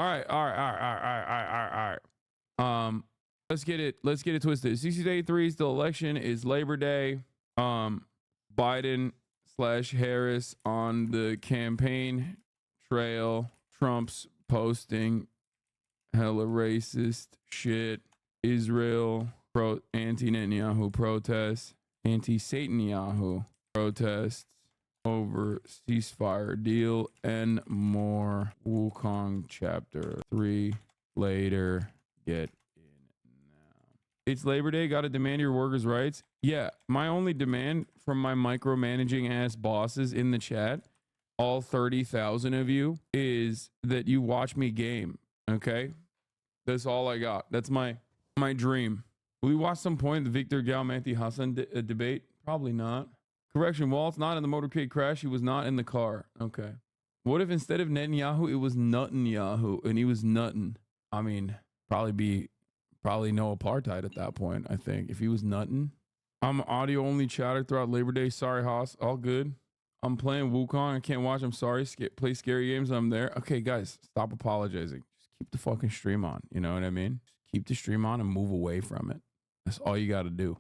All right, all right, all right, all right, all right, all right. Let's get it twisted. 60 Day 3's the election is Labor Day. Biden slash Harris on the campaign trail. Trump's posting hella racist shit. Israel anti-Netanyahu protests. Anti-Satan-Yahu protests over ceasefire deal and more. Wukong chapter 3 later. Get in now. It's Labor Day. Got to demand your workers' rights. Yeah, my only demand from my micromanaging ass bosses in the chat, all 30,000 of you, is that you watch me game. Okay, that's all I got. That's my dream. Will we watch some point the Victor Galmanti Hassan debate? Probably not. Correction, Walt's not in the motorcade crash. He was not in the car. Okay. What if instead of Netanyahu, it was Netanyahu and he was nuttin'? I mean, probably no apartheid at that point, I think. If he was nuttin'. I'm audio only chatter throughout Labor Day. Sorry, Haas. All good. I'm playing Wukong. I can't watch. I'm sorry. Play scary games. I'm there. Okay, guys, stop apologizing. Just keep the fucking stream on. You know what I mean? Just keep the stream on and move away from it. That's all you got to do.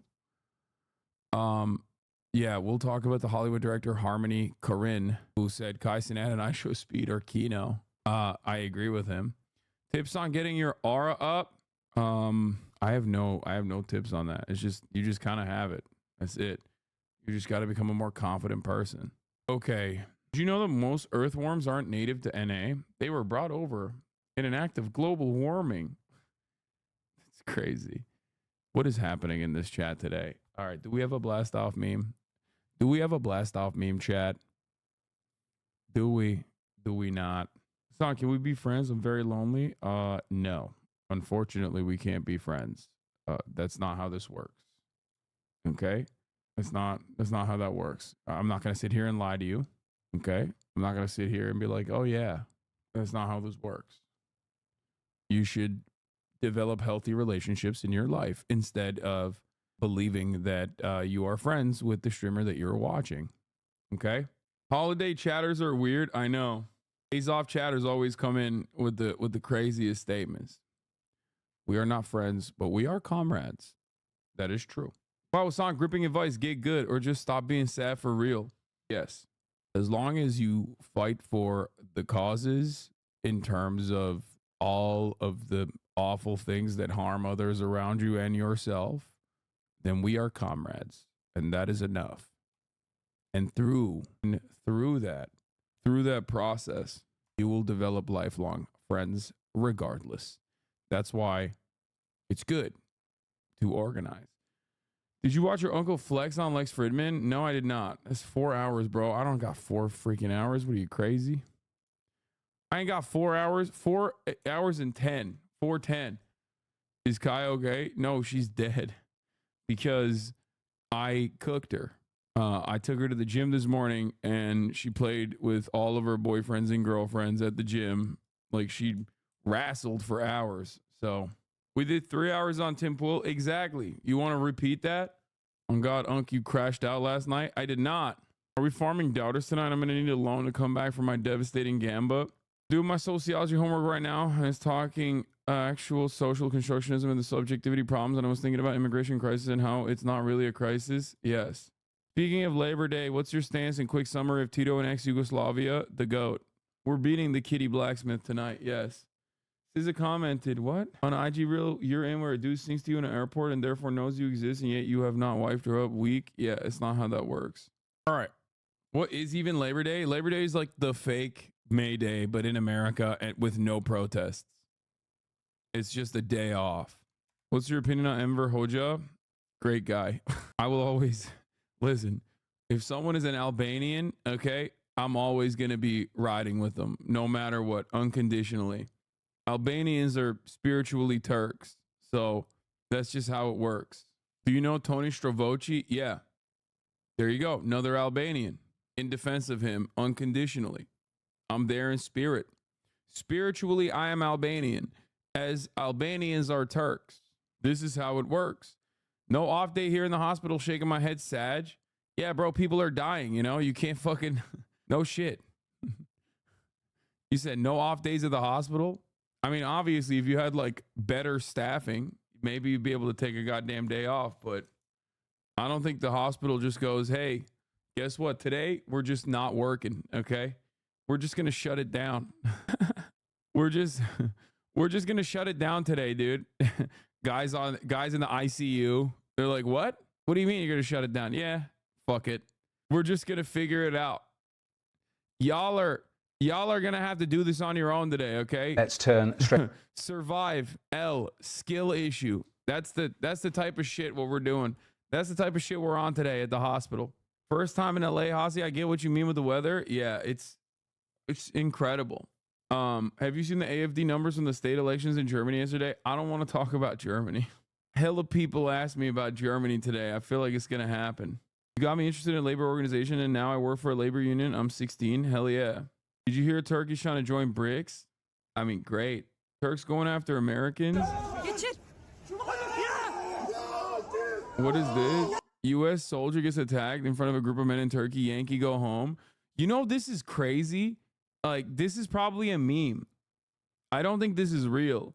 Yeah, we'll talk about the Hollywood director Harmony Korine, who said Kai Cenat and I Show Speed are Kino. I agree with him. Tips on getting your aura up. I have no tips on that. It's just you just kind of have it. That's it. You just got to become a more confident person. Okay. Did you know that most earthworms aren't native to NA? They were brought over in an act of global warming. It's crazy. What is happening in this chat today? All right. Do we have a blast off meme? Do we have a blast off meme chat? Do we? Do we not? Son, can we be friends? I'm very lonely. No. Unfortunately, we can't be friends. That's not how this works. Okay? That's not how that works. I'm not going to sit here and lie to you. Okay? I'm not going to sit here and be like, "Oh yeah." That's not how this works. You should develop healthy relationships in your life instead of believing that you are friends with the streamer that you're watching. Okay? Holiday chatters are weird. I know. Days off chatters always come in with the craziest statements. We are not friends, but we are comrades. That is true. Wow, it's not gripping advice. Get good or just stop being sad for real. Yes. As long as you fight for the causes in terms of all of the awful things that harm others around you and yourself, then we are comrades, and that is enough. And through that process, you will develop lifelong friends regardless. That's why it's good to organize. Did you watch your uncle flex on Lex Fridman? No, I did not. That's 4 hours, bro. I don't got 4 freaking hours. What are you, crazy? I ain't got 4 hours. 4 hours and 10. 4:10. Is Kai okay? No, she's dead because I cooked her. I took her to the gym this morning and she played with all of her boyfriends and girlfriends at the gym. Like she wrestled for hours. So we did 3 hours on Tim Pool. Exactly. You want to repeat that? On God, Unc, you crashed out last night. I did not. Are we farming doubters tonight? I'm going to need a loan to come back from my devastating gamba. Doing my sociology homework right now. And it's talking actual social constructionism and the subjectivity problems. And I was thinking about immigration crisis and how it's not really a crisis. Yes. Speaking of Labor Day, what's your stance and quick summary of Tito and ex-Yugoslavia? The GOAT. We're beating the Kitty Blacksmith tonight. Yes. SZA commented, what? On IG Reel, you're in where a dude sings to you in an airport and therefore knows you exist and yet you have not wiped her up. Weak. Yeah, it's not how that works. All right. What is even Labor Day? Labor Day is like the fake May Day, but in America and with no protests. It's just a day off. What's your opinion on Enver Hoxha? Great guy. I will always listen. If someone is an Albanian, okay, I'm always going to be riding with them no matter what, unconditionally. Albanians are spiritually Turks. So that's just how it works. Do you know Tony Stravoci? Yeah. There you go. Another Albanian in defense of him unconditionally. I'm there in spirit. Spiritually, I am Albanian, as Albanians are Turks. This is how it works. No off day here in the hospital, shaking my head, Sag. Yeah, bro, people are dying, you know? You can't fucking... No shit. You said no off days at the hospital? I mean, obviously, if you had like better staffing, maybe you'd be able to take a goddamn day off. But I don't think the hospital just goes, hey, guess what? Today, we're just not working. Okay. We're just going to shut it down. we're just, we're just going to shut it down today, dude. guys in the ICU. They're like, what? What do you mean you're going to shut it down? Yeah, fuck it. We're just going to figure it out. Y'all are going to have to do this on your own today, okay? Let's turn straight. Survive L skill issue. That's the type of shit what we're doing. That's the type of shit we're on today at the hospital. First time in LA, Hossie, I get what you mean with the weather. Yeah, it's incredible. Have you seen the AFD numbers from the state elections in Germany yesterday? I don't want to talk about Germany. Hella people asked me about Germany today. I feel like it's gonna happen. You got me interested in labor organization, and now I work for a labor union. I'm 16. Hell yeah. Did you hear Turkey's trying to join BRICS? I mean, great. Turks going after Americans. What is this? U.S. soldier gets attacked in front of a group of men in Turkey. Yankee go home. You know, this is crazy. Like, this is probably a meme. I don't think this is real.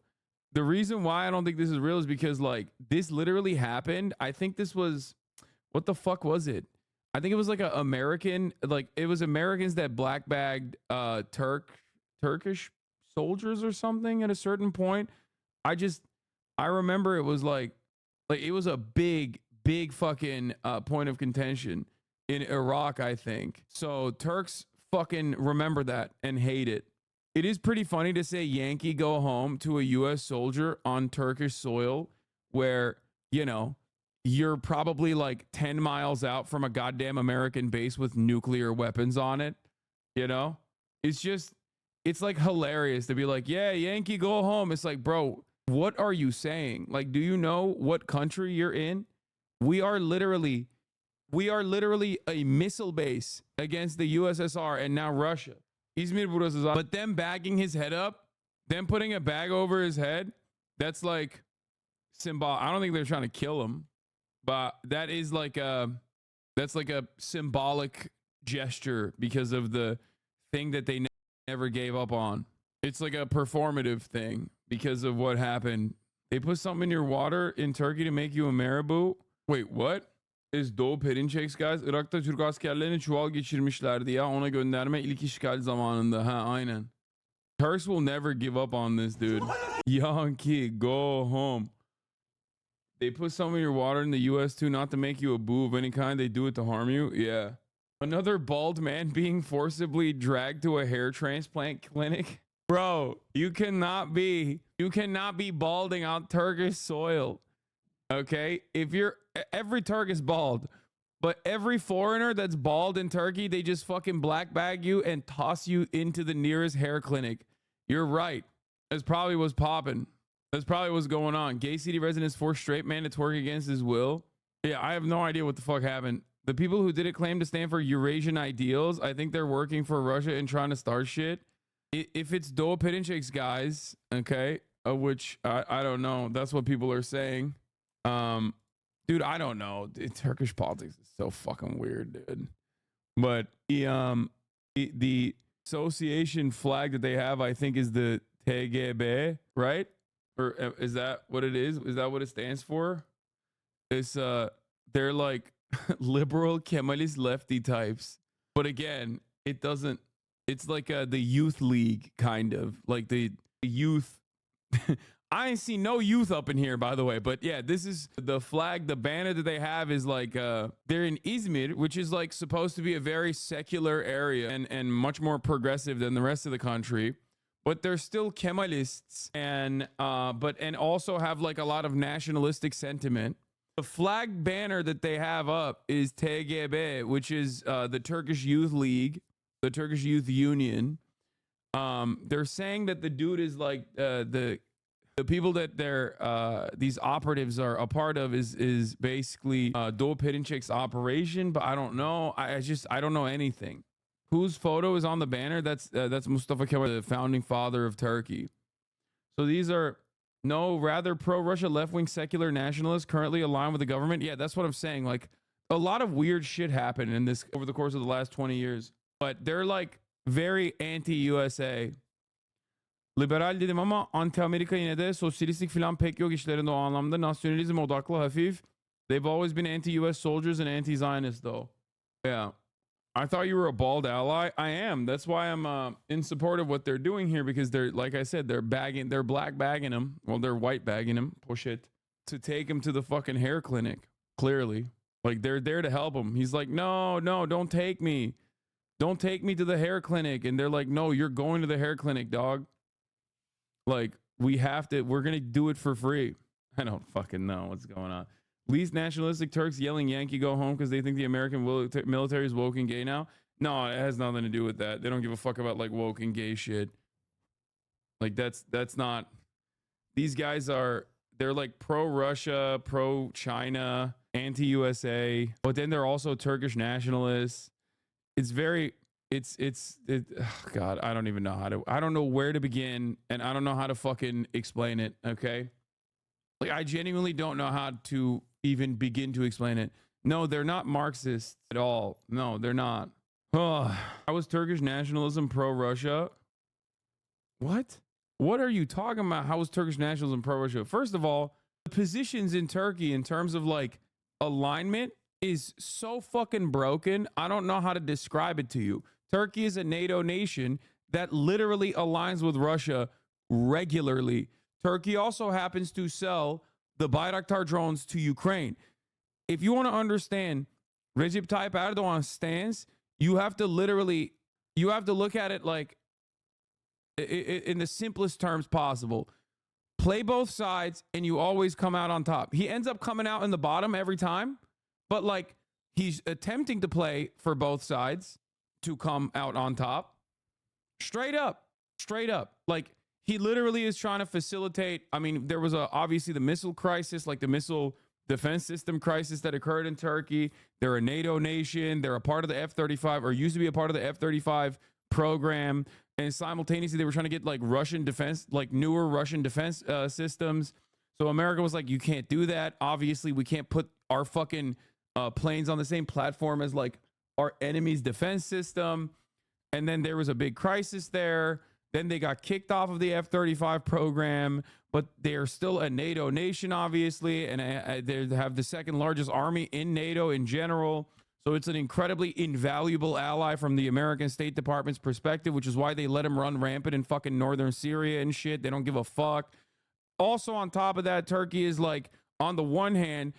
The reason why I don't think this is real is because, like, this literally happened. I think this was, what the fuck was it? I think it was like a American, like, it was Americans that black bagged Turkish soldiers or something at a certain point. I remember it was like it was a big fucking point of contention in Iraq, I think. So Turks fucking remember that and hate it. It is pretty funny to say Yankee go home to a U.S. soldier on Turkish soil where, you know, you're probably like 10 miles out from a goddamn American base with nuclear weapons on it. You know, it's like hilarious to be like, yeah, Yankee go home. It's like, bro, what are you saying? Like, do you know what country you're in? We are literally a missile base against the USSR and now Russia. But them bagging his head up, them putting a bag over his head, that's like symbolic. I don't think they're trying to kill him, but that is like that's like a symbolic gesture because of the thing that they never gave up on. It's like a performative thing because of what happened. They put something in your water in Turkey to make you a marabou. Wait, what? Is Doğu Perinçek guys? Irak'ta Türk askerlerini çuval geçirmişlerdi ya. Ona gönderme ilk işgal zamanında. Ha, aynen. Turks will never give up on this, dude. Yankee, go home. They put some of your water in the U.S. too, not to make you a boo of any kind. They do it to harm you. Yeah. Another bald man being forcibly dragged to a hair transplant clinic. Bro, you cannot be balding on Turkish soil. Okay? Every Turk is bald, but every foreigner that's bald in Turkey, they just fucking black bag you and toss you into the nearest hair clinic. You're right. That's probably what's popping. That's probably what's going on. Gay city residents forced straight man to twerk against his will. Yeah, I have no idea what the fuck happened. The people who did it claim to stand for Eurasian ideals. I think they're working for Russia and trying to start shit. If it's Doğu Perinçek's guys, okay, which I don't know. That's what people are saying. Dude, I don't know. Turkish politics is so fucking weird, dude. But the association flag that they have, I think, is the TGB, right? Or is that what it is? Is that what it stands for? It's they're like liberal Kemalist lefty types. But again, it doesn't. It's like the youth league kind of like the youth. I ain't seen no youth up in here, by the way. But yeah, this is the flag. The banner that they have is like they're in Izmir, which is like supposed to be a very secular area and much more progressive than the rest of the country. But they're still Kemalists and also have like a lot of nationalistic sentiment. The flag banner that they have up is TGB, which is the Turkish Youth League, the Turkish Youth Union. They're saying that the dude is like the people that these operatives are a part of is basically Doğu Perinçek's operation, but I don't know. I don't know anything. Whose photo is on the banner? That's Mustafa Kemal, the founding father of Turkey. So these are rather pro-Russia left-wing secular nationalists currently aligned with the government. Yeah, that's what I'm saying. Like a lot of weird shit happened in this over the course of the last 20 years, but they're like very anti-USA. Liberal dedim ama anti-Amerika yine de sosyalistik falan pek yok işlerinde o anlamda. Nasyonalizm odaklı hafif. They've always been anti-US soldiers and anti-Zionist though. Yeah. I thought you were a bald ally. I am. That's why I'm in support of what they're doing here because they're, like I said, they're black bagging him. Well, they're white bagging him. Push it to take him to the fucking hair clinic. Clearly, like they're there to help him. He's like, no, don't take me. Don't take me to the hair clinic. And they're like, no, you're going to the hair clinic, dog. Like we're going to do it for free. I don't fucking know what's going on. Least nationalistic Turks yelling Yankee go home because they think the American military is woke and gay now. No, it has nothing to do with that. They don't give a fuck about like woke and gay shit. Like that's not, these guys they're like pro-Russia, pro-China, anti-USA, but then they're also Turkish nationalists. It's very, God, I don't even know I don't know where to begin and I don't know how to fucking explain it. Okay. Like I genuinely don't know how to even begin to explain it. No, they're not Marxists at all. No, they're not. Oh, how was Turkish nationalism pro-Russia? What? What are you talking about? How was Turkish nationalism pro-Russia? First of all, the positions in Turkey in terms of like alignment is so fucking broken. I don't know how to describe it to you. Turkey is a NATO nation that literally aligns with Russia regularly. Turkey also happens to sell the Bayraktar drones to Ukraine. If you want to understand Recep Tayyip Erdogan's stance, you have to look at it like in the simplest terms possible. Play both sides and you always come out on top. He ends up coming out in the bottom every time, but like he's attempting to play for both sides to come out on top. Straight up. Like he literally is trying to facilitate. I mean, there was obviously the missile crisis, like the missile defense system crisis that occurred in Turkey. They're a NATO nation. They're a part of the F-35 or used to be a part of the F-35 program. And simultaneously, they were trying to get like Russian defense, like newer Russian defense systems. So America was like, you can't do that. Obviously, we can't put our fucking planes on the same platform as like our enemy's defense system. And then there was a big crisis there. Then they got kicked off of the F-35 program, but they're still a NATO nation, obviously, and they have the second largest army in NATO in general. So it's an incredibly invaluable ally from the American State Department's perspective, which is why they let them run rampant in fucking northern Syria and shit. They don't give a fuck. Also, on top of that, Turkey is like, on the one hand,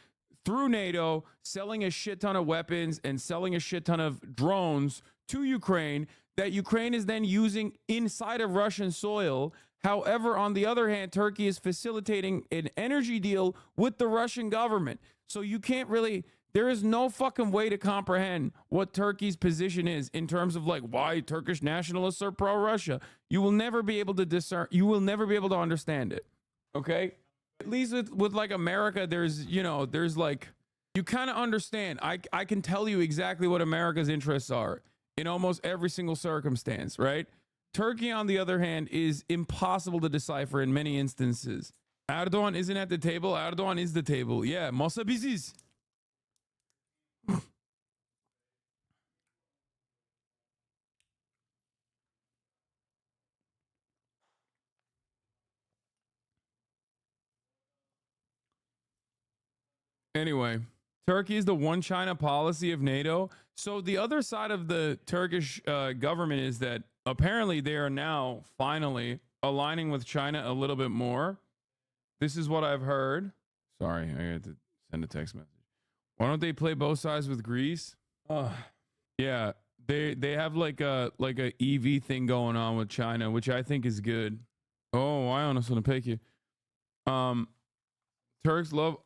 through NATO, selling a shit ton of weapons and selling a shit ton of drones to Ukraine that Ukraine is then using inside of Russian soil. However, on the other hand, Turkey is facilitating an energy deal with the Russian government. So you can't really, there is no fucking way to comprehend what Turkey's position is in terms of like why Turkish nationalists are pro-Russia. You will never be able to discern, you will never be able to understand it. Okay? At least with like America, there's like, you kind of understand. I can tell you exactly what America's interests are in almost every single circumstance, right? Turkey, on the other hand, is impossible to decipher in many instances. Erdogan isn't at the table. Erdogan is the table. Yeah, masa biziz. Anyway, Turkey is the one China policy of NATO. So the other side of the Turkish government is that apparently they are now finally aligning with China a little bit more. This is what I've heard. Sorry, I had to send a text message. Why don't they play both sides with Greece? Yeah, they have like a EV thing going on with China, which I think is good. Oh, why on us gonna pick you? Turks love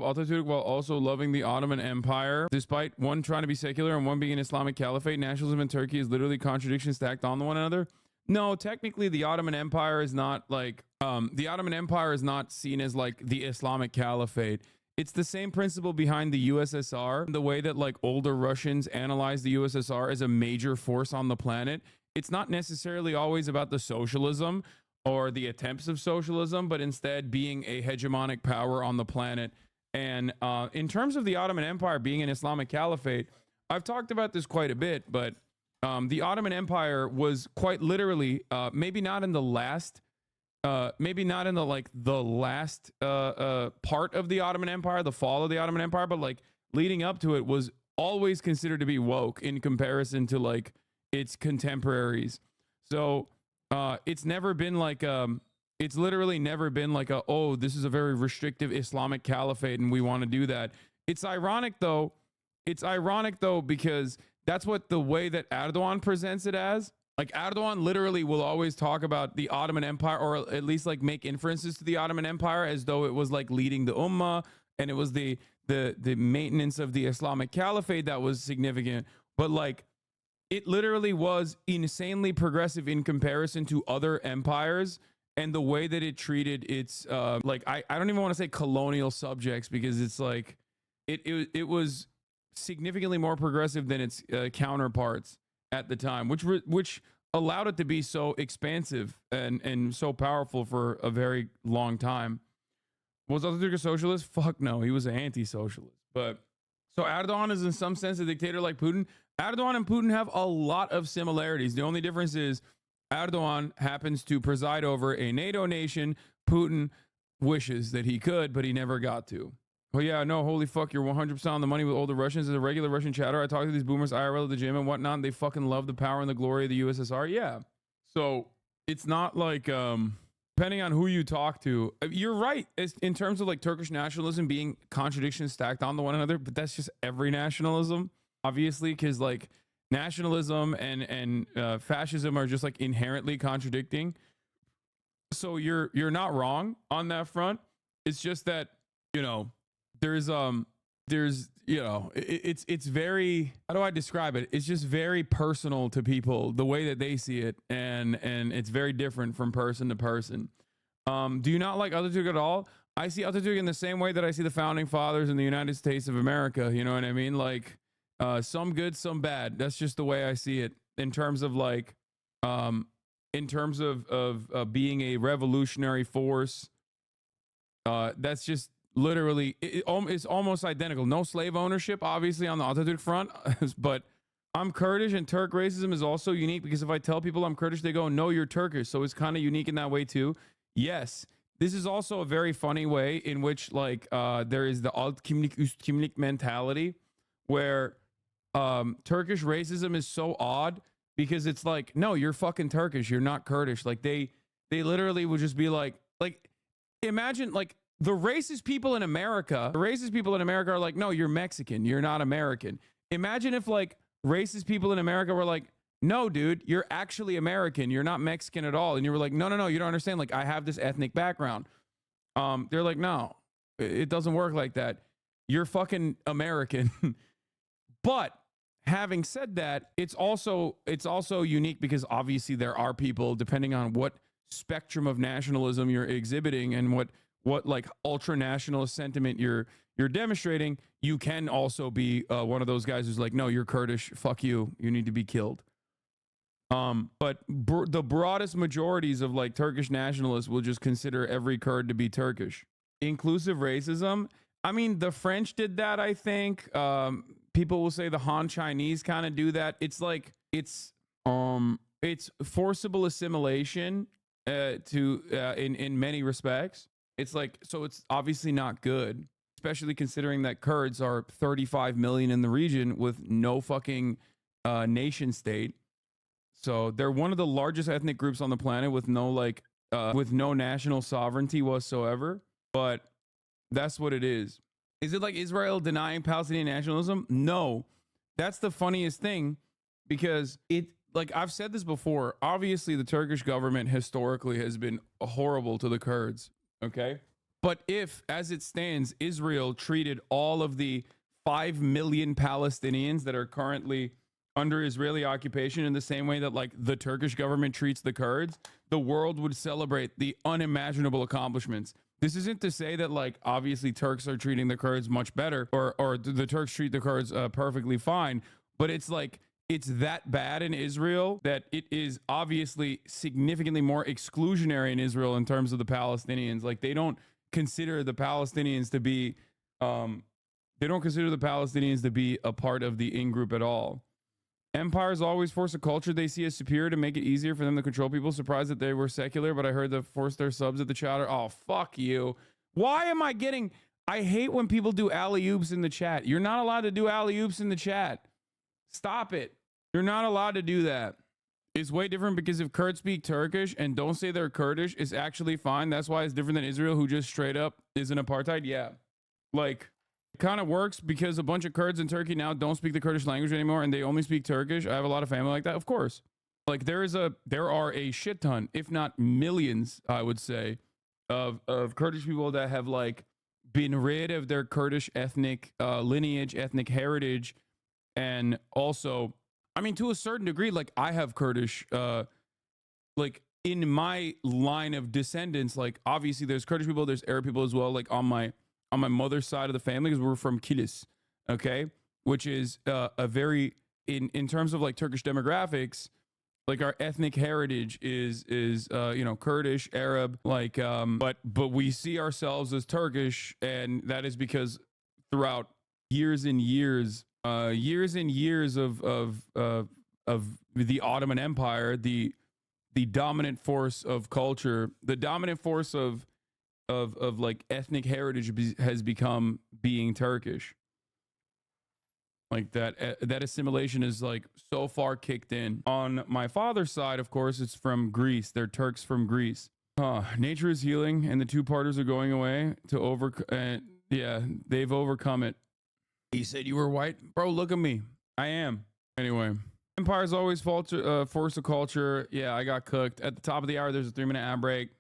Atatürk while also loving the Ottoman Empire. Despite one trying to be secular and one being an Islamic caliphate, nationalism in Turkey is literally contradictions stacked on one another. No, technically the Ottoman Empire is not like the Ottoman Empire is not seen as like the Islamic caliphate. It's the same principle behind the USSR. The way that like older Russians analyze the USSR as a major force on the planet. It's not necessarily always about the socialism or the attempts of socialism, but instead being a hegemonic power on the planet. And in terms of the Ottoman Empire being an Islamic caliphate, I've talked about this quite a bit, but The Ottoman Empire was quite literally, maybe not in the last, maybe not in the like the last part of the Ottoman Empire, the fall of the Ottoman Empire, but like leading up to it was always considered to be woke in comparison to like its contemporaries. So it's never been like it's literally never been like a, oh, this is a very restrictive Islamic caliphate and we want to do that. It's ironic though. It's ironic though because that's what the way that Erdogan presents it as. Like Erdogan literally will always talk about the Ottoman Empire, or at least like make inferences to the Ottoman Empire as though it was like leading the Ummah and it was the maintenance of the Islamic caliphate that was significant. But like it literally was insanely progressive in comparison to other empires, and the way that it treated its like I don't even want to say colonial subjects, because it's like it was significantly more progressive than its counterparts at the time, which allowed it to be so expansive and so powerful for a very long time. Was Atatürk a socialist? Fuck no, he was an anti-socialist. But so Erdogan is in some sense a dictator like Putin. Erdogan and Putin have a lot of similarities. The only difference is Erdogan happens to preside over a NATO nation. Putin wishes that he could, but he never got to. Oh yeah, no, holy fuck, you're 100% on the money with older Russians. As a regular Russian chatter, I talk to these boomers IRL at the gym and whatnot, and they fucking love the power and the glory of the USSR. Yeah. So it's not like, depending on who you talk to, you're right. It's, in terms of like Turkish nationalism being contradictions stacked onto one another, but that's just every nationalism, obviously, because like nationalism and fascism are just like inherently contradicting. So you're not wrong on that front. It's just that, you know, there's you know, it's very, how do I describe it? It's just very personal to people, the way that they see it, and it's very different from person to person. Do you not like Atatürk at all? I see Atatürk in the same way that I see the founding fathers in the United States of America. You know what I mean? Like some good, some bad. That's just the way I see it in terms of like in terms of being a revolutionary force. That's just literally it's almost identical. No slave ownership, obviously, on the Atatürk front, but I'm Kurdish, and Turk racism is also unique because if I tell people I'm Kurdish, they go, no, you're Turkish. So it's kind of unique in that way too. Yes, this is also a very funny way in which like there is the alt kimlik üst kimlik mentality, where Turkish racism is so odd because it's like, no, you're fucking Turkish, you're not Kurdish. Like they literally would just be like imagine like the racist people in America are like, no, you're Mexican, you're not American. Imagine if like racist people in America were like, no, dude, you're actually American, you're not Mexican at all. And you were like, no, you don't understand. Like, I have this ethnic background. They're like, no, it doesn't work like that. You're fucking American. But having said that, it's also unique because obviously there are people, depending on what spectrum of nationalism you're exhibiting and what like ultra nationalist sentiment you're demonstrating, you can also be one of those guys who's like, no, you're Kurdish, fuck you, you need to be killed. But the broadest majorities of like Turkish nationalists will just consider every Kurd to be Turkish. Inclusive racism, I mean, the French did that, I think. People will say the Han Chinese kind of do that. It's like it's forcible assimilation in many respects. It's like, so it's obviously not good, especially considering that Kurds are 35 million in the region with no fucking nation state. So they're one of the largest ethnic groups on the planet with no like with no national sovereignty whatsoever. But that's what it is. Is it like Israel denying Palestinian nationalism? No. That's the funniest thing, because it, like I've said this before, obviously the Turkish government historically has been horrible to the Kurds. Okay. But if, as it stands, Israel treated all of the 5 million Palestinians that are currently under Israeli occupation in the same way that like the Turkish government treats the Kurds, the world would celebrate the unimaginable accomplishments. This isn't to say that like obviously Turks are treating the Kurds much better, or the Turks treat the Kurds perfectly fine, but it's like it's that bad in Israel that it is obviously significantly more exclusionary in Israel in terms of the Palestinians. Like they don't consider the Palestinians to be a part of the in group at all. Empires always force a culture they see as superior to make it easier for them to control people. Surprised that they were secular, but I heard they forced their subs at the chatter. Oh, fuck you. Why am I getting... I hate when people do alley-oops in the chat. You're not allowed to do alley-oops in the chat. Stop it. You're not allowed to do that. It's way different because if Kurds speak Turkish and don't say they're Kurdish, it's actually fine. That's why it's different than Israel, who just straight up is an apartheid. Yeah. Like, it kind of works because a bunch of Kurds in Turkey now don't speak the Kurdish language anymore and they only speak Turkish. I have a lot of family like that. Of course. Like, there are a shit ton, if not millions, I would say, of Kurdish people that have, like, been rid of their Kurdish ethnic lineage, ethnic heritage, and also, I mean, to a certain degree, like, I have Kurdish, like, in my line of descendants, like, obviously there's Kurdish people, there's Arab people as well, like, on my mother's side of the family, because we're from Kilis, okay, which is a very, in terms of, like, Turkish demographics, like, our ethnic heritage is you know, Kurdish, Arab, like, but we see ourselves as Turkish, and that is because throughout years and years of the Ottoman Empire, the dominant force of culture, the dominant force of like ethnic heritage has become being Turkish. Like that assimilation is like so far kicked in. On my father's side, of course, it's from Greece. They're Turks from Greece. Nature is healing, and the two-parters are going away to yeah, they've overcome it. He said you were white, bro. Look at me. I am. Anyway, empires always force a culture. Yeah, I got cooked. At the top of the hour, there's a 3-minute ad break.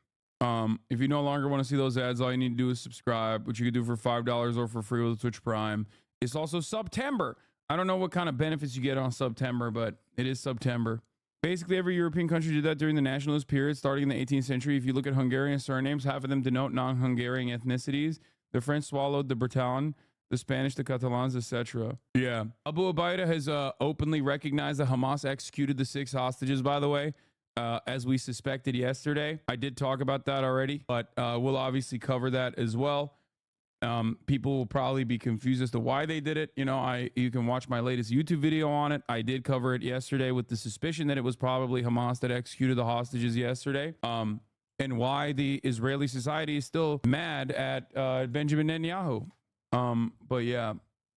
If you no longer want to see those ads, all you need to do is subscribe, which you can do for $5 or for free with Twitch Prime. It's also September. I don't know what kind of benefits you get on September, but it is September. Basically, every European country did that during the nationalist period, starting in the 18th century. If you look at Hungarian surnames, half of them denote non-Hungarian ethnicities. The French swallowed the Breton, the Spanish, the Catalans, etc. Yeah. Abu Ubaidah has openly recognized that Hamas executed the 6 hostages, by the way, as we suspected yesterday. I did talk about that already, but we'll obviously cover that as well. People will probably be confused as to why they did it. You know, you can watch my latest YouTube video on it. I did cover it yesterday with the suspicion that it was probably Hamas that executed the hostages yesterday. And why the Israeli society is still mad at Benjamin Netanyahu. But yeah,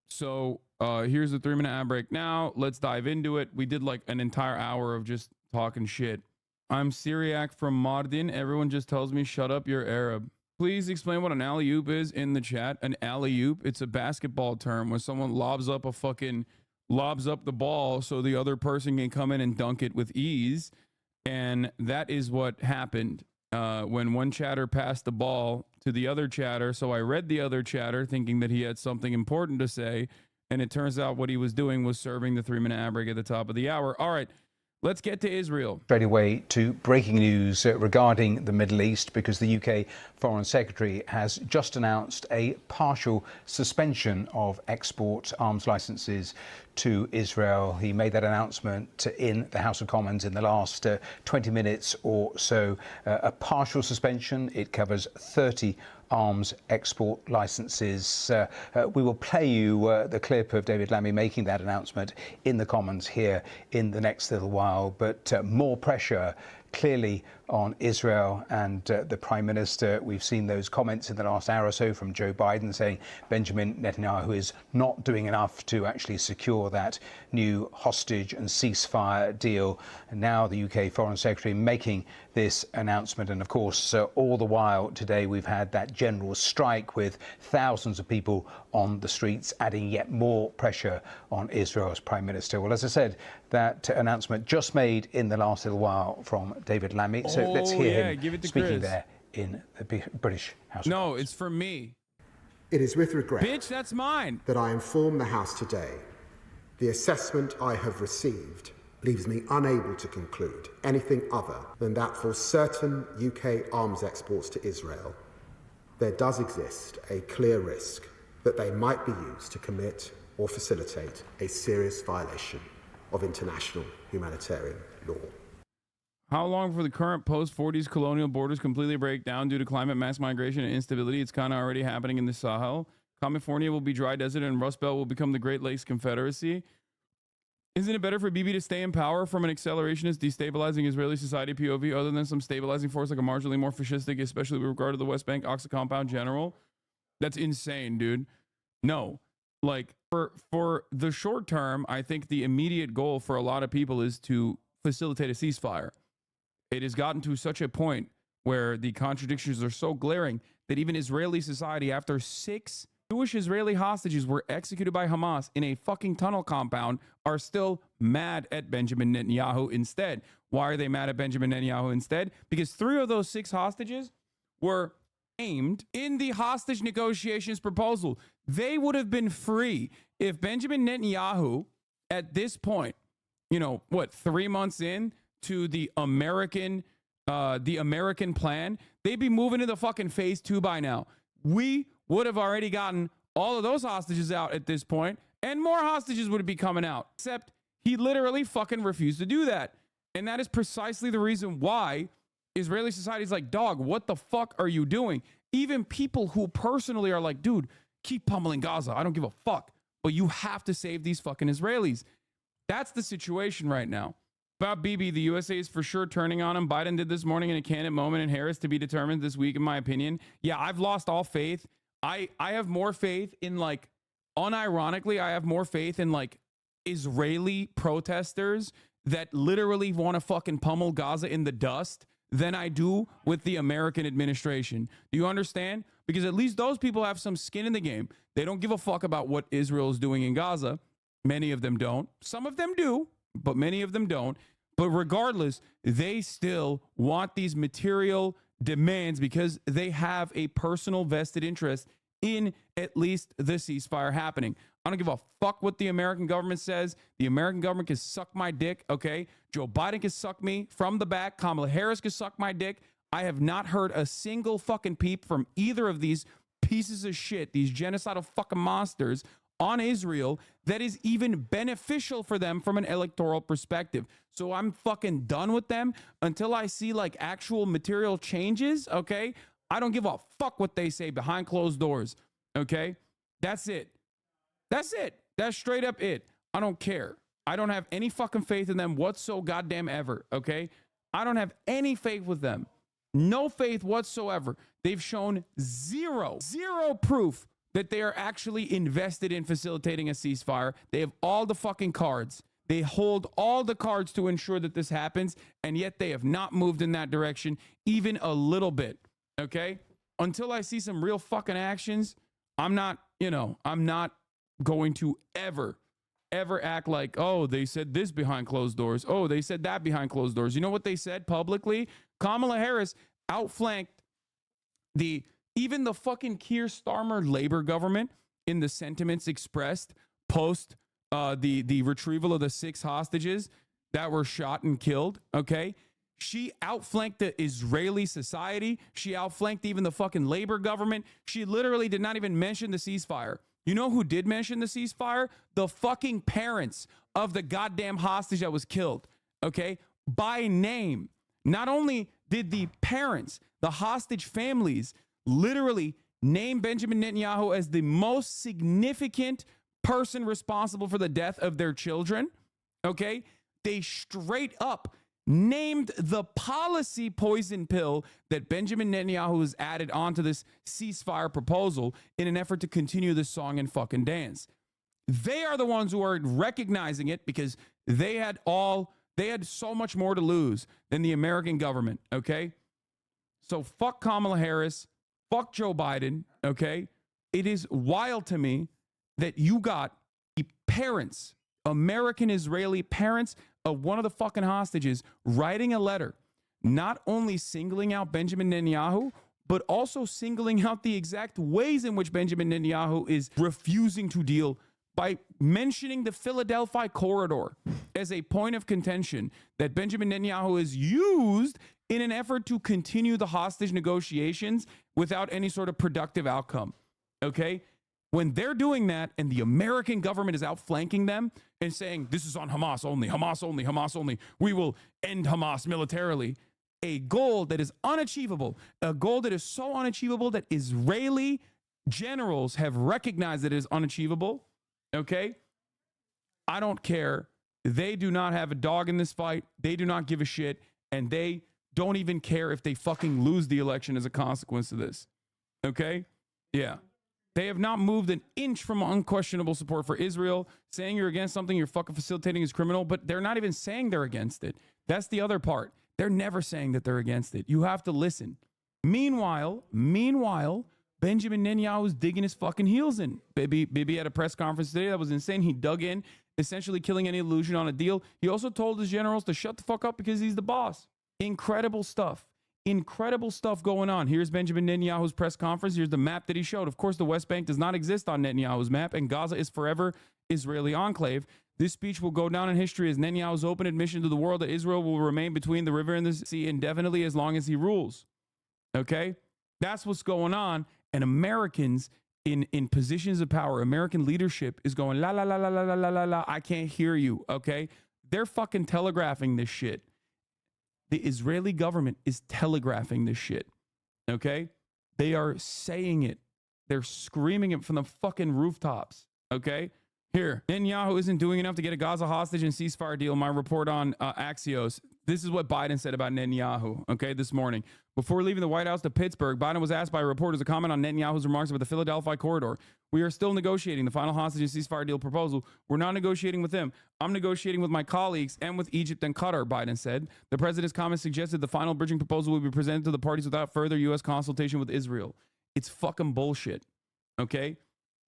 so here's the 3-minute ad break. Now let's dive into it. We did like an entire hour of just talking shit. I'm Syriac from Mardin. Everyone just tells me, shut up, you're Arab. Please explain what an alley-oop is in the chat. An alley-oop, it's a basketball term when someone lobs up the ball so the other person can come in and dunk it with ease. And that is what happened when one chatter passed the ball to the other chatter. So I read the other chatter thinking that he had something important to say. And it turns out what he was doing was serving the 3-minute ad break at the top of the hour. All right. Let's get to Israel. Straight away to breaking news regarding the Middle East, because the UK Foreign Secretary has just announced a partial suspension of export arms licenses to Israel. He made that announcement in the House of Commons in the last 20 minutes or so. A partial suspension. It covers 30 arms export licenses. We will play you the clip of David Lammy making that announcement in the Commons here in the next little while. But more pressure clearly on Israel and the Prime Minister. We've seen those comments in the last hour or so from Joe Biden saying Benjamin Netanyahu is not doing enough to actually secure that new hostage and ceasefire deal. And now the UK Foreign Secretary making this announcement. And of course, all the while today, we've had that general strike with thousands of people on the streets, adding yet more pressure on Israel's Prime Minister. Well, as I said, that announcement just made in the last little while from David Lammy. So let's hear him speaking there in the British House. No, it's for me. It is with regret, bitch, that's mine, that I inform the House today the assessment I have received leaves me unable to conclude anything other than that for certain UK arms exports to Israel, there does exist a clear risk that they might be used to commit or facilitate a serious violation of international humanitarian law. How long before the current post-40s colonial borders completely break down due to climate, mass migration, and instability? It's kind of already happening in the Sahel. California will be dry desert and Rust Belt will become the Great Lakes Confederacy. Isn't it better for Bibi to stay in power from an accelerationist, destabilizing Israeli society POV other than some stabilizing force like a marginally more fascistic, especially with regard to the West Bank Oxa compound general? That's insane, dude. No. Like, for the short term, I think the immediate goal for a lot of people is to facilitate a ceasefire. It has gotten to such a point where the contradictions are so glaring that even Israeli society, after 6 Jewish Israeli hostages were executed by Hamas in a fucking tunnel compound, are still mad at Benjamin Netanyahu instead. Why are they mad at Benjamin Netanyahu instead? Because 3 of those 6 hostages were aimed in the hostage negotiations proposal. They would have been free if Benjamin Netanyahu, at this point, 3 months in to the American plan, they'd be moving into fucking phase 2 by now. We would have already gotten all of those hostages out at this point, and more hostages would be coming out. Except he literally fucking refused to do that. And that is precisely the reason why Israeli society is like, dog, what the fuck are you doing? Even people who personally are like, dude, keep pummeling Gaza. I don't give a fuck. But you have to save these fucking Israelis. That's the situation right now. About Bibi, the USA is for sure turning on him. Biden did this morning in a candid moment, and Harris to be determined this week, in my opinion. Yeah, I've lost all faith. I have more faith in, like, unironically, I have more faith in, like, Israeli protesters that literally want to fucking pummel Gaza in the dust than I do with the American administration. Do you understand? Because at least those people have some skin in the game. They don't give a fuck about what Israel is doing in Gaza. Many of them don't. Some of them do, but many of them don't. But regardless, they still want these material demands because they have a personal vested interest in at least the ceasefire happening. I don't give a fuck what the American government says. The American government can suck my dick, okay? Joe Biden can suck me from the back. Kamala Harris can suck my dick. I have not heard a single fucking peep from either of these pieces of shit, these genocidal fucking monsters on Israel that is even beneficial for them from an electoral perspective. So I'm fucking done with them until I see like actual material changes, okay? I don't give a fuck what they say behind closed doors, okay? That's it. That's it. That's straight up it. I don't care. I don't have any fucking faith in them whatsoever, goddamn ever, okay? I don't have any faith with them. No faith whatsoever. They've shown zero proof that they are actually invested in facilitating a ceasefire. They have all the fucking cards. They hold all the cards to ensure that this happens, and yet they have not moved in that direction even a little bit, okay? Until I see some real fucking actions, I'm not going to ever act like, oh, they said this behind closed doors. Oh, they said that behind closed doors. You know what they said publicly? Kamala Harris outflanked even the fucking Keir Starmer Labor government in the sentiments expressed post the retrieval of the 6 hostages that were shot and killed, okay? She outflanked the Israeli society. She outflanked even the fucking Labor government. She literally did not even mention the ceasefire. You know who did mention the ceasefire? The fucking parents of the goddamn hostage that was killed, okay? By name. Not only did the parents, the hostage families, literally name Benjamin Netanyahu as the most significant person responsible for the death of their children, okay? They straight up named the policy poison pill that Benjamin Netanyahu has added onto this ceasefire proposal in an effort to continue this song and fucking dance. They are the ones who are recognizing it because they had so much more to lose than the American government, okay? So fuck Kamala Harris, fuck Joe Biden, okay? It is wild to me that you got the parents, American Israeli parents of one of the fucking hostages writing a letter, not only singling out Benjamin Netanyahu, but also singling out the exact ways in which Benjamin Netanyahu is refusing to deal by mentioning the Philadelphia corridor as a point of contention that Benjamin Netanyahu has used in an effort to continue the hostage negotiations without any sort of productive outcome, okay? When they're doing that and the American government is outflanking them and saying, this is on Hamas only, Hamas only, Hamas only, we will end Hamas militarily, a goal that is unachievable, a goal that is so unachievable that Israeli generals have recognized that it is unachievable, okay? I don't care They do not have a dog in this fight. They do not give a shit. And they don't even care if they fucking lose the election as a consequence of this. Okay? Yeah. They have not moved an inch from unquestionable support for Israel. Saying you're against something you're fucking facilitating is criminal, but they're not even saying they're against it. That's the other part. They're never saying that they're against it. You have to listen. Meanwhile, Benjamin Netanyahu's digging his fucking heels in. Bibi had a press conference today that was insane. He dug in, essentially killing any illusion on a deal. He also told his generals to shut the fuck up because he's the boss. Incredible stuff. Incredible stuff going on. Here's Benjamin Netanyahu's press conference. Here's the map that he showed. Of course, the West Bank does not exist on Netanyahu's map, and Gaza is forever Israeli enclave. This speech will go down in history as Netanyahu's open admission to the world that Israel will remain between the river and the sea indefinitely as long as he rules. Okay? That's what's going on. And Americans in positions of power, American leadership is going, la, la, la, la, la, la, la, la, la. I can't hear you. Okay? They're fucking telegraphing this shit. The Israeli government is telegraphing this shit. Okay? They are saying it. They're screaming it from the fucking rooftops. Okay? Here, Netanyahu isn't doing enough to get a Gaza hostage and ceasefire deal. My report on Axios. This is what Biden said about Netanyahu, okay, this morning. Before leaving the White House to Pittsburgh, Biden was asked by reporters to comment on Netanyahu's remarks about the Philadelphia corridor. We are still negotiating the final hostage and ceasefire deal proposal. We're not negotiating with him. I'm negotiating with my colleagues and with Egypt and Qatar, Biden said. The president's comments suggested the final bridging proposal will be presented to the parties without further U.S. consultation with Israel. It's fucking bullshit, okay?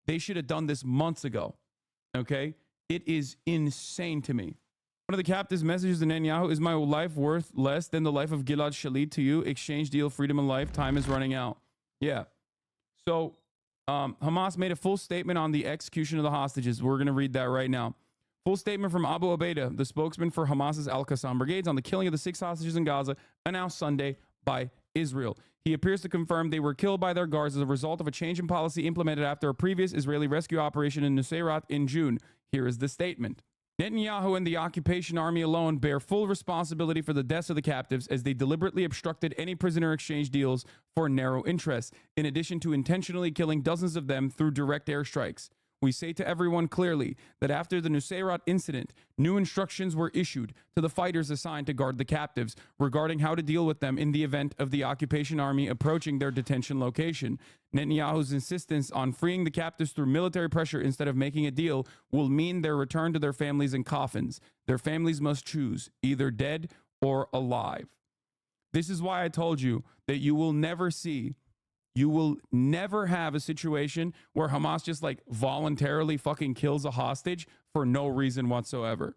They should have done this months ago, okay? It is insane to me. One of the captives' messages to Netanyahu is my life worth less than the life of Gilad Shalit to you? Exchange deal, freedom and life. Time is running out. Yeah. So Hamas made a full statement on the execution of the hostages. We're going to read that right now. Full statement from Abu Ubaidah, the spokesman for Hamas's Al-Qassam brigades, on the killing of the 6 hostages in Gaza, announced Sunday by Israel. He appears to confirm they were killed by their guards as a result of a change in policy implemented after a previous Israeli rescue operation in Nuseirat in June. Here is the statement. Netanyahu and the occupation army alone bear full responsibility for the deaths of the captives as they deliberately obstructed any prisoner exchange deals for narrow interests, in addition to intentionally killing dozens of them through direct airstrikes. We say to everyone clearly that after the Nuseirat incident, new instructions were issued to the fighters assigned to guard the captives regarding how to deal with them in the event of the occupation army approaching their detention location. Netanyahu's insistence on freeing the captives through military pressure instead of making a deal will mean their return to their families in coffins. Their families must choose, either dead or alive. This is why I told you that you will never have a situation where Hamas just like voluntarily fucking kills a hostage for no reason whatsoever.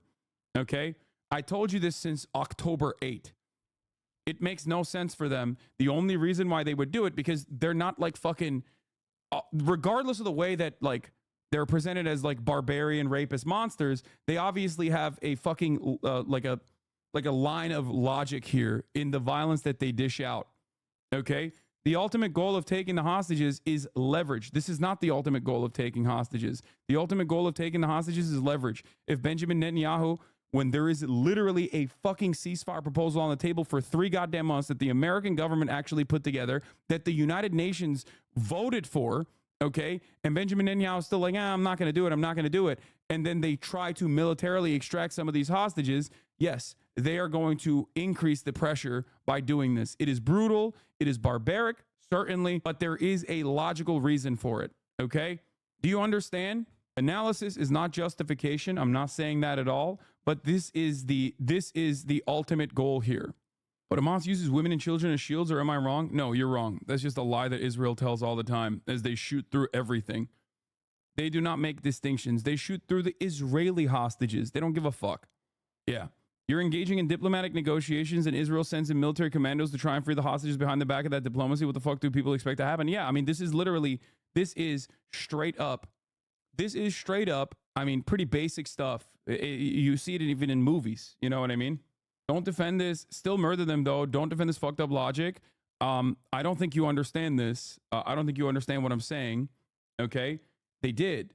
Okay? I told you this since October 8th. It makes no sense for them. The only reason why they would do it, because they're not like fucking, regardless of the way that like they're presented as like barbarian rapist monsters, they obviously have a fucking like a line of logic here in the violence that they dish out. Okay? The ultimate goal of taking the hostages is leverage. This is not the ultimate goal of taking hostages. The ultimate goal of taking the hostages is leverage. If Benjamin Netanyahu, when there is literally a fucking ceasefire proposal on the table for 3 goddamn months that the American government actually put together, that the United Nations voted for, okay, and Benjamin Netanyahu is still like, I'm not going to do it, I'm not going to do it, and then they try to militarily extract some of these hostages, yes, they are going to increase the pressure by doing this. It is brutal. It is barbaric, certainly, but there is a logical reason for it, okay? Do you understand? Analysis is not justification. I'm not saying that at all, but this is the ultimate goal here. But Hamas uses women and children as shields, or am I wrong? No, you're wrong. That's just a lie that Israel tells all the time as they shoot through everything. They do not make distinctions. They shoot through the Israeli hostages. They don't give a fuck. Yeah. You're engaging in diplomatic negotiations and Israel sends in military commandos to try and free the hostages behind the back of that diplomacy. What the fuck do people expect to happen? Yeah, I mean, this is straight up. I mean, pretty basic stuff. You see it even in movies. You know what I mean? Don't defend this. Still murder them, though. Don't defend this fucked up logic. I don't think you understand this. I don't think you understand what I'm saying. Okay? They did.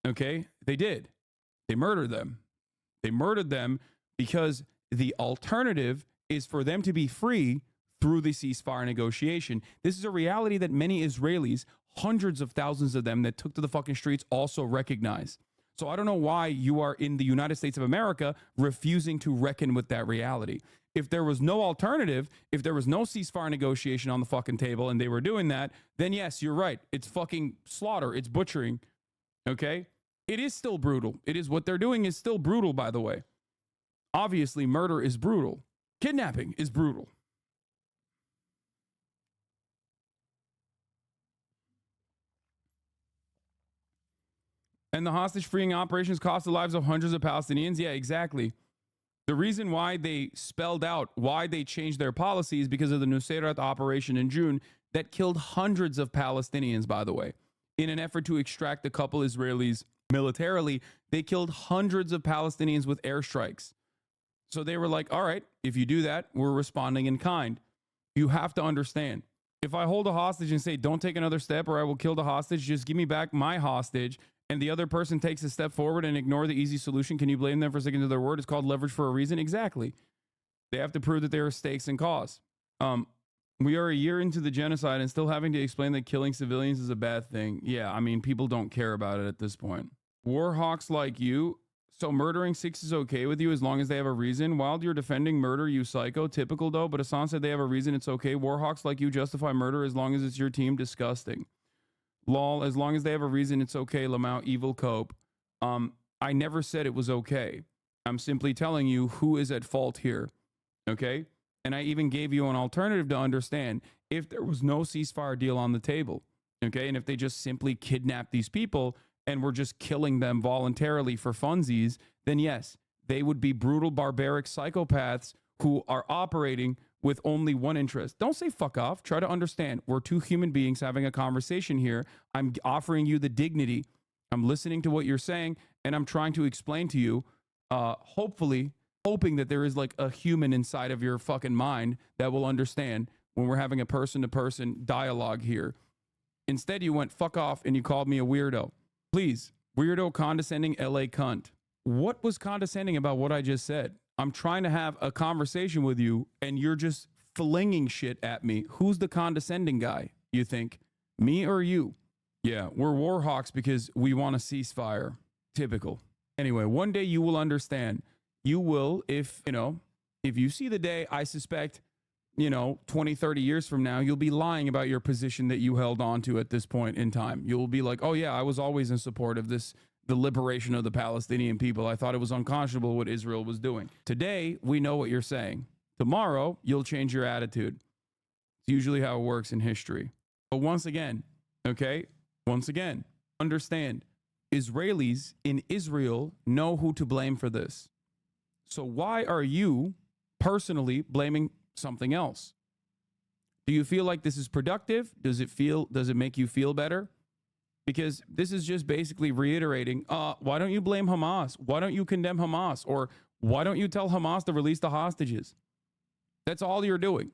Okay? They did. They murdered them. They murdered them because the alternative is for them to be free through the ceasefire negotiation. This is a reality that many Israelis, hundreds of thousands of them that took to the fucking streets, also recognize. So I don't know why you are in the United States of America refusing to reckon with that reality. If there was no alternative, if there was no ceasefire negotiation on the fucking table and they were doing that, then yes, you're right. It's fucking slaughter. It's butchering. Okay? It is still brutal. It is what they're doing is still brutal, by the way. Obviously, murder is brutal. Kidnapping is brutal. And the hostage freeing operations cost the lives of hundreds of Palestinians. Yeah, exactly. The reason why they spelled out why they changed their policy is because of the Nusayrat operation in June that killed hundreds of Palestinians, by the way. In an effort to extract a couple Israelis militarily, they killed hundreds of Palestinians with airstrikes. So they were like, all right, if you do that, we're responding in kind. You have to understand. If I hold a hostage and say, don't take another step or I will kill the hostage, just give me back my hostage, and the other person takes a step forward and ignore the easy solution, can you blame them for sticking to their word? It's called leverage for a reason. Exactly. They have to prove that there are stakes and cause. We are a year into the genocide and still having to explain that killing civilians is a bad thing. Yeah, I mean, people don't care about it at this point. War hawks like you. So murdering six is okay with you as long as they have a reason. While you're defending murder, you psycho. Typical though, but Hassan said they have a reason. It's okay. Warhawks like you justify murder as long as it's your team. Disgusting. Lol, as long as they have a reason, it's okay. Lamau, evil cope. I never said it was okay. I'm simply telling you who is at fault here. Okay? And I even gave you an alternative to understand if there was no ceasefire deal on the table. Okay? And if they just simply kidnapped these people and we're just killing them voluntarily for funsies, then yes, they would be brutal, barbaric psychopaths who are operating with only one interest. Don't say fuck off. Try to understand. We're two human beings having a conversation here. I'm offering you the dignity. I'm listening to what you're saying, and I'm trying to explain to you, hopefully, hoping that there is like a human inside of your fucking mind that will understand when we're having a person-to-person dialogue here. Instead, you went fuck off and you called me a weirdo. Please, weirdo, condescending LA cunt. What was condescending about what I just said? I'm trying to have a conversation with you and you're just flinging shit at me. Who's the condescending guy, you think? Me or you? Yeah, we're war hawks because we want a ceasefire. Typical. Anyway, one day you will understand. You will, if you see the day, I suspect, 20, 30 years from now, you'll be lying about your position that you held on to at this point in time. You'll be like, oh yeah, I was always in support of the liberation of the Palestinian people. I thought it was unconscionable what Israel was doing. Today, we know what you're saying. Tomorrow, you'll change your attitude. It's usually how it works in history. But once again, understand, Israelis in Israel know who to blame for this. So why are you personally blaming something else? Do you feel like this is productive? Does it make you feel better? Because this is just basically reiterating, why don't you blame Hamas? Why don't you condemn Hamas? Or why don't you tell Hamas to release the hostages? That's all you're doing.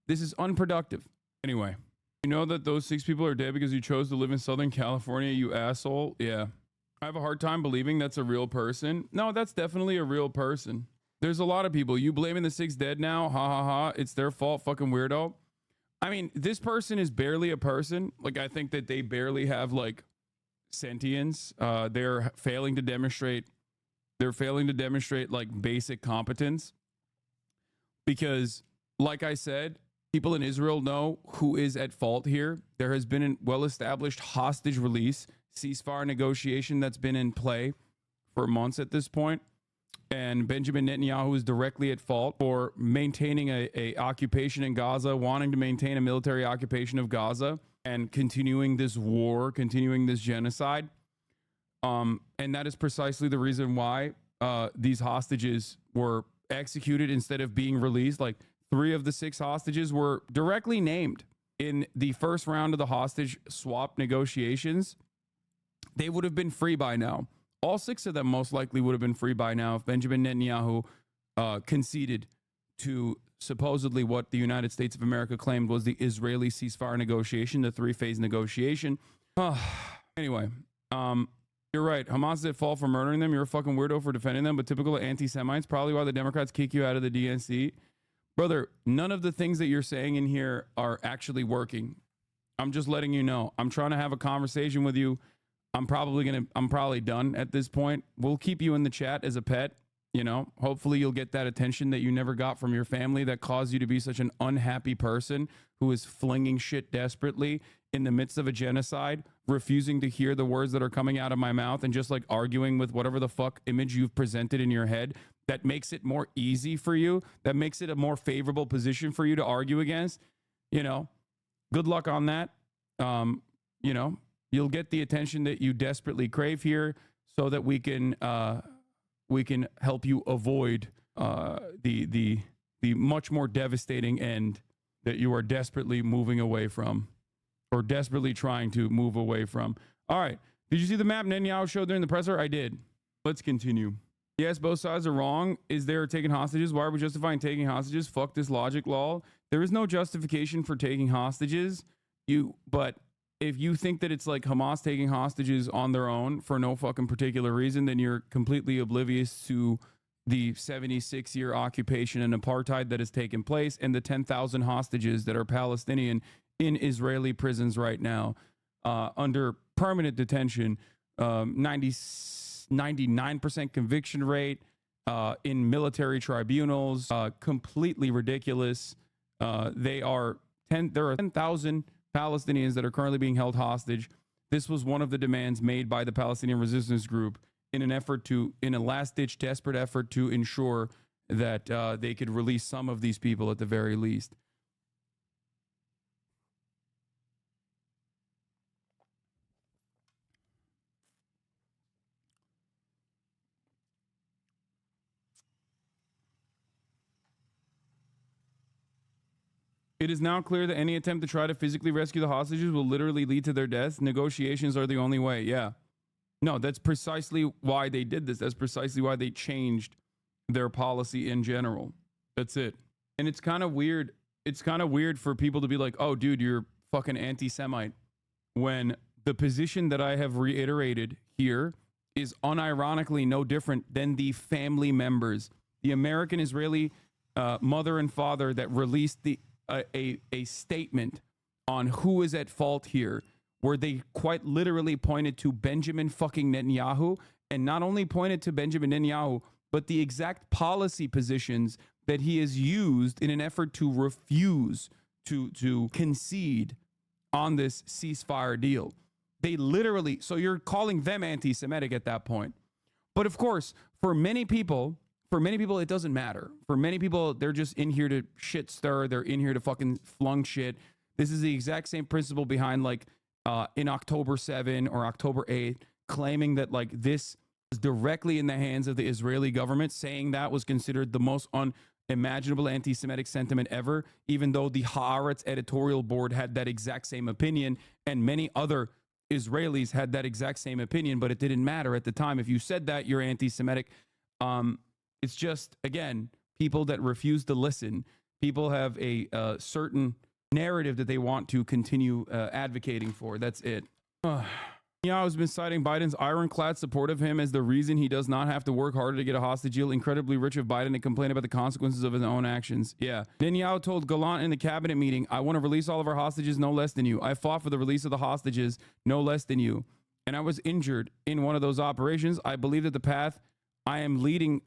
This is unproductive. Anyway, you know that those 6 people are dead because you chose to live in Southern California, you asshole? Yeah. I have a hard time believing that's a real person. No, that's definitely a real person. There's a lot of people. You blaming the 6 dead now? Ha ha ha. It's their fault, fucking weirdo. I mean, this person is barely a person. Like, I think that they barely have like sentience. They're failing to demonstrate like basic competence. Because, like I said, people in Israel know who is at fault here. There has been a well-established hostage release, ceasefire negotiation that's been in play for months at this point. And Benjamin Netanyahu is directly at fault for maintaining a occupation in Gaza, wanting to maintain a military occupation of Gaza and continuing this war, continuing this genocide. And that is precisely the reason why these hostages were executed instead of being released. Like 3 of the 6 hostages were directly named in the first round of the hostage swap negotiations. They would have been free by now. All 6 of them most likely would have been free by now if Benjamin Netanyahu conceded to supposedly what the United States of America claimed was the Israeli ceasefire negotiation, the 3-phase negotiation. Anyway, you're right. Hamas is at fault for murdering them. You're a fucking weirdo for defending them, but typical anti-Semites. Probably why the Democrats kick you out of the DNC. Brother, none of the things that you're saying in here are actually working. I'm just letting you know. I'm trying to have a conversation with you. I'm probably done at this point. We'll keep you in the chat as a pet. You know, hopefully you'll get that attention that you never got from your family that caused you to be such an unhappy person who is flinging shit desperately in the midst of a genocide, refusing to hear the words that are coming out of my mouth and just like arguing with whatever the fuck image you've presented in your head that makes it more easy for you, that makes it a more favorable position for you to argue against. You know, good luck on that. You know, you'll get the attention that you desperately crave here so that we can help you avoid the much more devastating end that you are desperately moving away from, or desperately trying to move away from. All right. Did you see the map Netanyahu showed during the presser? I did. Let's continue. Yes, both sides are wrong. Is there taking hostages? Why are we justifying taking hostages? Fuck this logic, lol. There is no justification for taking hostages. But if you think that it's like Hamas taking hostages on their own for no fucking particular reason, then you're completely oblivious to the 76-year occupation and apartheid that has taken place and the 10,000 hostages that are Palestinian in Israeli prisons right now under permanent detention, 99% conviction rate in military tribunals, completely ridiculous. There are 10,000 Palestinians that are currently being held hostage. This was one of the demands made by the Palestinian Resistance Group in a last-ditch desperate effort to ensure that they could release some of these people at the very least. It is now clear that any attempt to try to physically rescue the hostages will literally lead to their deaths. Negotiations are the only way. Yeah. No, that's precisely why they did this. That's precisely why they changed their policy in general. That's it. And it's kind of weird. It's kind of weird for people to be like, oh, dude, you're fucking anti-Semite. When the position that I have reiterated here is unironically no different than the family members, the American Israeli mother and father that released a statement on who is at fault here, where they quite literally pointed to Benjamin fucking Netanyahu, and not only pointed to Benjamin Netanyahu, but the exact policy positions that he has used in an effort to refuse to concede on this ceasefire deal. They literally, so you're calling them anti-Semitic at that point. But of course, for many people, it doesn't matter. For many people, they're just in here to shit stir. They're in here to fucking flung shit. This is the exact same principle behind like in October 7 or October 8, claiming that like this was directly in the hands of the Israeli government, saying that was considered the most unimaginable anti-Semitic sentiment ever, even though the Haaretz editorial board had that exact same opinion and many other Israelis had that exact same opinion, but it didn't matter at the time. If you said that, you're anti-Semitic. It's just, again, people that refuse to listen. People have a certain narrative that they want to continue advocating for. That's it. Netanyahu has been citing Biden's ironclad support of him as the reason he does not have to work harder to get a hostage deal. Incredibly rich of Biden to complain about the consequences of his own actions. Yeah. Netanyahu told Gallant in the cabinet meeting, I want to release all of our hostages, no less than you. I fought for the release of the hostages, no less than you. And I was injured in one of those operations. I believe that the path I am leading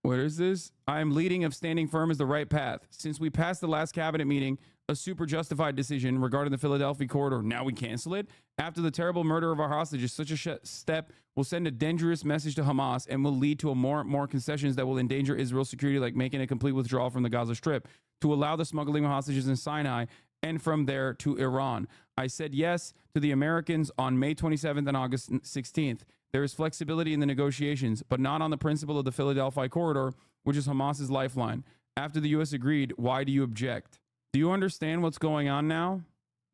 what is this? I am leading of standing firm is the right path. Since we passed the last cabinet meeting, a super justified decision regarding the Philadelphia corridor, now we cancel it? After the terrible murder of our hostages, such a step will send a dangerous message to Hamas and will lead to more concessions that will endanger Israel's security, like making a complete withdrawal from the Gaza Strip, to allow the smuggling of hostages in Sinai and from there to Iran. I said yes to the Americans on May 27th and August 16th. There is flexibility in the negotiations, but not on the principle of the Philadelphia corridor, which is Hamas's lifeline. After the U.S. agreed, why do you object? Do you understand what's going on now?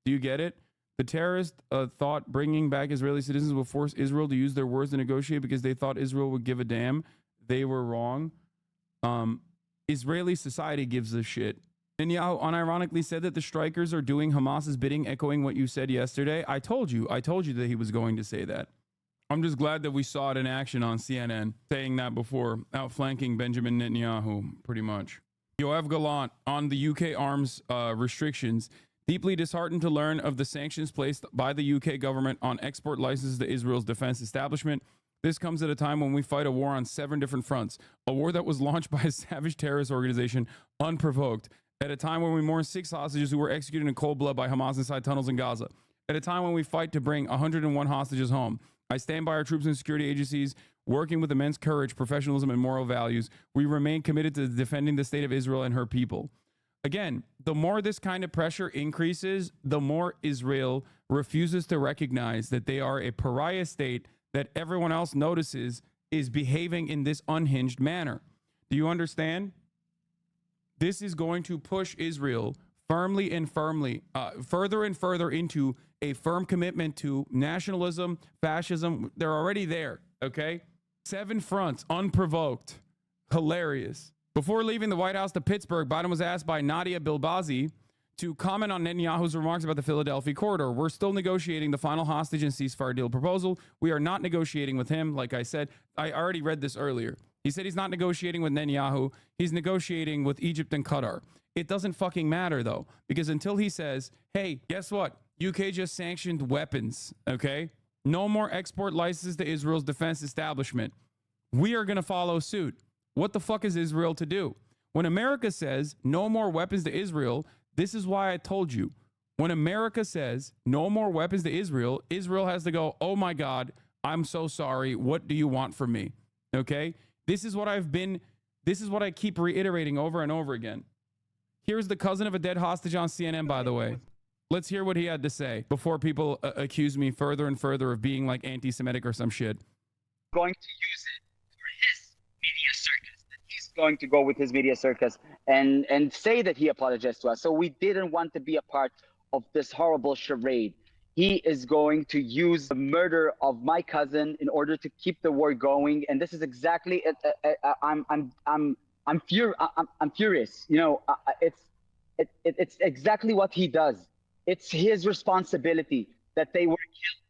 Do you get it? The terrorists thought bringing back Israeli citizens will force Israel to use their words to negotiate because they thought Israel would give a damn. They were wrong. Israeli society gives a shit. Netanyahu unironically said that the strikers are doing Hamas's bidding, echoing what you said yesterday. I told you that he was going to say that. I'm just glad that we saw it in action on CNN, saying that before, outflanking Benjamin Netanyahu, pretty much. Yoav Gallant on the UK arms restrictions. Deeply disheartened to learn of the sanctions placed by the UK government on export licenses to Israel's defense establishment. This comes at a time when we fight a war on 7 different fronts, a war that was launched by a savage terrorist organization unprovoked, at a time when we mourn 6 hostages who were executed in cold blood by Hamas inside tunnels in Gaza, at a time when we fight to bring 101 hostages home. I stand by our troops and security agencies, working with immense courage, professionalism, and moral values. We remain committed to defending the state of Israel and her people. Again, the more this kind of pressure increases, the more Israel refuses to recognize that they are a pariah state that everyone else notices is behaving in this unhinged manner. Do you understand? This is going to push Israel firmly and firmly, further and further into a firm commitment to nationalism, fascism. They're already there, okay? 7 fronts, unprovoked. Hilarious. Before leaving the White House to Pittsburgh, Biden was asked by Nadia Bilbazi to comment on Netanyahu's remarks about the Philadelphia corridor. We're still negotiating the final hostage and ceasefire deal proposal. We are not negotiating with him. Like I said, I already read this earlier. He said he's not negotiating with Netanyahu. He's negotiating with Egypt and Qatar. It doesn't fucking matter, though, because until he says, hey, guess what? UK just sanctioned weapons, okay? No more export licenses to Israel's defense establishment. We are going to follow suit. What the fuck is Israel to do? When America says no more weapons to Israel, this is why I told you. When America says no more weapons to Israel, Israel has to go, oh my God, I'm so sorry. What do you want from me? Okay? This is what I keep reiterating over and over again. Here's the cousin of a dead hostage on CNN, by the way. Let's hear what he had to say before people accuse me further and further of being like anti-Semitic or some shit. Going to use it for his media circus. That he's going to go with his media circus and say that he apologized to us. So we didn't want to be a part of this horrible charade. He is going to use the murder of my cousin in order to keep the war going, and this is exactly it. I'm furious. You know, it's exactly what he does. It's his responsibility that they were killed.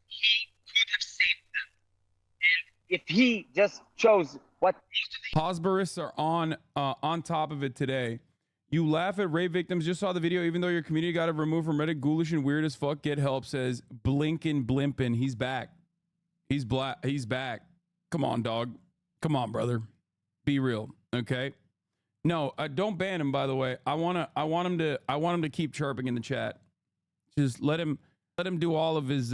He could have saved them, and if he just chose what. Hosbarists are on top of it today. You laugh at rape victims. Just saw the video. Even though your community got it removed from Reddit, ghoulish and weird as fuck. Get help, says Blinkin Blimpin. He's back. He's black. He's back. Come on, dog. Come on, brother. Be real, okay? No, don't ban him. By the way, I want him to keep chirping in the chat. Just let him do all of his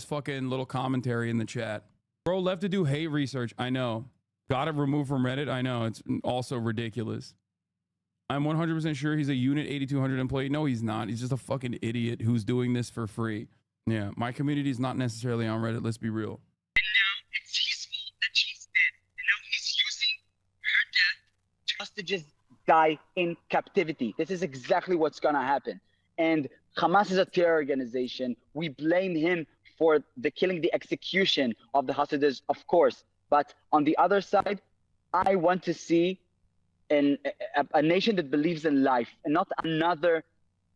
fucking little commentary in the chat. Bro left to do hate research. I know. Got it removed from Reddit. I know. It's also ridiculous. I'm 100% sure he's a Unit 8200 employee. No, he's not. He's just a fucking idiot who's doing this for free. Yeah, my community is not necessarily on Reddit. Let's be real. And now it's his fault that she's dead. And now he's using her death to hostages die in captivity. This is exactly what's going to happen. And Hamas is a terror organization. We blame him for the killing, the execution of the hostages, of course. But on the other side, I want to see a nation that believes in life and not another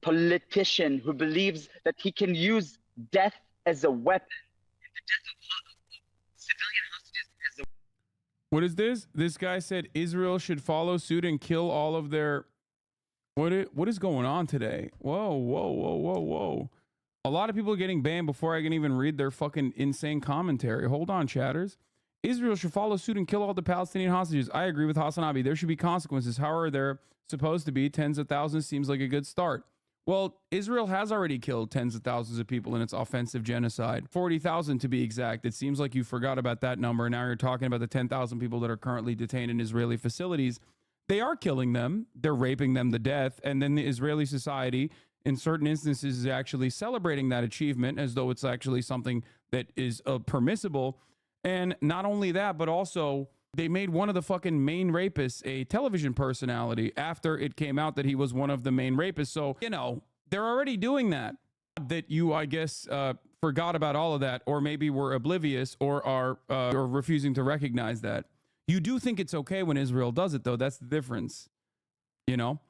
politician who believes that he can use death as a weapon and the death of civilian hostages as a. What is this? This guy said Israel should follow suit and kill all of their. What is going on today? Whoa. A lot of people are getting banned before I can even read their fucking insane commentary. Hold on, chatters. Israel should follow suit and kill all the Palestinian hostages. I agree with Hasanabi. There should be consequences. How are there supposed to be? Tens of thousands seems like a good start. Well, Israel has already killed tens of thousands of people in its offensive genocide. 40,000 to be exact. It seems like you forgot about that number. Now you're talking about the 10,000 people that are currently detained in Israeli facilities. They are killing them. They're raping them to death. And then the Israeli society, in certain instances, is actually celebrating that achievement as though it's actually something that is permissible. And not only that, but also they made one of the fucking main rapists a television personality after it came out that he was one of the main rapists. So, you know, they're already doing that. That you, I guess, forgot about all of that, or maybe were oblivious or are or refusing to recognize that. You do think it's okay when Israel does it, though. That's the difference. You know?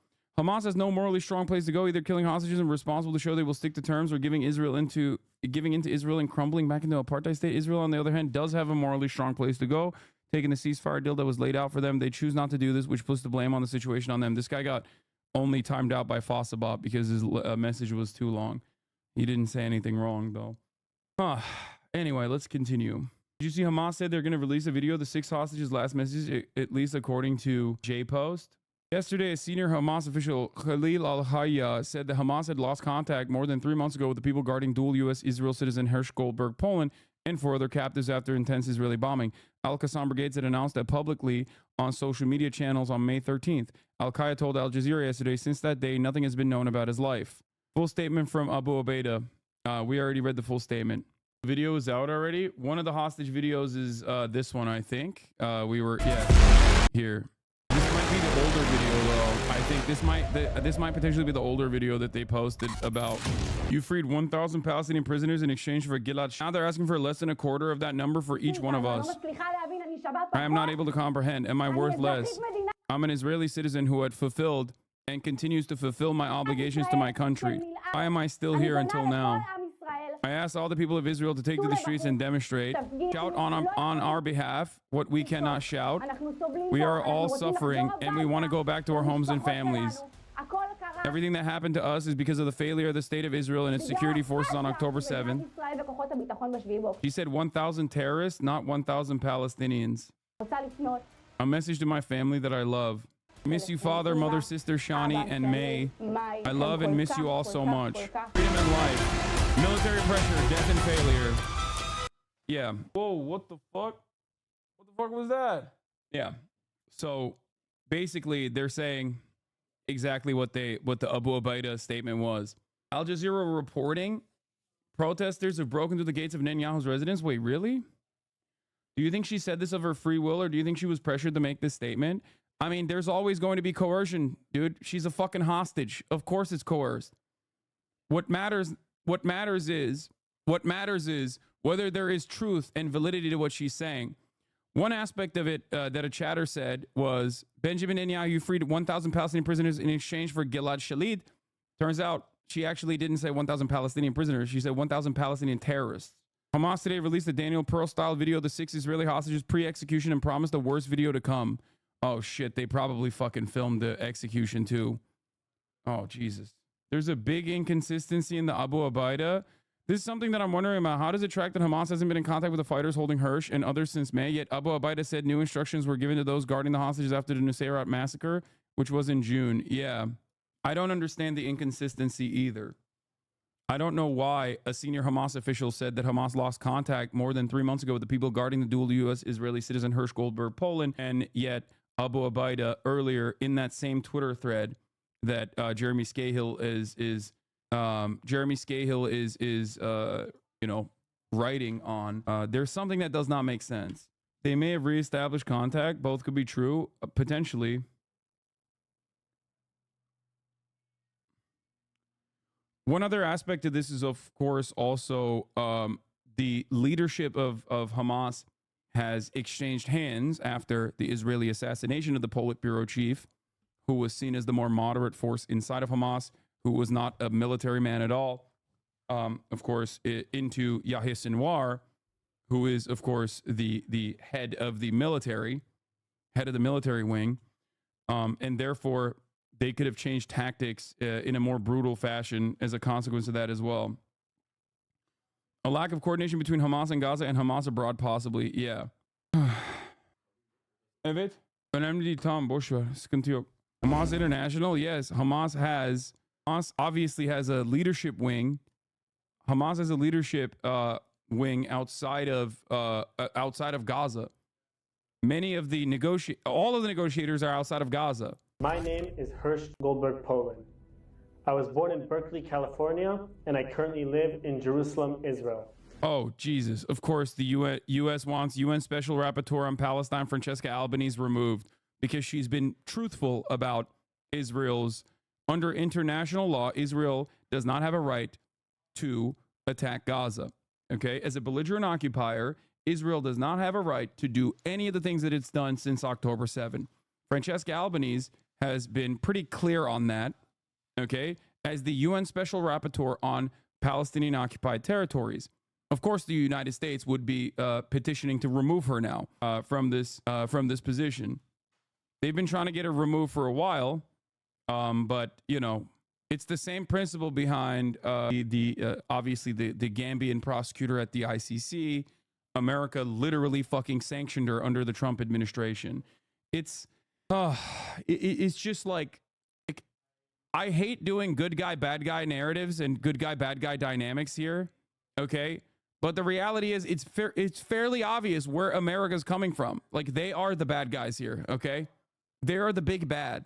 Hamas has no morally strong place to go, either killing hostages and responsible to show they will stick to terms or giving into Israel and crumbling back into apartheid state. Israel, on the other hand, does have a morally strong place to go, taking the ceasefire deal that was laid out for them. They choose not to do this, which puts the blame on the situation on them. This guy got only timed out by Fossabot because his message was too long. He didn't say anything wrong though. Anyway, let's continue. Did you see Hamas said they're going to release a video of the 6 hostages' last message, at least according to J-Post? Yesterday, a senior Hamas official, Khalil al-Hayya, said that Hamas had lost contact more than 3 months ago with the people guarding dual U.S. Israel citizen Hersh Goldberg, Poland, and 4 other captives after intense Israeli bombing. Al-Qassam Brigades had announced that publicly on social media channels on May 13th. Al-Qaeda told Al Jazeera yesterday, since that day, nothing has been known about his life. Full statement from Abu Ubaidah. We already read the full statement. The video is out already. One of the hostage videos is this one, I think. Here. This might be the older video, though. I think this might potentially be the older video that they posted about you freed 1,000 Palestinian prisoners in exchange for Gilad. Now they're asking for less than a quarter of that number for each one of us. I am not able to comprehend. Am I worth less? I'm an Israeli citizen who had fulfilled and continues to fulfill my obligations to my country. Why am I still here until now? I ask all the people of Israel to take to the streets and demonstrate, shout on our behalf what we cannot shout. We are all suffering and we want to go back to our homes and families. Everything that happened to us is because of the failure of the state of Israel and its security forces on October 7th. He said 1,000 terrorists, not 1,000 Palestinians. A message to my family that I love. I miss you, father, mother, sister, Shani, and May. I love and miss you all so much. Freedom and life. Military pressure, death and failure. Yeah. Whoa, what the fuck? What the fuck was that? Yeah. So basically they're saying exactly what the Abu Ubaidah statement was. Al Jazeera reporting protesters have broken through the gates of Netanyahu's residence. Wait, really? Do you think she said this of her free will, or do you think she was pressured to make this statement? I mean, there's always going to be coercion, dude. She's a fucking hostage. Of course it's coerced. What matters is whether there is truth and validity to what she's saying. One aspect of it that a chatter said was Benjamin Netanyahu freed 1,000 Palestinian prisoners in exchange for Gilad Shalit. Turns out she actually didn't say 1,000 Palestinian prisoners. She said 1,000 Palestinian terrorists. Hamas today released a Daniel Pearl-style video of the 6 Israeli hostages pre-execution and promised the worst video to come. Oh, shit. They probably fucking filmed the execution, too. Oh, Jesus. There's a big inconsistency in the Abu Ubaidah. This is something that I'm wondering about. How does it track that Hamas hasn't been in contact with the fighters holding Hersh and others since May? Yet Abu Ubaidah said new instructions were given to those guarding the hostages after the Nusayrat massacre, which was in June. Yeah. I don't understand the inconsistency either. I don't know why a senior Hamas official said that Hamas lost contact more than 3 months ago with the people guarding the dual U.S. Israeli citizen Hersh Goldberg, Poland, and yet Abu Ubaidah earlier in that same Twitter thread that Jeremy Scahill is writing on. There's something that does not make sense. They may have reestablished contact. Both could be true, potentially. One other aspect of this is, of course, also the leadership of Hamas has exchanged hands after the Israeli assassination of the Politburo chief, who was seen as the more moderate force inside of Hamas, who was not a military man at all. Of course, into Yahya Sinwar, who is, of course, the head of the military wing. And therefore, they could have changed tactics in a more brutal fashion as a consequence of that as well. A lack of coordination between Hamas in Gaza and Hamas abroad, possibly. Yeah. Evet. Önemli tam boş ver. Sıkıntı yok. Hamas International, yes. Hamas obviously has a leadership wing. Hamas has a leadership wing outside of Gaza. All of the negotiators are outside of Gaza. My name is Hersh Goldberg, Poland. I was born in Berkeley, California, and I currently live in Jerusalem, Israel. Oh, Jesus. Of course, the U.S. wants UN Special Rapporteur on Palestine, Francesca Albanese, removed because she's been truthful about Israel's, under international law, Israel does not have a right to attack Gaza. Okay? As a belligerent occupier, Israel does not have a right to do any of the things that it's done since October 7. Francesca Albanese has been pretty clear on that, okay, as the UN Special Rapporteur on Palestinian occupied territories. Of course, the United States would be petitioning to remove her now from this position. They've been trying to get her removed for a while, But you know, it's the same principle behind obviously the Gambian prosecutor at the ICC. America literally fucking sanctioned her under the Trump administration. It's it's just like I hate doing good guy bad guy narratives and good guy bad guy dynamics here. Okay, but the reality is it's fairly obvious where America's coming from. Like, they are the bad guys here. Okay, they are the big bad.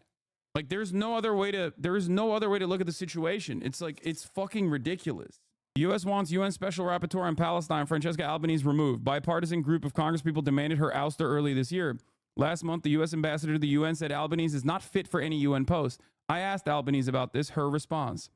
Like, there is no other way to look at the situation. It's like, it's fucking ridiculous. The U.S. wants UN Special Rapporteur on Palestine, Francesca Albanese, removed. Bipartisan group of congresspeople demanded her ouster early this year. Last month, the U.S. ambassador to the UN said Albanese is not fit for any UN post. I asked Albanese about this. Her response: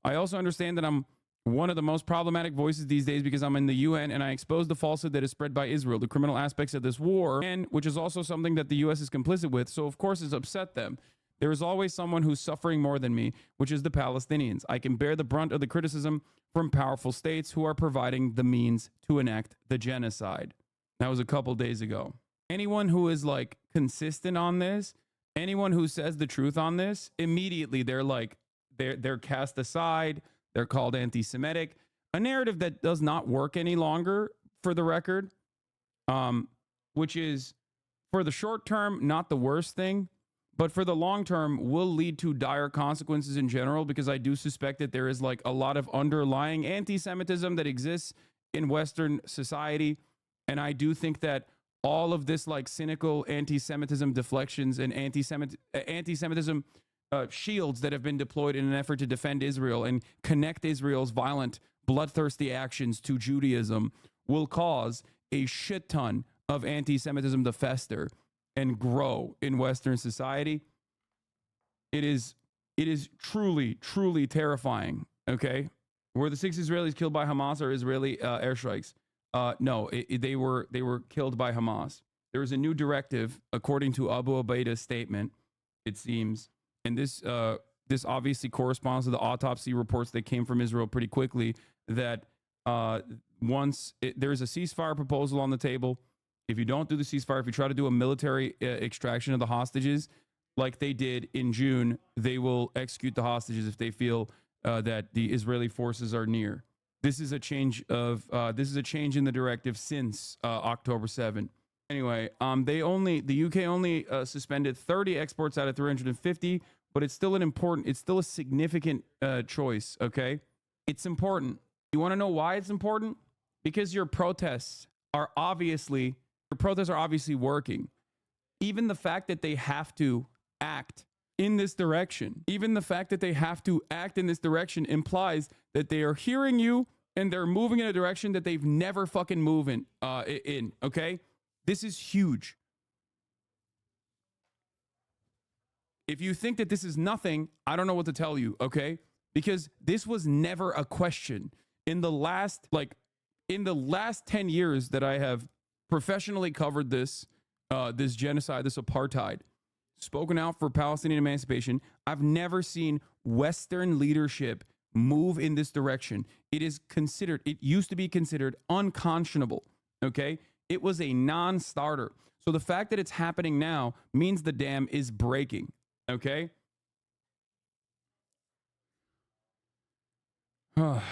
I also understand that I'm one of the most problematic voices these days because I'm in the UN and I expose the falsehood that is spread by Israel, the criminal aspects of this war, and which is also something that the U.S. is complicit with. So, of course, it's upset them. There is always someone who's suffering more than me, which is the Palestinians. I can bear the brunt of the criticism from powerful states who are providing the means to enact the genocide. That was a couple days ago. Anyone who is like consistent on this, anyone who says the truth on this, immediately they're cast aside. They're called anti-Semitic, a narrative that does not work any longer, for the record, which is, for the short term, not the worst thing. But for the long term, will lead to dire consequences in general, because I do suspect that there is like a lot of underlying anti-Semitism that exists in Western society. And I do think that all of this like cynical anti-Semitism deflections and anti-Semitism shields that have been deployed in an effort to defend Israel and connect Israel's violent, bloodthirsty actions to Judaism will cause a shit ton of anti-Semitism to fester and grow in Western society. It is truly, truly terrifying. Okay, were the 6 Israelis killed by Hamas or Israeli airstrikes? No, they were killed by Hamas. There is a new directive, according to Abu Ubaida's statement, it seems, and this obviously corresponds to the autopsy reports that came from Israel pretty quickly, that once there's a ceasefire proposal on the table. If you don't do the ceasefire, if you try to do a military extraction of the hostages, like they did in June, they will execute the hostages if they feel that the Israeli forces are near. This is a change in the directive since October 7. Anyway, the UK only suspended 30 exports out of 350, but it's still a significant choice. Okay, it's important. You want to know why it's important? Because your protests are obviously working. Even the fact that they have to act in this direction, implies that they are hearing you and they're moving in a direction that they've never fucking moved in. Okay? This is huge. If you think that this is nothing, I don't know what to tell you, okay? Because this was never a question. In the last 10 years that I have professionally covered this genocide, this apartheid, spoken out for Palestinian emancipation, I've never seen Western leadership move in this direction. It used to be considered unconscionable, okay? It was a non-starter. So the fact that it's happening now means the dam is breaking, okay? I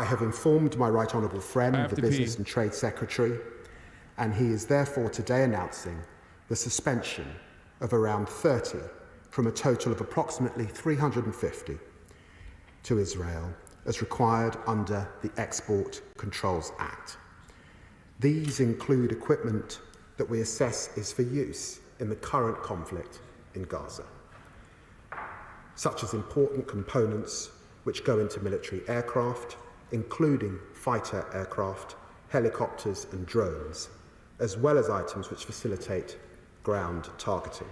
have informed my Right Honourable friend, the Business and Trade Secretary, and he is therefore today announcing the suspension of around 30 from a total of approximately 350 to Israel as required under the Export Controls Act. These include equipment that we assess is for use in the current conflict in Gaza, such as important components which go into military aircraft, including fighter aircraft, helicopters and drones, as well as items which facilitate ground targeting.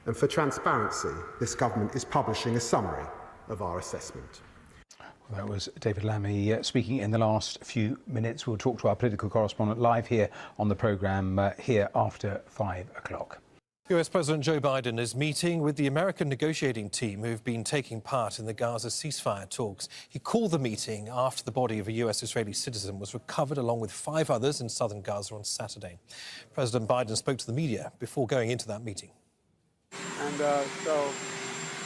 And for transparency, this government is publishing a summary of our assessment. Well, that was David Lammy speaking in the last few minutes. We'll talk to our political correspondent live here on the programme here after 5 o'clock. US President Joe Biden is meeting with the American negotiating team who've been taking part in the Gaza ceasefire talks. He called the meeting after the body of a US-Israeli citizen was recovered along with 5 others in southern Gaza on Saturday. President Biden spoke to the media before going into that meeting. And so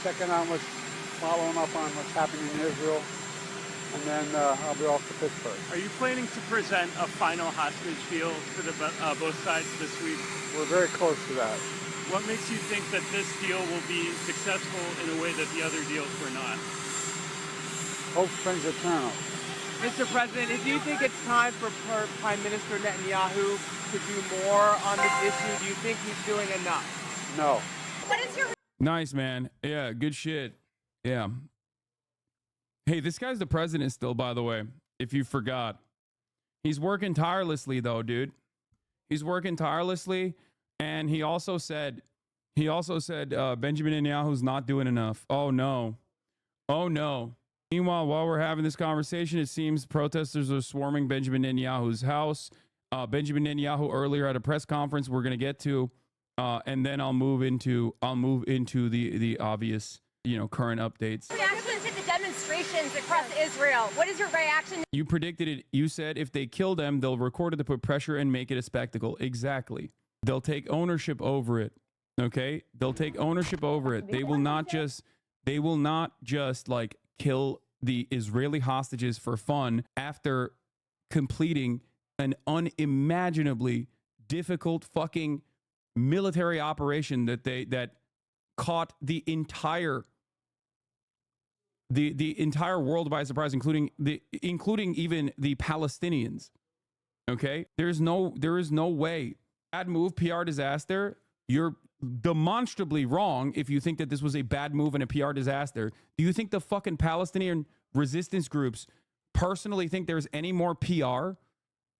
checking on following up on what's happening in Israel, and then I'll be off to Pittsburgh. Are you planning to present a final hostage deal for the both sides this week? We're very close to that. What makes you think that this deal will be successful in a way that the other deals were not? Hope springs eternal. Mr. President, do you think it's time for Prime Minister Netanyahu to do more on this issue? Do you think he's doing enough? No. What is your... Nice, man. Yeah, good shit. Yeah. Hey, this guy's the president still, by the way, if you forgot. He's working tirelessly, though, dude. He's working tirelessly, and he also said Benjamin Netanyahu's not doing enough. Oh, no. Oh, no. Meanwhile, while we're having this conversation, it seems protesters are swarming Benjamin Netanyahu's house. Benjamin Netanyahu earlier at a press conference we're going to get to, and then I'll move into the obvious, current updates. Reaction to the demonstrations across Israel. What is your reaction? You predicted it. You said if they kill them, they'll record it to put pressure and make it a spectacle. Exactly. They'll take ownership over it. Okay? They'll take ownership over it. They will not just like kill the Israeli hostages for fun after completing an unimaginably difficult fucking military operation that caught the entire world by surprise, including even the Palestinians. Okay? There is no way. Bad move, PR disaster. You're demonstrably wrong if you think that this was a bad move and a PR disaster. Do you think the fucking Palestinian resistance groups personally think there's any more PR?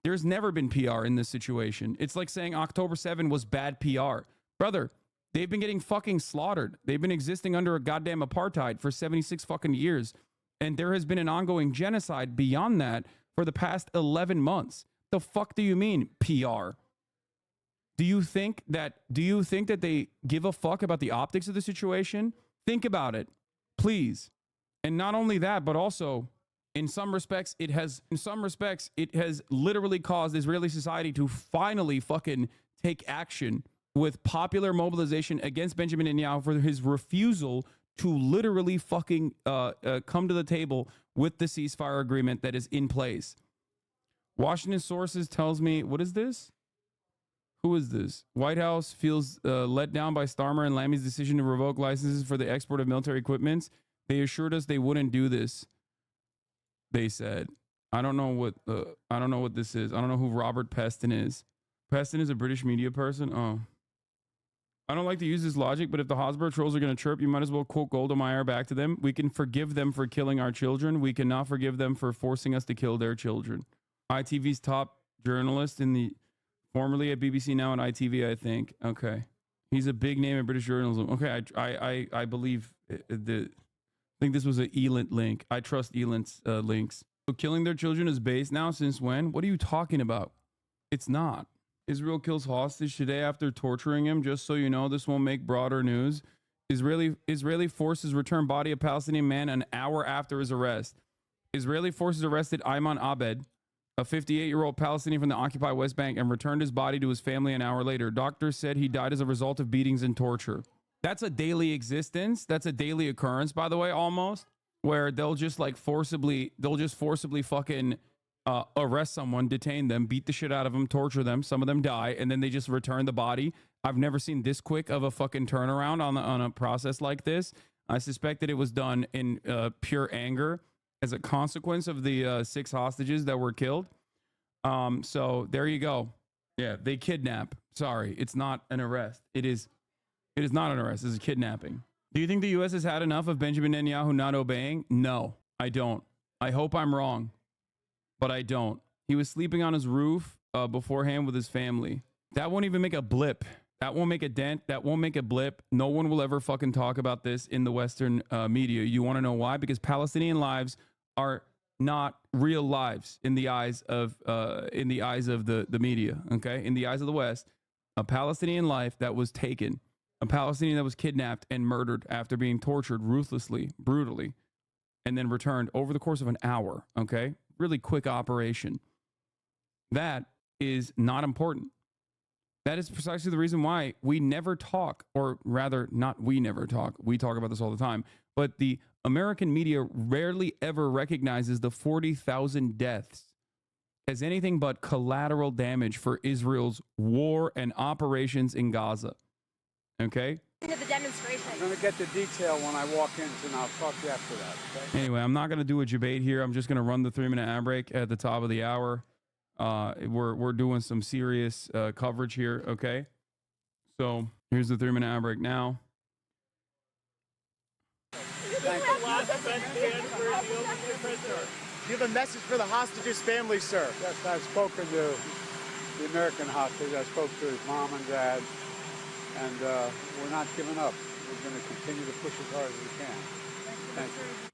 There's never been PR in this situation. It's like saying October 7 was bad PR. Brother, they've been getting fucking slaughtered. They've been existing under a goddamn apartheid for 76 fucking years. And there has been an ongoing genocide beyond that for the past 11 months. The fuck do you mean PR? Do you think that they give a fuck about the optics of the situation? Think about it, please. And not only that, but also in some respects it has literally caused Israeli society to finally fucking take action with popular mobilization against Benjamin Netanyahu for his refusal to literally fucking come to the table with the ceasefire agreement that is in place. Washington sources tells me, what is this? Who is this? White House feels let down by Starmer and Lammy's decision to revoke licenses for the export of military equipment. They assured us they wouldn't do this. They said, I don't know what this is. I don't know who Robert Peston is. Peston is a British media person. Oh, I don't like to use this logic, but if the Hosborough trolls are going to chirp, you might as well quote Golda Meir back to them. We can forgive them for killing our children. We cannot forgive them for forcing us to kill their children. ITV's top journalist formerly at BBC, now at ITV, I think. Okay. He's a big name in British journalism. Okay, I believe I think this was an Elint link. I trust Elint's links. So killing their children is base now? Since when? What are you talking about? It's not. Israel kills hostage today after torturing him. Just so you know, this won't make broader news. Israeli forces return body of Palestinian man an hour after his arrest. Israeli forces arrested Ayman Abed, a 58-year-old Palestinian from the occupied West Bank, and returned his body to his family an hour later. Doctors said he died as a result of beatings and torture. That's a daily existence. That's a daily occurrence, by the way, almost, where they'll just forcibly fucking arrest someone, detain them, beat the shit out of them, torture them. Some of them die, and then they just return the body. I've never seen this quick of a fucking turnaround on a process like this. I suspect that it was done in pure anger as a consequence of the 6 hostages that were killed. So there you go. Yeah, they kidnap. Sorry, it's not an arrest. It is not an arrest. It's a kidnapping. Do you think the U.S. has had enough of Benjamin Netanyahu not obeying? No, I don't. I hope I'm wrong, but I don't. He was sleeping on his roof beforehand with his family. That won't even make a blip. That won't make a dent. That won't make a blip. No one will ever fucking talk about this in the Western media. You want to know why? Because Palestinian lives are not real lives in the eyes of the media. Okay, in the eyes of the West, a Palestinian life that was taken, a Palestinian that was kidnapped and murdered after being tortured ruthlessly, brutally, and then returned over the course of an hour. Okay, really quick operation. That is not important. That is precisely the reason why we never talk, or rather, not we never talk. We talk about this all the time. But the American media rarely ever recognizes the 40,000 deaths as anything but collateral damage for Israel's war and operations in Gaza. Okay? To the demonstration. I'm going to get the detail when I walk in, and I'll talk to you after that. Okay? Anyway, I'm not going to do a debate here. I'm just going to run the 3-minute ad break at the top of the hour. We're doing some serious coverage here, okay? So here's the 3-minute ad break now. You have a message for the hostages' family, sir. Yes, I've spoken to the American hostage. I spoke to his mom and dad, and we're not giving up. We're going to continue to push as hard as we can. Thank you.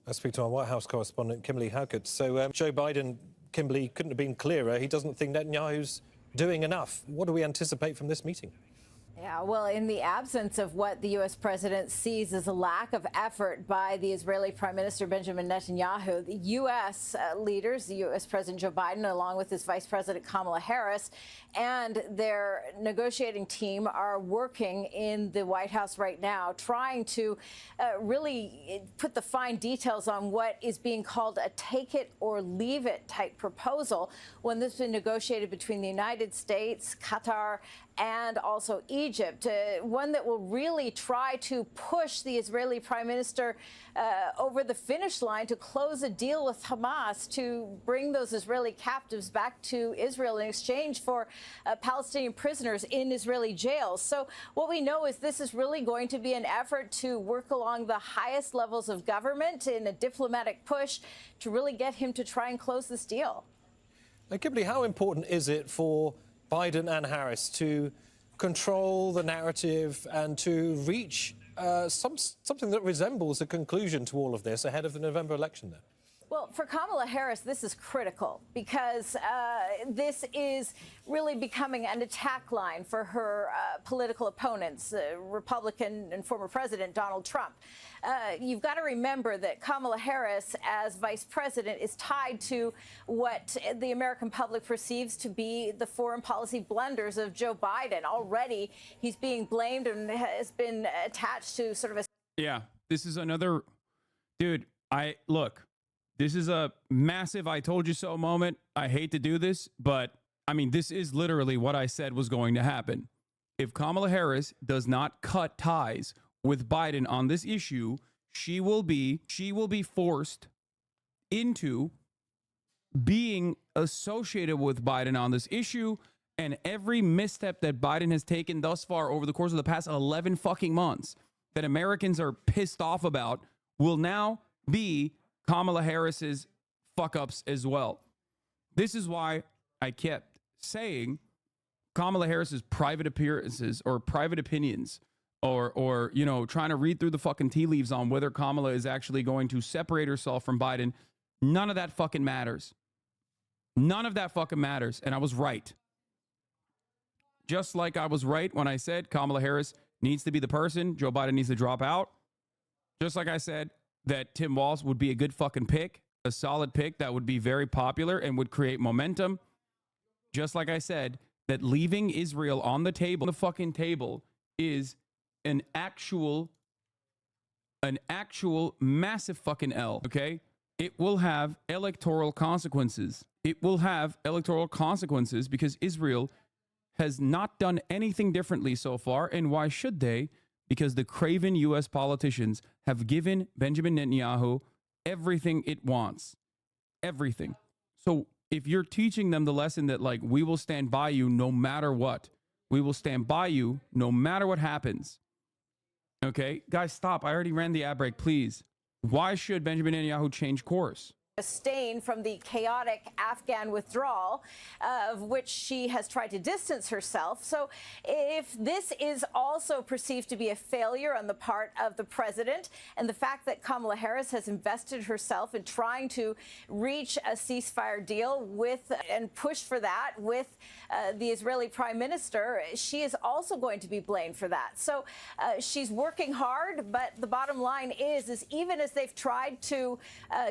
I speak to our White House correspondent, Kimberly Hackett. So Joe Biden, Kimberly, couldn't have been clearer. He doesn't think Netanyahu's doing enough. What do we anticipate from this meeting? Yeah, well, in the absence of what the U.S. president sees as a lack of effort by the Israeli Prime Minister Benjamin Netanyahu, the U.S. leaders, the U.S. President Joe Biden, along with his Vice President Kamala Harris, and their negotiating team are working in the White House right now, trying to really put the fine details on what is being called a take it or leave it type proposal, when this has been negotiated between the United States, Qatar, and also Egypt, one that will really try to push the Israeli Prime Minister over the finish line to close a deal with Hamas to bring those Israeli captives back to Israel in exchange for Palestinian prisoners in Israeli jails. So what we know is this is really going to be an effort to work along the highest levels of government in a diplomatic push to really get him to try and close this deal. Now, Kimberly, how important is it for Biden and Harris to control the narrative and to reach something that resembles a conclusion to all of this ahead of the November election then? Well, for Kamala Harris, this is critical because this is really becoming an attack line for her political opponents, Republican and former President Donald Trump. You've got to remember that Kamala Harris, as vice president, is tied to what the American public perceives to be the foreign policy blunders of Joe Biden. Already, he's being blamed and has been attached to sort of a... Yeah, this is another... Dude, look, this is a massive I told you so moment. I hate to do this, but I mean, this is literally what I said was going to happen. If Kamala Harris does not cut ties with Biden on this issue, she will be forced into being associated with Biden on this issue, and every misstep that Biden has taken thus far over the course of the past 11 fucking months that Americans are pissed off about will now be Kamala Harris's fuck ups as well. This is why I kept saying Kamala Harris's private appearances or private opinions or you know, trying to read through the fucking tea leaves on whether Kamala is actually going to separate herself from Biden. None of that fucking matters. None of that fucking matters. And I was right. Just like I was right when I said Kamala Harris needs to be the person, Joe Biden needs to drop out. Just like I said that Tim Walz would be a good fucking pick, a solid pick that would be very popular and would create momentum. Just like I said that leaving Israel on the table, the fucking table, is an actual massive fucking L, okay? It will have electoral consequences. It will have electoral consequences because Israel has not done anything differently so far. And why should they? Because the craven U.S. politicians have given Benjamin Netanyahu everything it wants. Everything. So if you're teaching them the lesson that, like, we will stand by you no matter what, we will stand by you no matter what happens. Okay, guys, stop. I already ran the ad break, please. Why should Benjamin Netanyahu change course? Stain from the chaotic Afghan withdrawal, of which she has tried to distance herself. So if this is also perceived to be a failure on the part of the president, and the fact that Kamala Harris has invested herself in trying to reach a ceasefire deal with and push for that with the Israeli prime minister, she is also going to be blamed for that. So she's working hard, but the bottom line is even as they've tried to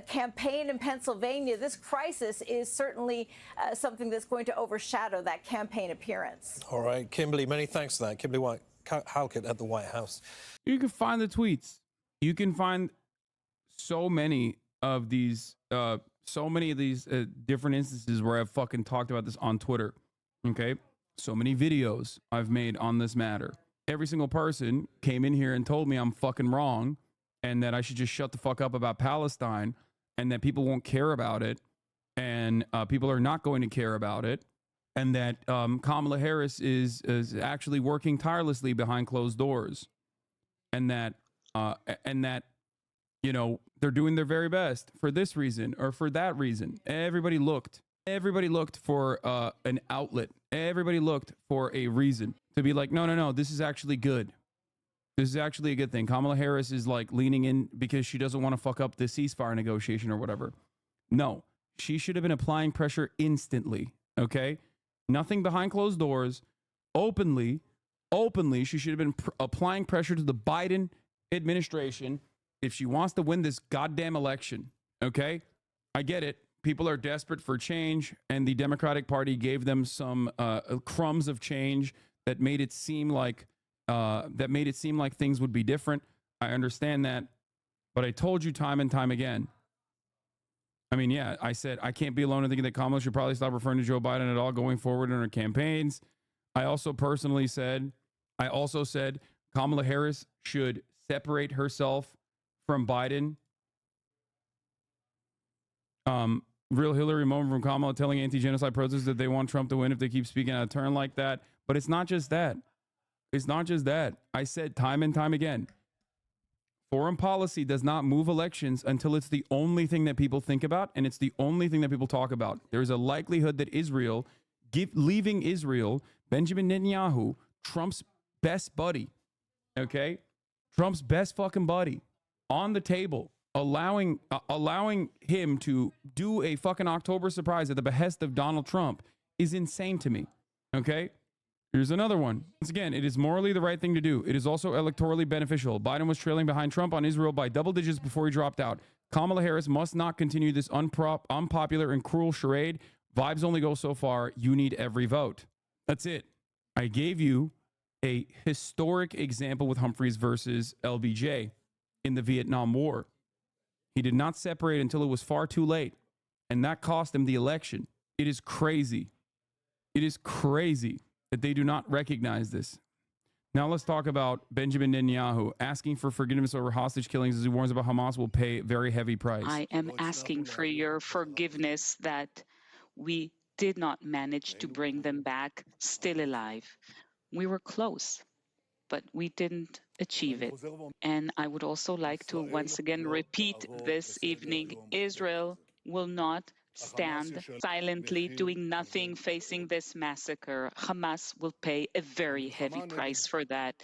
campaign in Pennsylvania, this crisis is certainly something that's going to overshadow that campaign appearance. All right, Kimberly, many thanks for that. Kimberly Halkett at the White House. You can find the tweets. You can find so many of these different instances where I've fucking talked about this on Twitter. Okay? So many videos I've made on this matter. Every single person came in here and told me I'm fucking wrong and that I should just shut the fuck up about Palestine and that people won't care about it and people are not going to care about it and that Kamala Harris is actually working tirelessly behind closed doors and that you know, they're doing their very best for this reason or for that reason. Everybody looked for an outlet. Everybody looked for a reason to be like, no, this is actually good. This is actually a good thing. Kamala Harris is like leaning in because she doesn't want to fuck up the ceasefire negotiation or whatever. No, she should have been applying pressure instantly. Okay. Nothing behind closed doors. Openly, she should have been applying pressure to the Biden administration if she wants to win this goddamn election. Okay. I get it. People are desperate for change, and the Democratic Party gave them some crumbs of change that made it seem like things would be different. I understand that, but I told you time and time again. I mean, yeah, I said I can't be alone in thinking that Kamala should probably stop referring to Joe Biden at all going forward in her campaigns. I also said Kamala Harris should separate herself from Biden. Real Hillary moment from Kamala telling anti-genocide protesters that they want Trump to win if they keep speaking out of turn like that. But it's not just that. It's not just that. I said time and time again, foreign policy does not move elections until it's the only thing that people think about and it's the only thing that people talk about. There's a likelihood that leaving Israel, Benjamin Netanyahu, Trump's best buddy, okay? Trump's best fucking buddy on the table, allowing him to do a fucking October surprise at the behest of Donald Trump is insane to me. Okay? Here's another one. Once again, it is morally the right thing to do. It is also electorally beneficial. Biden was trailing behind Trump on Israel by double digits before he dropped out. Kamala Harris must not continue this unpopular and cruel charade. Vibes only go so far. You need every vote. That's it. I gave you a historic example with Humphreys versus LBJ in the Vietnam War. He did not separate until it was far too late, and that cost him the election. It is crazy. It is crazy that they do not recognize this. Now let's talk about Benjamin Netanyahu asking for forgiveness over hostage killings as he warns about Hamas will pay a very heavy price. I am asking for your forgiveness that we did not manage to bring them back still alive. We were close, but we didn't achieve it. And I would also like to once again repeat this evening, Israel will not stand silently doing nothing facing this massacre. Hamas will pay a very heavy price for that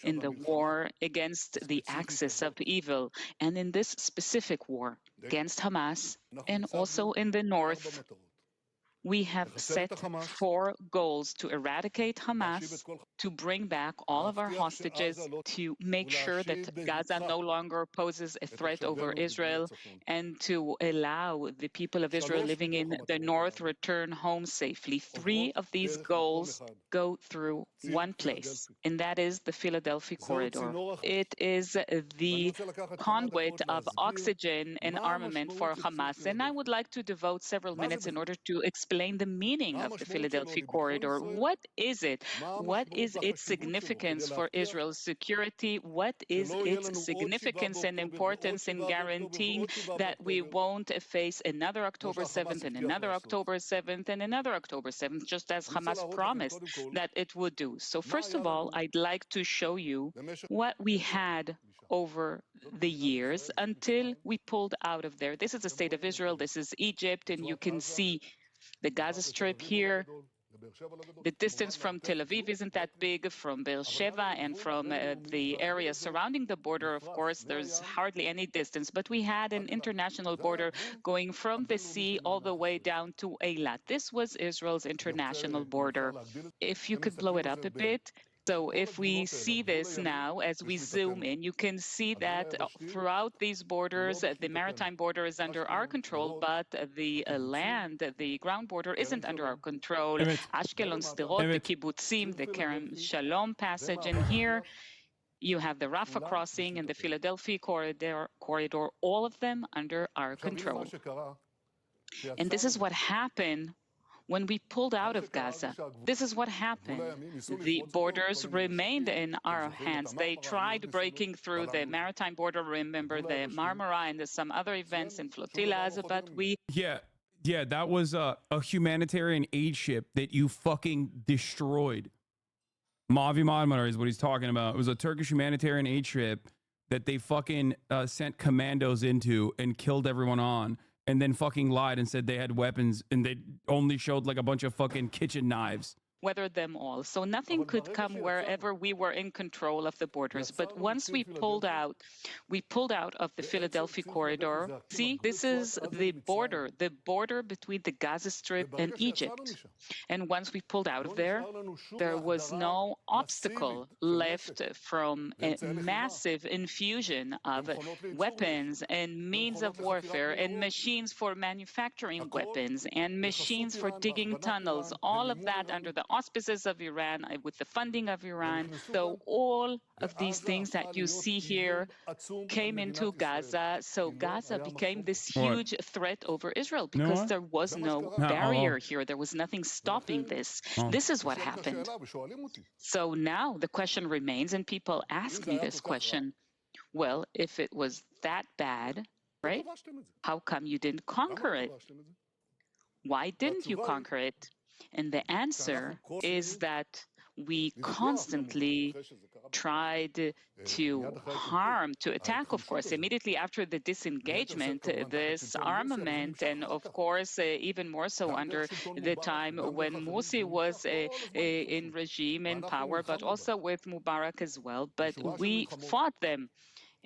in the war against the axis of evil and in this specific war against Hamas and also in the north. We have set 4 goals: to eradicate Hamas, to bring back all of our hostages, to make sure that Gaza no longer poses a threat over Israel, and to allow the people of Israel living in the north return home safely. 3 of these goals go through one place, and that is the Philadelphia corridor. It is the conduit of oxygen and armament for Hamas, and I would like to devote several minutes in order to explain the meaning of the Philadelphia corridor. What is it? What is its significance for Israel's security? What is its significance and importance in guaranteeing that we won't face another October 7th and another October 7th and another October 7th, just as Hamas promised that it would do? So first of all, I'd like to show you what we had over the years until we pulled out of there. This is the state of Israel. This is Egypt, and you can see the Gaza Strip here. The distance from Tel Aviv isn't that big, from Beersheba and from the area surrounding the border. Of course, there's hardly any distance, but we had an international border going from the sea all the way down to Eilat. This was Israel's international border. If you could blow it up a bit, So if we see this now, as we zoom in, you can see that throughout these borders, the maritime border is under our control, but the land, the ground border isn't under our control. Ashkelon, Sderot, the kibbutzim, the Kerem Shalom passage, and here you have the Rafah crossing and the Philadelphia corridor, all of them under our control. And this is what happened when we pulled out of Gaza. This is what happened. The borders remained in our hands. They tried breaking through the maritime border, remember the Marmara and some other events in flotillas, but we... Yeah, that was a humanitarian aid ship that you fucking destroyed. Mavi Marmara is what he's talking about. It was a Turkish humanitarian aid ship that they fucking sent commandos into and killed everyone on. And then fucking lied and said they had weapons and they only showed like a bunch of fucking kitchen knives. Weathered them all. So nothing could come wherever we were in control of the borders. But once we pulled out of the Philadelphia corridor. See, this is the border between the Gaza Strip and Egypt. And once we pulled out of there, there was no obstacle left from a massive infusion of weapons and means of warfare and machines for manufacturing weapons and machines for digging tunnels, all of that under the auspices of Iran, with the funding of Iran. So all of these things that you see here came into Gaza. So Gaza became this huge threat over Israel because there was no barrier here. There was nothing stopping this. This is what happened. So now the question remains, and people ask me this question, well, if it was that bad, right, how come you didn't conquer it? Why didn't you conquer it? And the answer is that we constantly tried to harm, to attack, of course, immediately after the disengagement, this armament, and of course, even more so under the time when Morsi was in regime, in power, but also with Mubarak as well. But we fought them.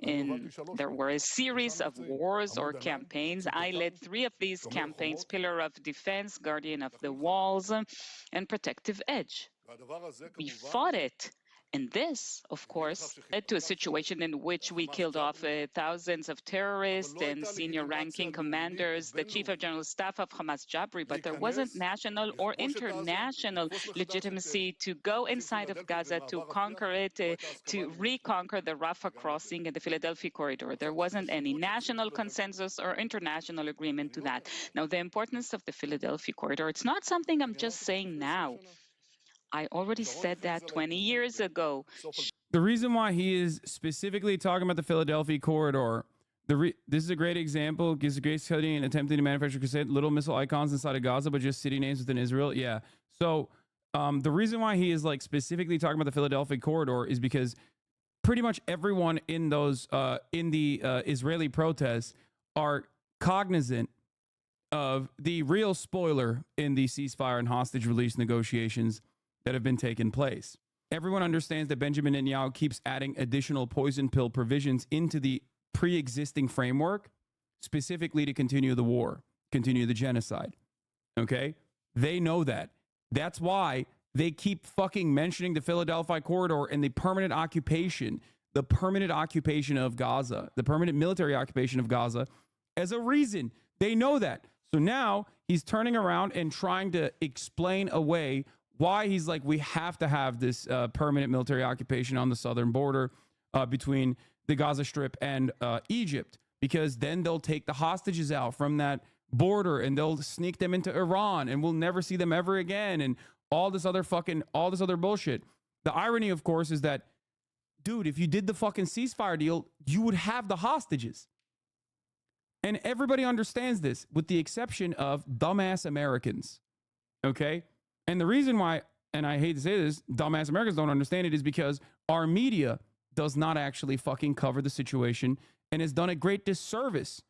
And there were a series of wars or campaigns. I led 3 of these campaigns: Pillar of Defense, Guardian of the Walls, and Protective Edge. We fought it. And this, of course, led to a situation in which we killed off thousands of terrorists and senior ranking commanders, the chief of general staff of Hamas, Jabri, but there wasn't national or international legitimacy to go inside of Gaza, to conquer it, to reconquer the Rafah crossing and the Philadelphia corridor. There wasn't any national consensus or international agreement to that. Now, the importance of the Philadelphia corridor, it's not something I'm just saying now. I already said that 20 years ago. The reason why he is specifically talking about the Philadelphia corridor, this is a great example, gives a great study in attempting to manufacture little missile icons inside of Gaza, but just city names within Israel. Yeah. So the reason why he is like specifically talking about the Philadelphia corridor is because pretty much everyone in those in the Israeli protests are cognizant of the real spoiler in the ceasefire and hostage release negotiations that have been taking place. Everyone understands that Benjamin Netanyahu keeps adding additional poison pill provisions into the pre-existing framework, specifically to continue the war, continue the genocide. Okay? They know that. That's why they keep fucking mentioning the Philadelphia corridor and the permanent occupation of Gaza, the permanent military occupation of Gaza as a reason. They know that. So now he's turning around and trying to explain away why he's like, we have to have this permanent military occupation on the southern border between the Gaza Strip and Egypt, because then they'll take the hostages out from that border and they'll sneak them into Iran and we'll never see them ever again. And all this other bullshit. The irony, of course, is that, dude, if you did the fucking ceasefire deal, you would have the hostages. And everybody understands this, with the exception of dumbass Americans. Okay? And the reason why, and I hate to say this, dumbass Americans don't understand it, is because our media does not actually fucking cover the situation and has done a great disservice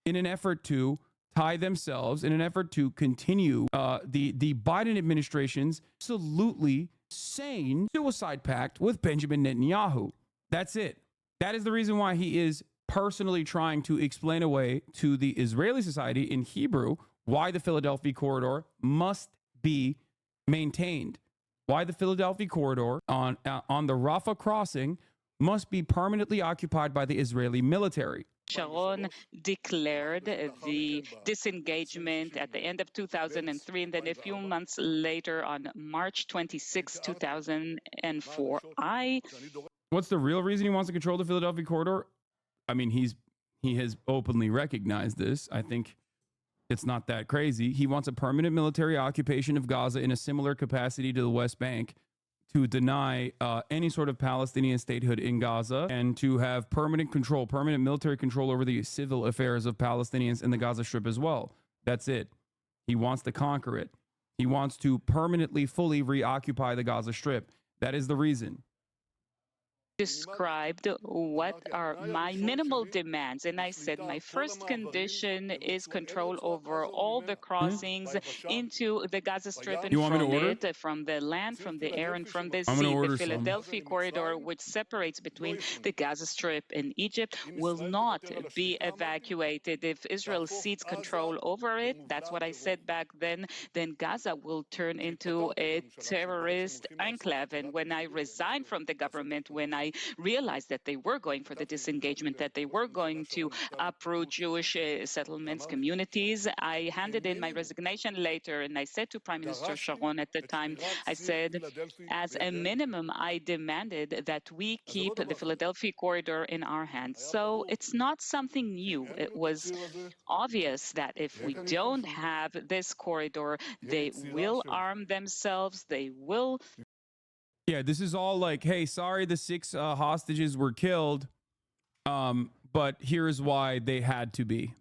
in an effort to tie themselves, in an effort to continue the Biden administration's absolutely sane suicide pact with Benjamin Netanyahu. That's it. That is the reason why he is personally trying to explain away to the Israeli society in Hebrew why the Philadelphia corridor must be maintained. why the Philadelphia corridor on the Rafah crossing must be permanently occupied by the Israeli military. Sharon declared the disengagement at the end of 2003, and then a few months later on March 26, 2004. What's the real reason he wants to control the Philadelphia corridor? I mean, he has openly recognized this. I think it's not that crazy. He wants a permanent military occupation of Gaza in a similar capacity to the West Bank, to deny any sort of Palestinian statehood in Gaza, and to have permanent military control over the civil affairs of Palestinians in the Gaza Strip as well. That's it. He wants to conquer it. He wants to permanently, fully reoccupy the Gaza Strip. That is the reason. Described what are my minimal demands, and I said my first condition is control over all the crossings into the Gaza Strip and from the land, from the air, and from the sea. The Philadelphia corridor, which separates between the Gaza Strip and Egypt, will not be evacuated. If Israel cedes control over it, that's what I said back then Gaza will turn into a terrorist enclave. And when I resigned from the government, when I realized that they were going for the disengagement, that they were going to uproot Jewish settlements, communities, I handed in my resignation later, and I said to Prime Minister Sharon at the time, I said, as a minimum, I demanded that we keep the Philadelphia corridor in our hands. So it's not something new. It was obvious that if we don't have this corridor, they will arm themselves, they will. Yeah, this is all like, hey, sorry the 6 hostages were killed, but here's why they had to be.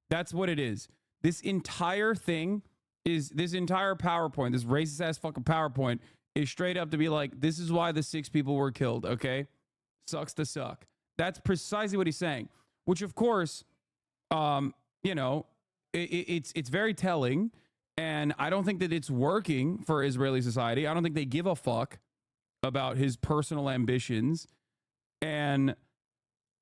That's what it is. This entire thing is, this entire PowerPoint, this racist ass fucking PowerPoint is straight up to be like, this is why the 6 people were killed, okay? Sucks to suck. That's precisely what he's saying, which of course, you know, it's very telling, and I don't think that it's working for Israeli society. I don't think they give a fuck about his personal ambitions, and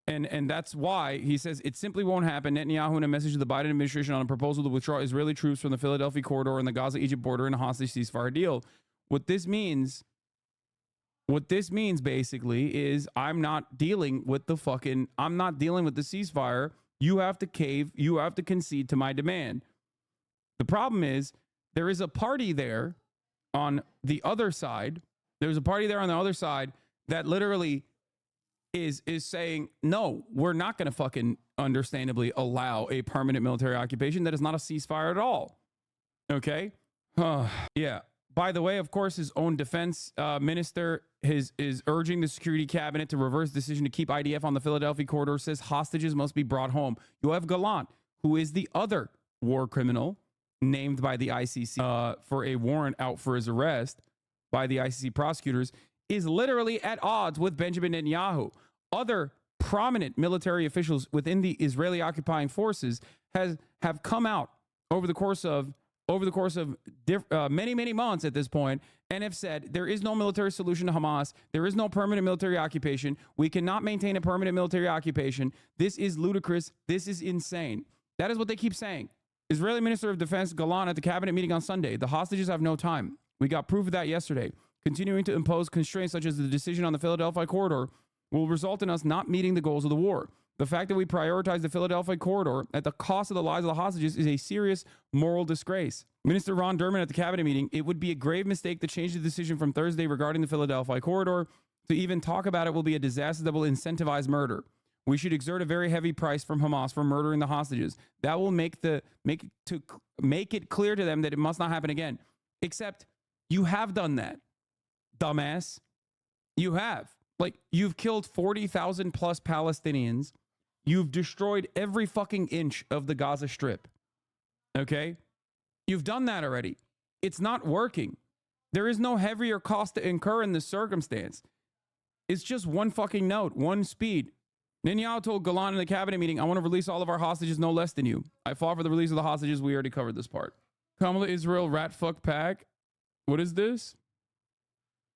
that's why he says it simply won't happen. Netanyahu, in a message to the Biden administration on a proposal to withdraw Israeli troops from the Philadelphia corridor and the Gaza-Egypt border in a hostage ceasefire deal. What this means basically is I'm not dealing with the ceasefire. You have to cave. You have to concede to my demand. The problem is there is a party there on the other side. There's a party there on the other side that literally is saying, no, we're not going to fucking understandably allow a permanent military occupation. That is not a ceasefire at all. Okay? Yeah. By the way, of course, his own defense minister is urging the security cabinet to reverse decision to keep IDF on the Philadelphia corridor, says hostages must be brought home. Yoav Gallant, who is the other war criminal named by the ICC for a warrant out for his arrest by the ICC prosecutors, is literally at odds with Benjamin Netanyahu. Other prominent military officials within the Israeli occupying forces have come out over the course of many months at this point and have said there is no military solution to Hamas. There is no permanent military occupation. We cannot maintain a permanent military occupation. This is ludicrous. This is insane. That is what they keep saying. Israeli Minister of Defense Gallant at the cabinet meeting on Sunday. The hostages have no time. We got proof of that yesterday. Continuing to impose constraints such as the decision on the Philadelphia corridor will result in us not meeting the goals of the war. The fact that we prioritize the Philadelphia corridor at the cost of the lives of the hostages is a serious moral disgrace. Minister Ron Derman at the cabinet meeting, it would be a grave mistake to change the decision from Thursday regarding the Philadelphia corridor. To even talk about it will be a disaster that will incentivize murder. We should exert a very heavy price from Hamas for murdering the hostages. That will make it clear to them that it must not happen again. Except you have done that, dumbass. You have. Like, you've killed 40,000 plus Palestinians. You've destroyed every fucking inch of the Gaza Strip. Okay? You've done that already. It's not working. There is no heavier cost to incur in this circumstance. It's just one fucking note, one speed. Netanyahu told Gallant in the cabinet meeting, I want to release all of our hostages no less than you. I fought for the release of the hostages. We already covered this part. Kamala Israel rat fuck pack. What is this?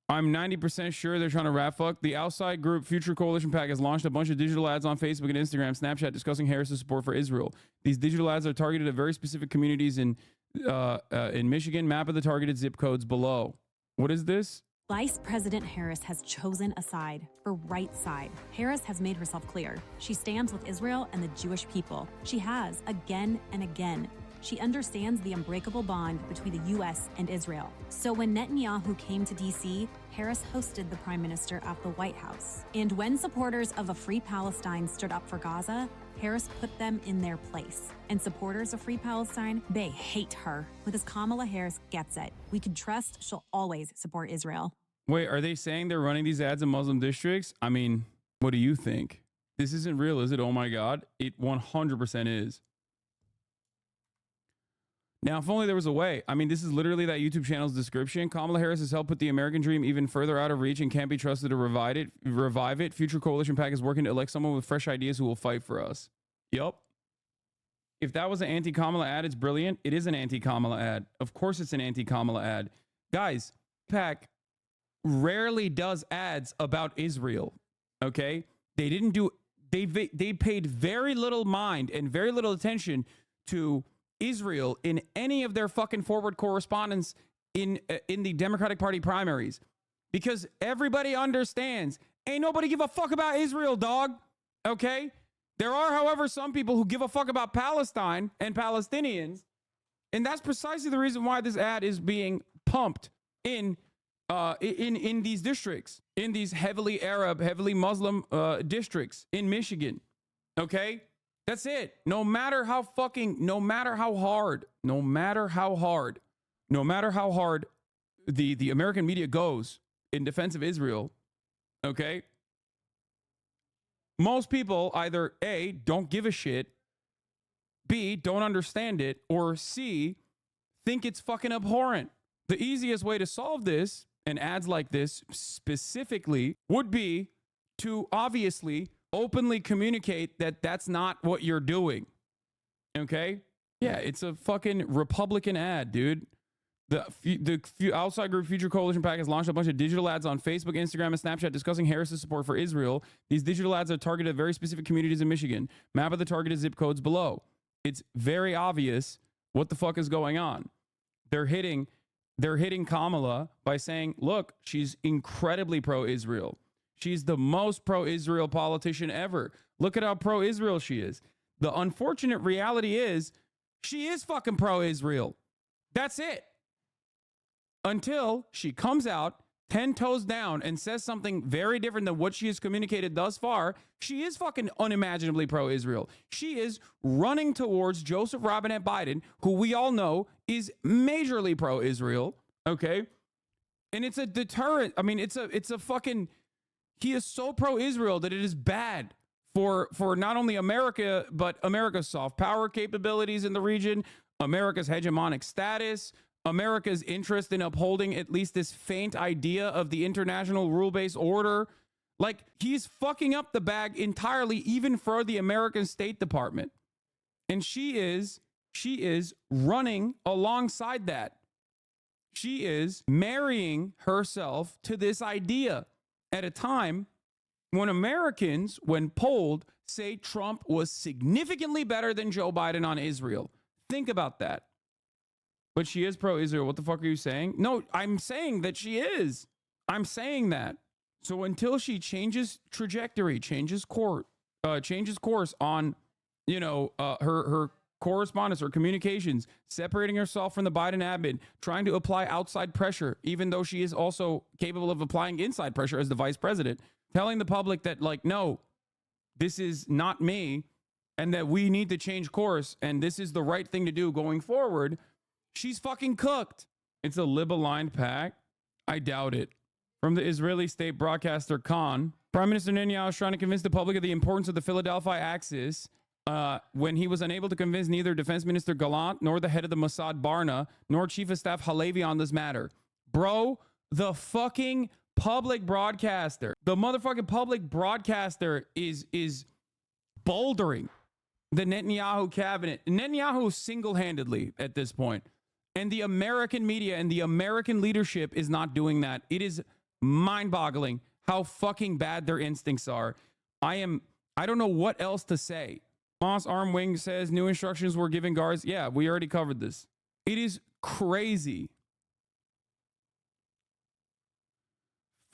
I'm 90% sure they're trying to rat fuck. The outside group Future Coalition PAC has launched a bunch of digital ads on Facebook and Instagram, Snapchat discussing Harris's support for Israel. These digital ads are targeted at very specific communities in Michigan. Map of the targeted zip codes below. What is this? Vice President Harris has chosen a side, the right side. Harris has made herself clear. She stands with Israel and the Jewish people. She has, again and again. She understands the unbreakable bond between the U.S. and Israel. So when Netanyahu came to D.C., Harris hosted the Prime Minister at the White House. And when supporters of a free Palestine stood up for Gaza, Harris put them in their place. And supporters of Free Palestine, they hate her. Because Kamala Harris gets it. We can trust she'll always support Israel. Wait, are they saying they're running these ads in Muslim districts? I mean, what do you think? This isn't real, is it? Oh my God. It 100% is. Now, if only there was a way. I mean, this is literally that YouTube channel's description. Kamala Harris has helped put the American dream even further out of reach and can't be trusted to revive it. Future coalition pack is working to elect someone with fresh ideas who will fight for us. Yup. If that was an anti-Kamala ad, it's brilliant. It is an anti-Kamala ad. Of course it's an anti-Kamala ad. Guys, PAC rarely does ads about Israel. Okay? They didn't do... They paid very little mind and very little attention to Israel in any of their fucking forward correspondence in the Democratic Party primaries, because everybody understands ain't nobody give a fuck about Israel, dog. Okay, there are, however, some people who give a fuck about Palestine and Palestinians, and that's precisely the reason why this ad is being pumped in these districts, in these heavily Arab, heavily Muslim districts in Michigan. Okay. That's it. No matter how hard the American media goes in defense of Israel, okay? Most people either A, don't give a shit, B, don't understand it, or C, think it's fucking abhorrent. The easiest way to solve this, and ads like this specifically, would be to obviously openly communicate that that's not what you're doing. Okay? Yeah, it's a fucking Republican ad, dude. The outside group Future Coalition PAC has launched a bunch of digital ads on Facebook, Instagram, and Snapchat discussing Harris's support for Israel. These digital ads are targeted at very specific communities in Michigan. Map of the targeted zip codes below. It's very obvious what the fuck is going on. They're hitting Kamala by saying, look, she's incredibly pro-Israel. She's the most pro-Israel politician ever. Look at how pro-Israel she is. The unfortunate reality is she is fucking pro-Israel. That's it. Until she comes out 10 toes down and says something very different than what she has communicated thus far, she is fucking unimaginably pro-Israel. She is running towards Joseph Robinette Biden, who we all know is majorly pro-Israel. Okay. And it's a deterrent. I mean, it's a fucking... He is so pro-Israel that it is bad for not only America, but America's soft power capabilities in the region, America's hegemonic status, America's interest in upholding at least this faint idea of the international rule-based order. Like, he's fucking up the bag entirely, even for the American State Department. And she is running alongside that. She is marrying herself to this idea at a time when Americans, when polled, say Trump was significantly better than Joe Biden on Israel. Think about that. But she is pro-Israel. What the fuck are you saying? No, I'm saying that she is. I'm saying that. So until she changes trajectory, changes course on, her correspondence or communications, separating herself from the Biden admin, trying to apply outside pressure, even though she is also capable of applying inside pressure as the vice president, telling the public that, like, no, this is not me, and that we need to change course, and this is the right thing to do going forward. She's fucking cooked. It's a lib-aligned PAC. I doubt it. From the Israeli state broadcaster Khan, Prime Minister Netanyahu is trying to convince the public of the importance of the Philadelphia Axis when he was unable to convince neither Defense Minister Gallant nor the head of the Mossad Barna nor Chief of Staff Halevi on this matter. Bro, the fucking public broadcaster, the motherfucking public broadcaster is bouldering the Netanyahu cabinet. Netanyahu single-handedly at this point. And the American media and the American leadership is not doing that. It is mind-boggling how fucking bad their instincts are. I don't know what else to say. Moss Arm Wing says new instructions were given guards. Yeah, we already covered this. It is crazy.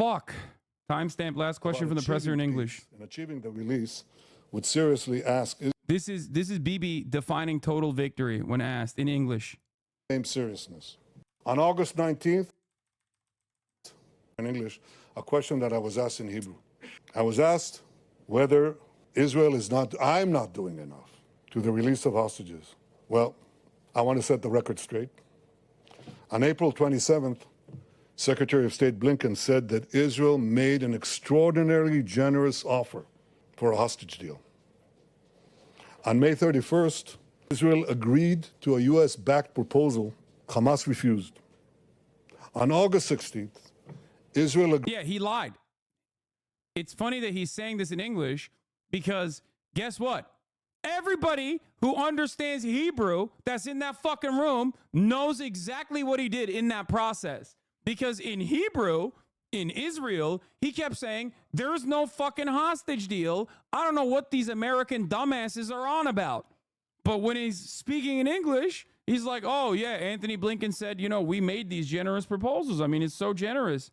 fuck? Timestamp. Last question from the presser in English. And achieving the release would seriously ask. This is Bibi defining total victory when asked in English. Same seriousness. On August 19th, in English, a question that I was asked in Hebrew. I was asked whether I'm not doing enough to the release of hostages. Well, I want to set the record straight. On April 27th, Secretary of State Blinken said that Israel made an extraordinarily generous offer for a hostage deal. On May 31st, Israel agreed to a U.S.-backed proposal. Hamas refused. On August 16th, Israel agreed. Yeah, he lied. It's funny that he's saying this in English because guess what? Everybody who understands Hebrew that's in that fucking room knows exactly what he did in that process. Because in Hebrew, in Israel, he kept saying, there's no fucking hostage deal. I don't know what these American dumbasses are on about. But when he's speaking in English, he's like, oh, yeah, Anthony Blinken said, we made these generous proposals. I mean, it's so generous.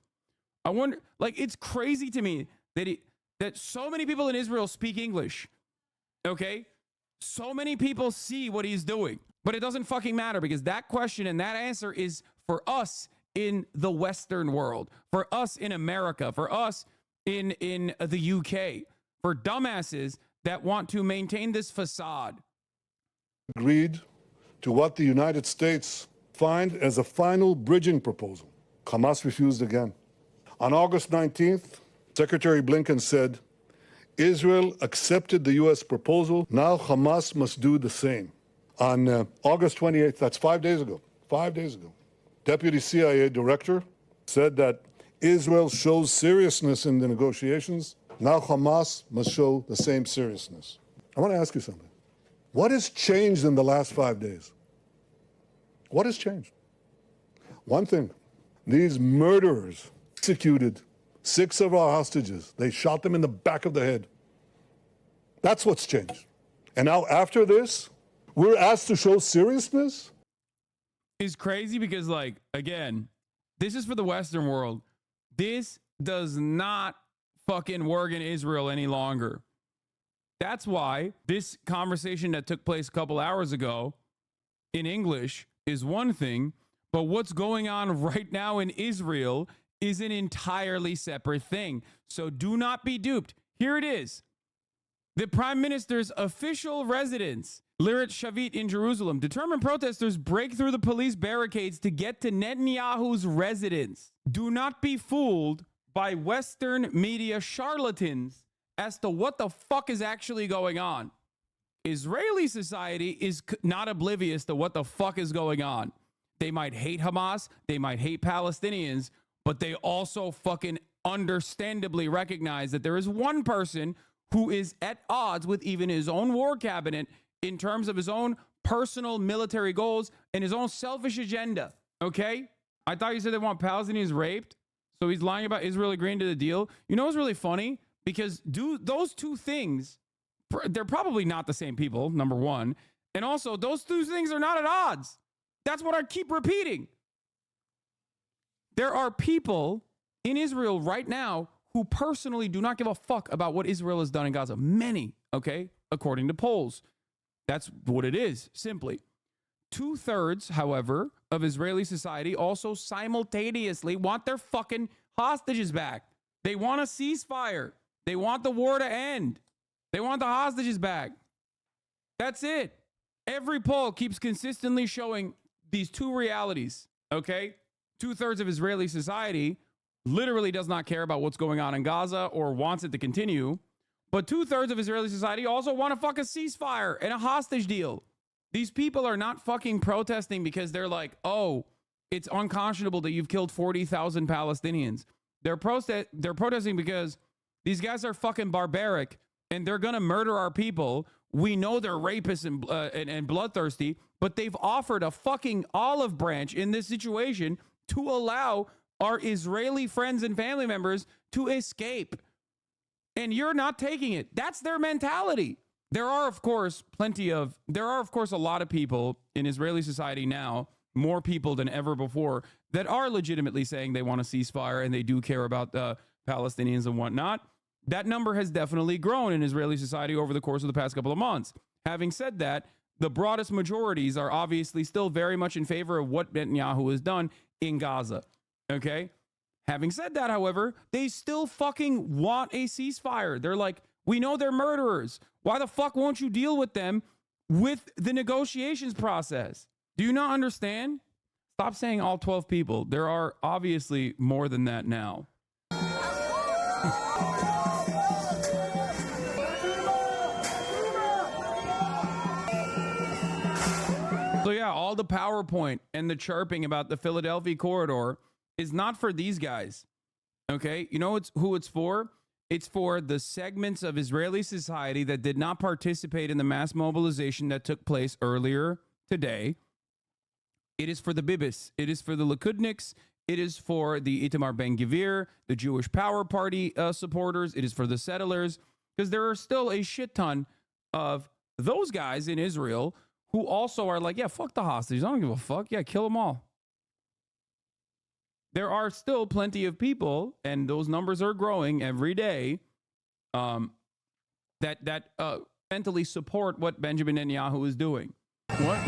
I wonder, it's crazy to me that so many people in Israel speak English. Okay? So many people see what he's doing. But it doesn't fucking matter because that question and that answer is for us in the Western world, for us in America, for us in the UK, for dumbasses that want to maintain this facade. Agreed to what the United States find as a final bridging proposal. Hamas refused again. On August 19th, Secretary Blinken said, Israel accepted the U.S. proposal. Now Hamas must do the same. On August 28th, that's 5 days ago, Deputy CIA Director said that Israel shows seriousness in the negotiations. Now Hamas must show the same seriousness. I want to ask you something. What has changed in the last 5 days? What has changed? One thing, these murderers executed 6 of our hostages. They shot them in the back of the head. That's what's changed. And now after this, we're asked to show seriousness? Is crazy because, again, this is for the Western world. This does not fucking work in Israel any longer. That's why this conversation that took place a couple hours ago in English is one thing, but what's going on right now in Israel is an entirely separate thing. So do not be duped. Here it is. The Prime Minister's official residence, Lirat Shavit in Jerusalem. Determined protesters break through the police barricades to get to Netanyahu's residence. Do not be fooled by Western media charlatans as to what the fuck is actually going on. Israeli society is not oblivious to what the fuck is going on. They might hate Hamas, they might hate Palestinians, but they also fucking understandably recognize that there is one person who is at odds with even his own war cabinet in terms of his own personal military goals and his own selfish agenda. Okay? I thought you said they want Palestinians raped, so he's lying about Israel agreeing to the deal. You know what's really funny? Because those two things, they're probably not the same people, number one. And also, those two things are not at odds. That's what I keep repeating. There are people in Israel right now who personally do not give a fuck about what Israel has done in Gaza. Many, okay, according to polls. That's what it is, simply. 2/3, however, of Israeli society also simultaneously want their fucking hostages back. They want a ceasefire. They want the war to end. They want the hostages back. That's it. Every poll keeps consistently showing these two realities, okay? 2/3 of Israeli society literally does not care about what's going on in Gaza or wants it to continue. But 2/3 of Israeli society also want to fuck a ceasefire and a hostage deal. These people are not fucking protesting because they're like, oh, it's unconscionable that you've killed 40,000 Palestinians. They're protesting because these guys are fucking barbaric and they're going to murder our people. We know they're rapists and bloodthirsty, but they've offered a fucking olive branch in this situation to allow our Israeli friends and family members to escape. And you're not taking it. That's their mentality. There are, of course, a lot of people in Israeli society now more people than ever before that are legitimately saying they want a ceasefire and they do care about the Palestinians and whatnot. That number has definitely grown in Israeli society over the course of the past couple of months. Having said that, the broadest majorities are obviously still very much in favor of what Netanyahu has done in Gaza. Okay? Having said that, however, they still fucking want a ceasefire. They're like, we know they're murderers. Why the fuck won't you deal with them with the negotiations process? Do you not understand? Stop saying all 12 people. There are obviously more than that now. So yeah, all the PowerPoint and the chirping about the Philadelphia corridor is not for these guys. Okay? You know who it's for? It's for the segments of Israeli society that did not participate in the mass mobilization that took place earlier today. It is for the Bibis. It is for the Likudniks. It is for the Itamar Ben-Gvir, the Jewish Power Party supporters. It is for the settlers, because there are still a shit ton of those guys in Israel who also are like, yeah, fuck the hostages. I don't give a fuck. Yeah, kill them all. There are still plenty of people, and those numbers are growing every day, that mentally support what Benjamin Netanyahu is doing. What?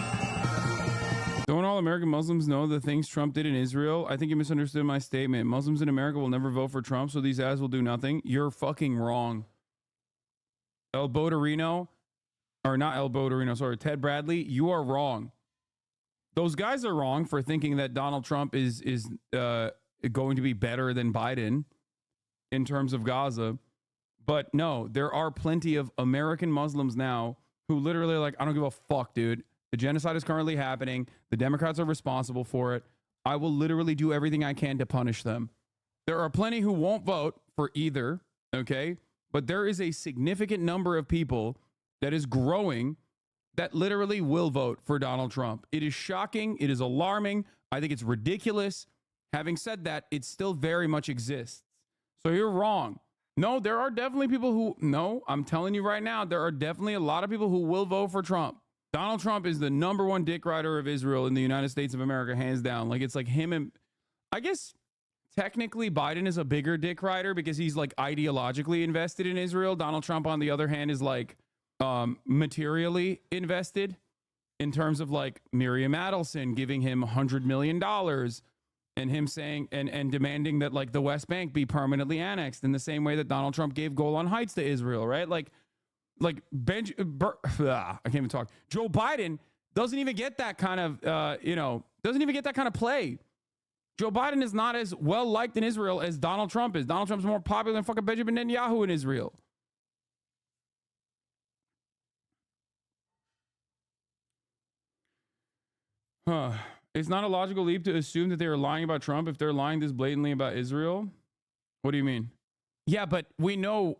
Don't all American Muslims know the things Trump did in Israel? I think you misunderstood my statement. Muslims in America will never vote for Trump, so these ads will do nothing. You're fucking wrong. El Bodarino, or not El Bodarino, sorry, Ted Bradley, you are wrong. Those guys are wrong for thinking that Donald Trump is going to be better than Biden in terms of Gaza. But no, there are plenty of American Muslims now who literally are like, I don't give a fuck, dude. The genocide is currently happening. The Democrats are responsible for it. I will literally do everything I can to punish them. There are plenty who won't vote for either, okay? But there is a significant number of people that is growing that literally will vote for Donald Trump. It is shocking. It is alarming. I think it's ridiculous. Having said that, it still very much exists. So you're wrong. No, there are definitely people who, no, I'm telling you right now, there are definitely a lot of people who will vote for Trump. Donald Trump is the number one dick rider of Israel in the United States of America, hands down. Like, it's like him and, I guess, technically Biden is a bigger dick rider because he's like ideologically invested in Israel. Donald Trump, on the other hand, is like materially invested in terms of like Miriam Adelson giving him $100 million and him saying and demanding that like the West Bank be permanently annexed in the same way that Donald Trump gave Golan Heights to Israel, right? Like I can't even talk. Joe Biden doesn't even get that kind of, doesn't even get that kind of play. Joe Biden is not as well liked in Israel as Donald Trump is. Donald Trump's more popular than fucking Benjamin Netanyahu in Israel. It's not a logical leap to assume that they are lying about Trump if they're lying this blatantly about Israel. What do you mean? Yeah, but we know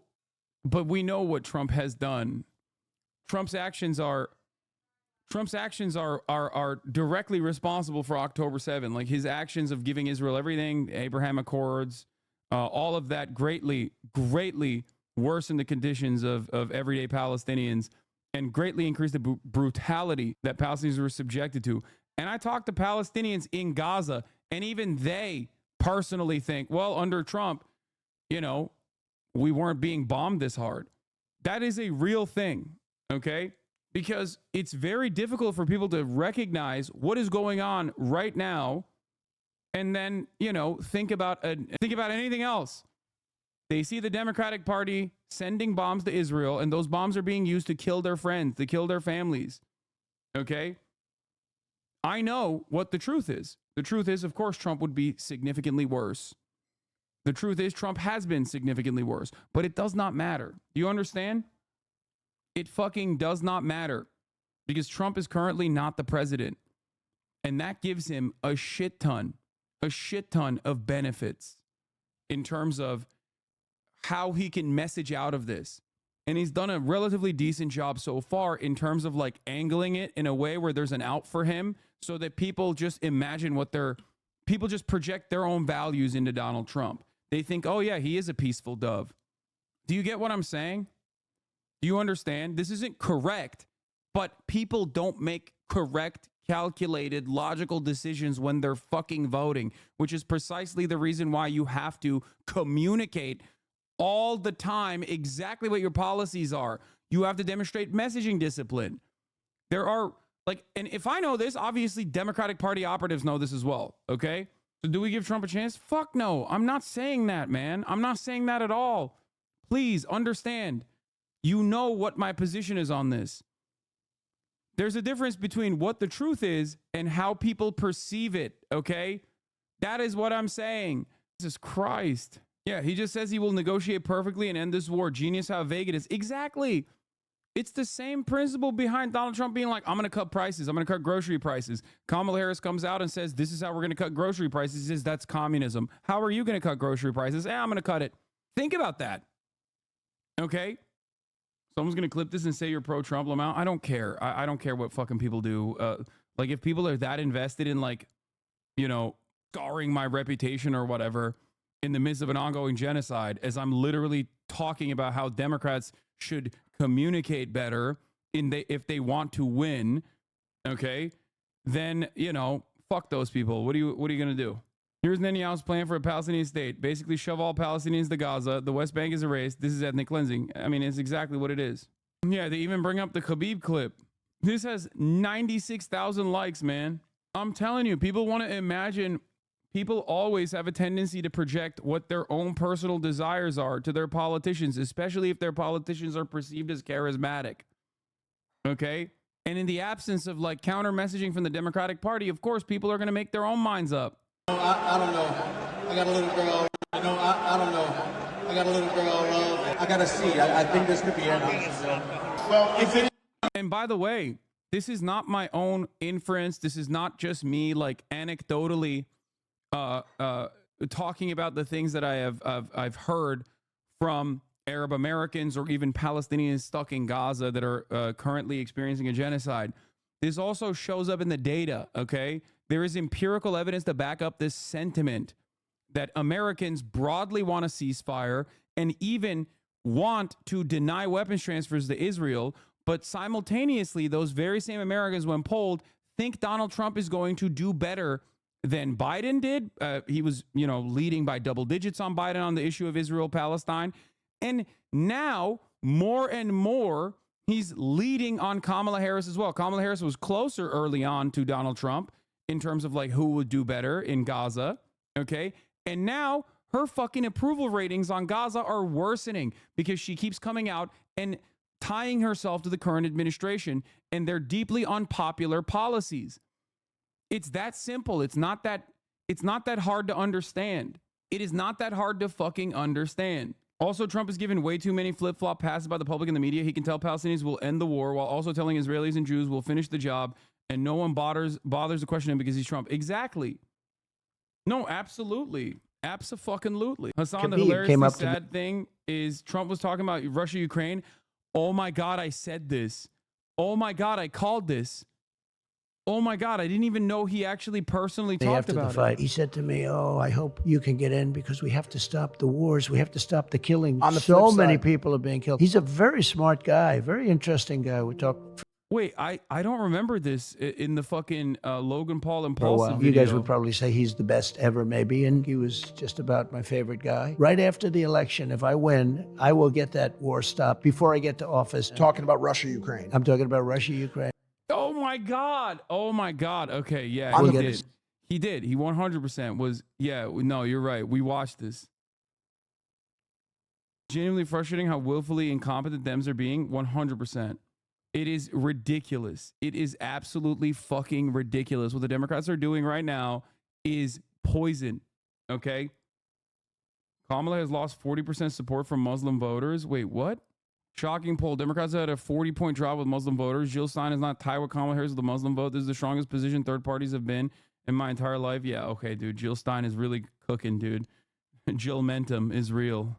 what Trump has done. Trump's actions are directly responsible for October 7. Like his actions of giving Israel everything, Abraham Accords, all of that greatly worsened the conditions of everyday Palestinians and greatly increased the brutality that Palestinians were subjected to. And I talked to Palestinians in Gaza, and even they personally think, well, under Trump, we weren't being bombed this hard. That is a real thing, okay? Because it's very difficult for people to recognize what is going on right now and then, think about anything else. They see the Democratic Party sending bombs to Israel, and those bombs are being used to kill their friends, to kill their families, okay? I know what the truth is. The truth is, of course, Trump would be significantly worse. The truth is, Trump has been significantly worse, but it does not matter. Do you understand? It fucking does not matter because Trump is currently not the president. And that gives him a shit ton of benefits in terms of how he can message out of this. And he's done a relatively decent job so far in terms of like angling it in a way where there's an out for him so that people just imagine people just project their own values into Donald Trump. They think, oh yeah, he is a peaceful dove. Do you get what I'm saying? Do you understand? This isn't correct, but people don't make correct calculated, logical decisions when they're fucking voting, which is precisely the reason why you have to communicate all the time exactly what your policies are. You have to demonstrate messaging discipline. There are like, and if I know this, obviously Democratic Party operatives know this as well. Okay. So do we give Trump a chance? Fuck no. I'm not saying that, man. I'm not saying that at all. Please understand. You know what my position is on this. There's a difference between what the truth is and how people perceive it. Okay. That is what I'm saying. Jesus Christ. Yeah. He just says he will negotiate perfectly and end this war. Genius how vague it is. Exactly. It's the same principle behind Donald Trump being like, I'm going to cut prices. I'm going to cut grocery prices. Kamala Harris comes out and says, this is how we're going to cut grocery prices. He says, that's communism. How are you going to cut grocery prices? I'm going to cut it. Think about that. Okay. Someone's going to clip this and say you're pro-Trump, Lamau. I don't care. I don't care what fucking people do. Like if people are that invested in like, you know, scarring my reputation or whatever in the midst of an ongoing genocide, as I'm literally talking about how Democrats should communicate better if they want to win, okay, then, you know, fuck those people. What are you going to do? Here's Netanyahu's plan for a Palestinian state. Basically shove all Palestinians to Gaza. The West Bank is erased. This is ethnic cleansing. I mean, it's exactly what it is. Yeah, they even bring up the Khabib clip. This has 96,000 likes, man. I'm telling you, people want to imagine. People always have a tendency to project what their own personal desires are to their politicians, especially if their politicians are perceived as charismatic. Okay? And in the absence of like counter messaging from the Democratic Party, of course, people are going to make their own minds up. I don't know. I got a little girl. I don't know. I got a little girl. I got to see. I think this could be it. Well, if it. And by the way, this is not my own inference. This is not just me like anecdotally talking about the things that I've heard from Arab Americans or even Palestinians stuck in Gaza that are currently experiencing a genocide. This also shows up in the data, okay? There is empirical evidence to back up this sentiment that Americans broadly want a ceasefire and even want to deny weapons transfers to Israel, but simultaneously, those very same Americans, when polled, think Donald Trump is going to do better than Biden did. He was, you know, leading by double digits on Biden on the issue of Israel-Palestine. And now, more and more, he's leading on Kamala Harris as well. Kamala Harris was closer early on to Donald Trump in terms of like who would do better in Gaza, okay? And now her fucking approval ratings on Gaza are worsening because she keeps coming out and tying herself to the current administration and their deeply unpopular policies. It's that simple. It's not that hard to understand. It is not that hard to fucking understand. Also, Trump has given way too many flip-flop passes by the public and the media. He can tell Palestinians will end the war while also telling Israelis and Jews will finish the job, and no one bothers to question him because he's Trump. Exactly. No, absolutely. Abso-fucking-lutely. Hassan, the hilariously sad thing is Trump was talking about Russia, Ukraine. Oh my God, I said this. Oh my God, I called this. Oh my God, I didn't even know he actually personally talked about the fight. He said to me, "Oh, I hope you can get in because we have to stop the wars. We have to stop the killing. So many people are being killed." He's a very smart guy, very interesting guy. We talked. Wait, I don't remember this in the fucking Logan Paul impulsive video. You guys would probably say he's the best ever, maybe, and he was just about my favorite guy. Right after the election, if I win, I will get that war stopped before I get to office. Talking about Russia, Ukraine. I'm talking about Russia, Ukraine. Oh my God. Oh my God. Okay, yeah, he did. He did. He 100% was, yeah, no, you're right. We watched this. Genuinely frustrating how willfully incompetent Dems are being, 100%. It is ridiculous. It is absolutely fucking ridiculous. What the Democrats are doing right now is poison, okay? Kamala has lost 40% support from Muslim voters. Wait, what? Shocking poll. Democrats had a 40-point drop with Muslim voters. Jill Stein is not tied with Kamala Harris with the Muslim vote. This is the strongest position third parties have been in my entire life. Yeah, okay, dude. Jill Stein is really cooking, dude. Jill Mentum is real.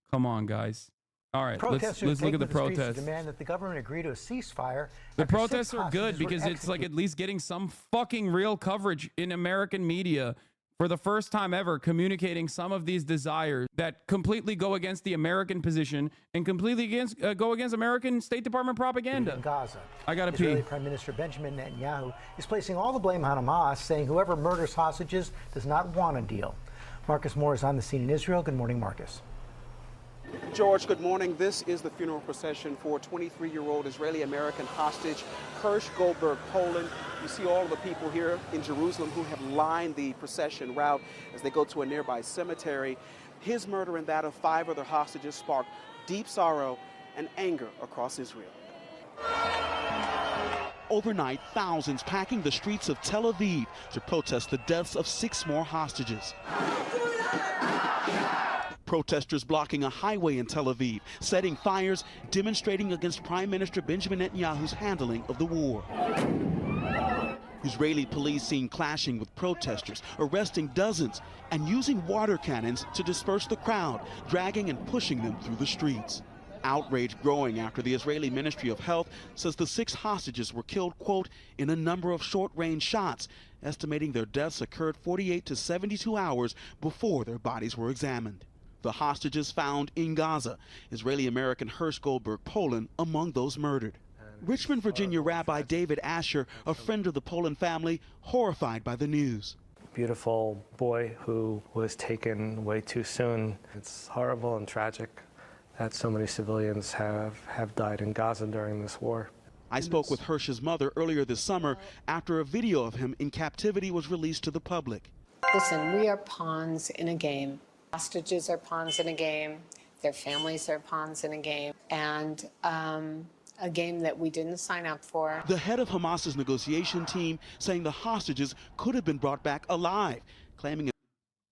Come on, guys. All right, let's look at the protests. Demand that the government agree to a ceasefire. The protests are good because it's like at least getting some fucking real coverage in American media for the first time ever, communicating some of these desires that completely go against the American position and completely go against American State Department propaganda. In Gaza, I gotta Israeli pee. Prime Minister Benjamin Netanyahu is placing all the blame on Hamas, saying whoever murders hostages does not want a deal. Marcus Moore is on the scene in Israel. Good morning, Marcus. George, good morning. This is the funeral procession for 23-year-old Israeli-American hostage Hersh Goldberg, Poland. You see all of the people here in Jerusalem who have lined the procession route as they go to a nearby cemetery. His murder and that of 5 other hostages sparked deep sorrow and anger across Israel. Overnight, thousands packing the streets of Tel Aviv to protest the deaths of 6 more hostages. Protesters blocking a highway in Tel Aviv, setting fires, demonstrating against Prime Minister Benjamin Netanyahu's handling of the war. Israeli police seen clashing with protesters, arresting dozens, and using water cannons to disperse the crowd, dragging and pushing them through the streets. Outrage growing after the Israeli Ministry of Health says the 6 hostages were killed, quote, in a number of short-range shots, estimating their deaths occurred 48 to 72 hours before their bodies were examined. The hostages found in Gaza, Israeli-American Hersh Goldberg, Poland, among those murdered. Richmond, Virginia Rabbi David Asher, a friend of the Poland family, horrified by the news. Beautiful boy who was taken way too soon. It's horrible and tragic that so many civilians have died in Gaza during this war. I spoke with Hersh's mother earlier this summer after a video of him in captivity was released to the public. Listen, we are pawns in a game. Hostages are pawns in a game. Their families are pawns in a game. And a game that we didn't sign up for. The head of Hamas's negotiation team saying the hostages could have been brought back alive, claiming.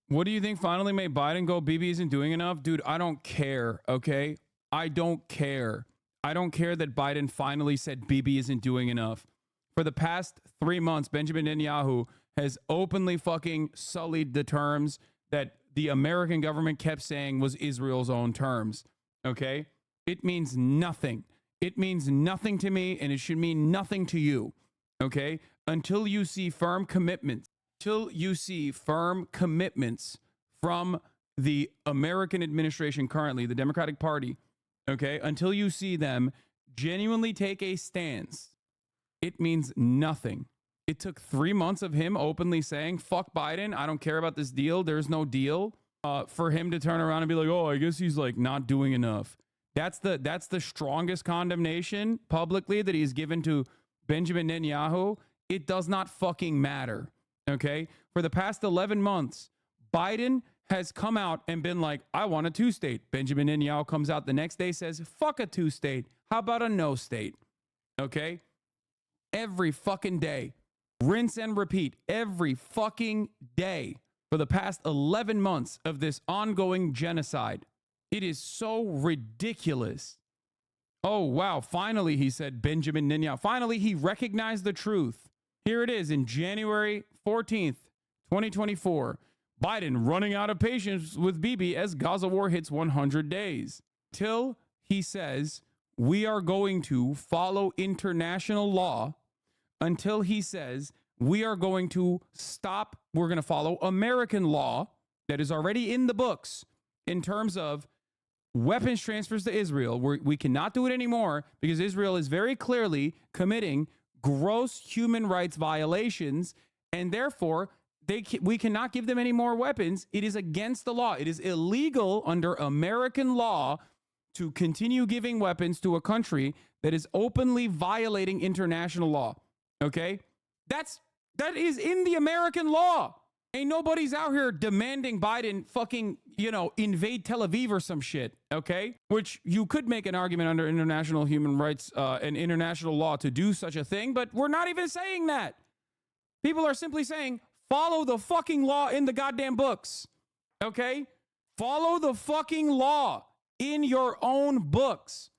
What do you think finally made Biden go, Bibi isn't doing enough? Dude, I don't care, okay? I don't care. I don't care that Biden finally said Bibi isn't doing enough. For the past 3 months, Benjamin Netanyahu has openly fucking sullied the terms that the American government kept saying was Israel's own terms, okay? It means nothing. It means nothing to me, and it should mean nothing to you, okay? Until you see firm commitments, from the American administration currently, the Democratic Party, okay? Until you see them genuinely take a stance, it means nothing. It took 3 months of him openly saying, fuck Biden, I don't care about this deal, there's no deal, for him to turn around and be like, oh, I guess he's like not doing enough. That's the strongest condemnation publicly that he's given to Benjamin Netanyahu. It does not fucking matter, okay? For the past 11 months, Biden has come out and been like, I want a 2-state. Benjamin Netanyahu comes out the next day, says, fuck a 2-state. How about a no state? Okay? Every fucking day. Rinse and repeat every fucking day for the past 11 months of this ongoing genocide. It is so ridiculous. Oh, wow. Finally, he said, Benjamin Netanyahu. Finally, he recognized the truth. Here it is in January 14th, 2024. Biden running out of patience with Bibi as Gaza war hits 100 days. Till he says, we are going to follow international law, until he says we are going to stop, we're going to follow American law that is already in the books in terms of weapons transfers to Israel. We cannot do it anymore because Israel is very clearly committing gross human rights violations, and therefore we cannot give them any more weapons. It is against the law. It is illegal under American law to continue giving weapons to a country that is openly violating international law. Okay? That is in the American law. Ain't nobody's out here demanding Biden fucking, invade Tel Aviv or some shit, okay? Which you could make an argument under international human rights and international law to do such a thing, but we're not even saying that. People are simply saying, follow the fucking law in the goddamn books, okay? Follow the fucking law in your own books.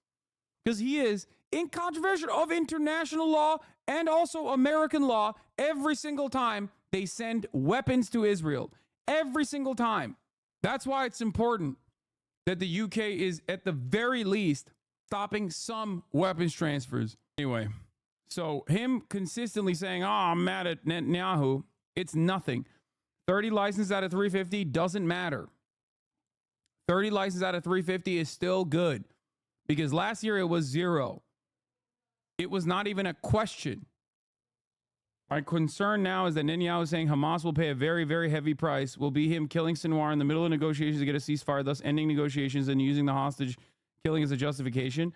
Because he is incontrovertible of international law and also American law every single time they send weapons to Israel. Every single time. That's why it's important that the UK is at the very least stopping some weapons transfers. Anyway, so him consistently saying, I'm mad at Netanyahu, it's nothing. 30 licenses out of 350 doesn't matter. 30 licenses out of 350 is still good because last year it was 0. It was not even a question. My concern now is that Netanyahu is saying Hamas will pay a very, very heavy price, will be him killing Sinwar in the middle of negotiations to get a ceasefire, thus ending negotiations and using the hostage killing as a justification.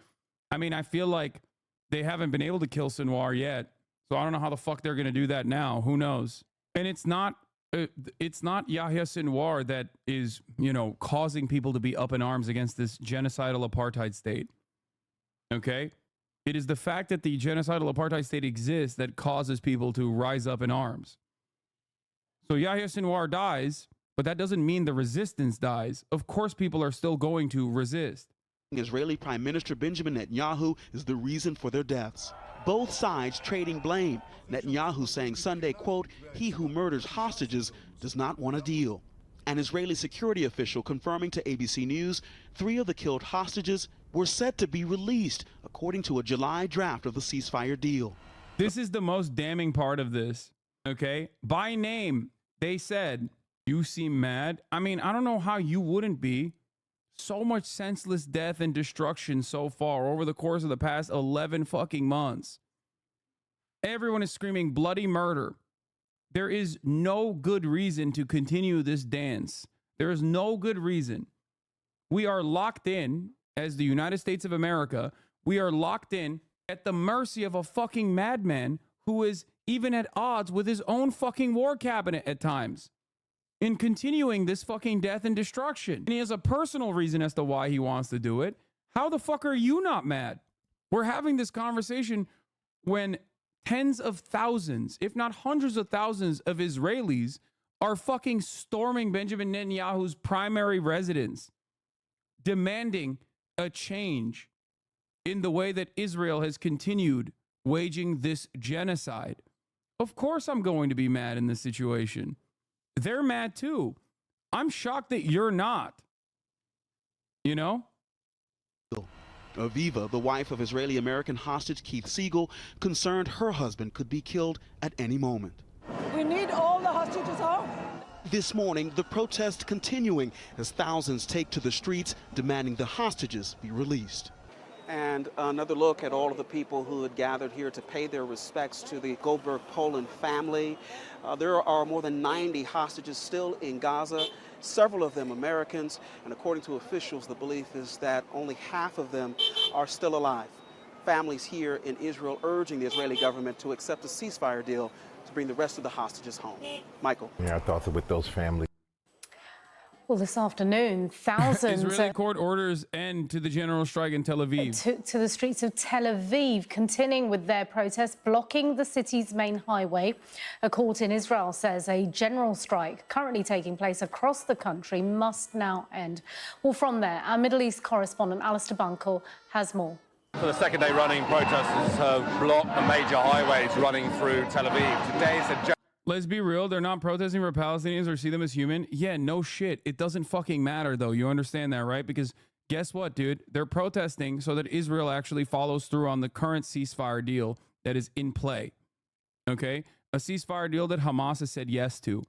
I mean, I feel like they haven't been able to kill Sinwar yet, so I don't know how the fuck they're going to do that now. Who knows? And it's not Yahya Sinwar that is, causing people to be up in arms against this genocidal apartheid state. Okay? It is the fact that the genocidal apartheid state exists that causes people to rise up in arms. So Yahya Sinwar dies, but that doesn't mean the resistance dies. Of course, people are still going to resist. Israeli Prime Minister Benjamin Netanyahu is the reason for their deaths. Both sides trading blame. Netanyahu saying Sunday, quote, "He who murders hostages does not want a deal." An Israeli security official confirming to ABC News 3 of the killed hostages were set to be released, according to a July draft of the ceasefire deal. This is the most damning part of this, okay? By name, they said, "You seem mad." I mean, I don't know how you wouldn't be. So much senseless death and destruction so far over the course of the past 11 fucking months. Everyone is screaming bloody murder. There is no good reason to continue this dance. There is no good reason. We are locked in, as the United States of America, we are locked in at the mercy of a fucking madman who is even at odds with his own fucking war cabinet at times in continuing this fucking death and destruction. And he has a personal reason as to why he wants to do it. How the fuck are you not mad? We're having this conversation when tens of thousands, if not hundreds of thousands of Israelis are fucking storming Benjamin Netanyahu's primary residence, demanding a change in the way that Israel has continued waging this genocide. Of course I'm going to be mad in this situation. They're mad too. I'm shocked that you're not. You know? Aviva, the wife of Israeli-American hostage Keith Siegel, concerned her husband could be killed at any moment. We need all the hostages home. This morning, the protest continuing as thousands take to the streets demanding the hostages be released. And another look at all of the people who had gathered here to pay their respects to the Goldberg Poland family. There are more than 90 hostages still in Gaza, several of them Americans, and according to officials, the belief is that only half of them are still alive. Families here in Israel urging the Israeli government to accept a ceasefire deal to bring the rest of the hostages home. Michael. Yeah, our thoughts are with those families. Well, this afternoon, thousands... Israeli court orders end to the general strike in Tel Aviv. To the streets of Tel Aviv, continuing with their protests, blocking the city's main highway. A court in Israel says a general strike currently taking place across the country must now end. Well, from there, our Middle East correspondent Alistair Bunkle has more. For the second day running, protesters have blocked the major highways running through Tel Aviv. Today is a... Let's be real. They're not protesting for Palestinians or see them as human. Yeah, no shit. It doesn't fucking matter, though. You understand that, right? Because guess what, dude? They're protesting so that Israel actually follows through on the current ceasefire deal that is in play. Okay? A ceasefire deal that Hamas has said yes to.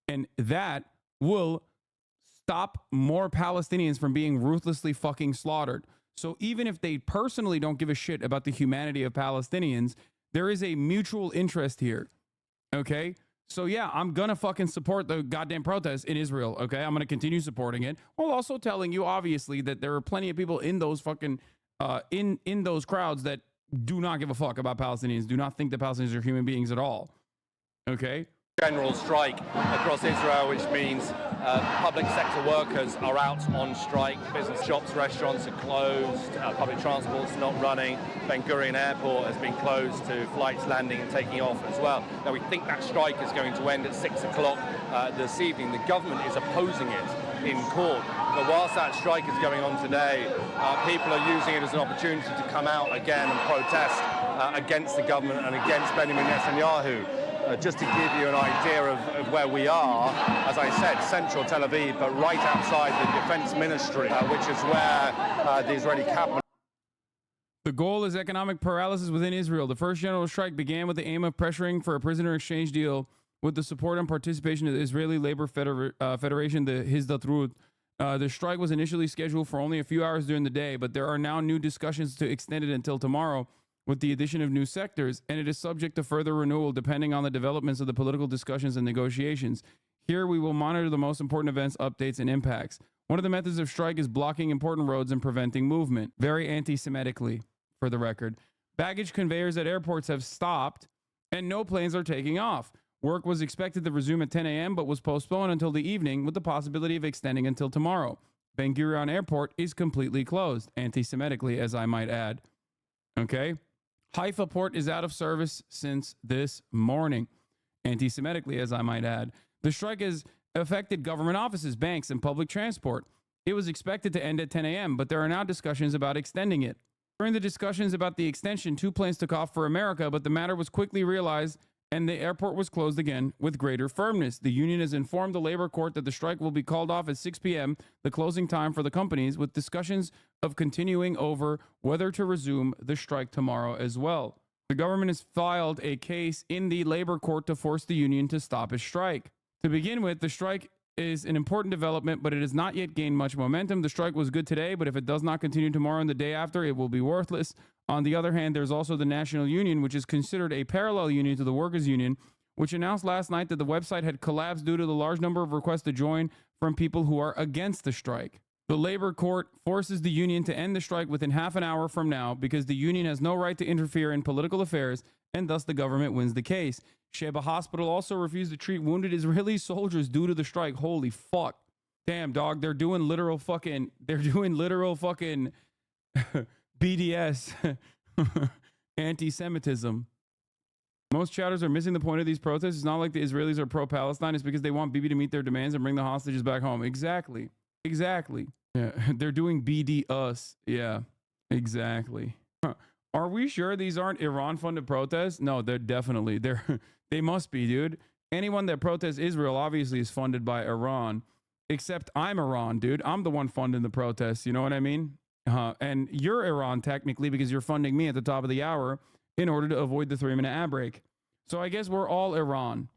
And that will stop more Palestinians from being ruthlessly fucking slaughtered. So even if they personally don't give a shit about the humanity of Palestinians, there is a mutual interest here. Okay, so yeah, I'm gonna fucking support the goddamn protests in Israel. Okay, I'm gonna continue supporting it, while also telling you, obviously, that there are plenty of people in those fucking in those crowds that do not give a fuck about Palestinians, do not think that Palestinians are human beings at all. Okay. General strike across Israel, which means public sector workers are out on strike. Business shops, restaurants are closed. Public transport's not running. Ben Gurion Airport has been closed to flights landing and taking off as well. Now, we think that strike is going to end at 6 o'clock this evening. The government is opposing it in court. But whilst that strike is going on today, people are using it as an opportunity to come out again and protest against the government and against Benjamin Netanyahu. Just to give you an idea of where we are, as I said, central Tel Aviv, but right outside the Defense Ministry, which is where the Israeli capital. The goal is economic paralysis within Israel. The first general strike began with the aim of pressuring for a prisoner exchange deal with the support and participation of the Israeli Labor Federation, the Hizdatrut. The strike was initially scheduled for only a few hours during the day, but there are now new discussions to extend it until tomorrow with the addition of new sectors, and it is subject to further renewal depending on the developments of the political discussions and negotiations. Here we will monitor the most important events, updates, and impacts. One of the methods of strike is blocking important roads and preventing movement. Very anti-Semitically, for the record. Baggage conveyors at airports have stopped, and no planes are taking off. Work was expected to resume at 10 a.m., but was postponed until the evening with the possibility of extending until tomorrow. Ben Gurion Airport is completely closed, anti-Semitically, as I might add. Okay? Haifa Port is out of service since this morning, anti-Semitically, as I might add. The strike has affected government offices, banks, and public transport. It was expected to end at 10 a.m., but there are now discussions about extending it. During the discussions about the extension, 2 planes took off for America, but the matter was quickly realized and the airport was closed again with greater firmness. The union has informed the labor court that the strike will be called off at 6 p.m., the closing time for the companies, with discussions of continuing over whether to resume the strike tomorrow as well. The government has filed a case in the labor court to force the union to stop its strike. To begin with, the strike is an important development, but it has not yet gained much momentum. The strike was good today, but if it does not continue tomorrow and the day after, it will be worthless. On the other hand, there's also the National Union, which is considered a parallel union to the Workers' Union, which announced last night that the website had collapsed due to the large number of requests to join from people who are against the strike. The labor court forces the union to end the strike within half an hour from now because the union has no right to interfere in political affairs, and thus the government wins the case. Sheba Hospital also refused to treat wounded Israeli soldiers due to the strike. Holy fuck. Damn, dog, they're doing literal fucking BDS anti-Semitism. Most chatters are missing the point of these protests. It's not like the Israelis are pro-Palestine. It's because they want Bibi to meet their demands and bring the hostages back home. Exactly. Yeah, they're doing BD us. Yeah, exactly. Are we sure these aren't Iran-funded protests? No, they must be, dude. Anyone that protests Israel obviously is funded by Iran. Except I'm Iran, dude. I'm the one funding the protests. You know what I mean? And you're Iran technically because you're funding me at the top of the hour in order to avoid the 3-minute ad break. So I guess we're all Iran.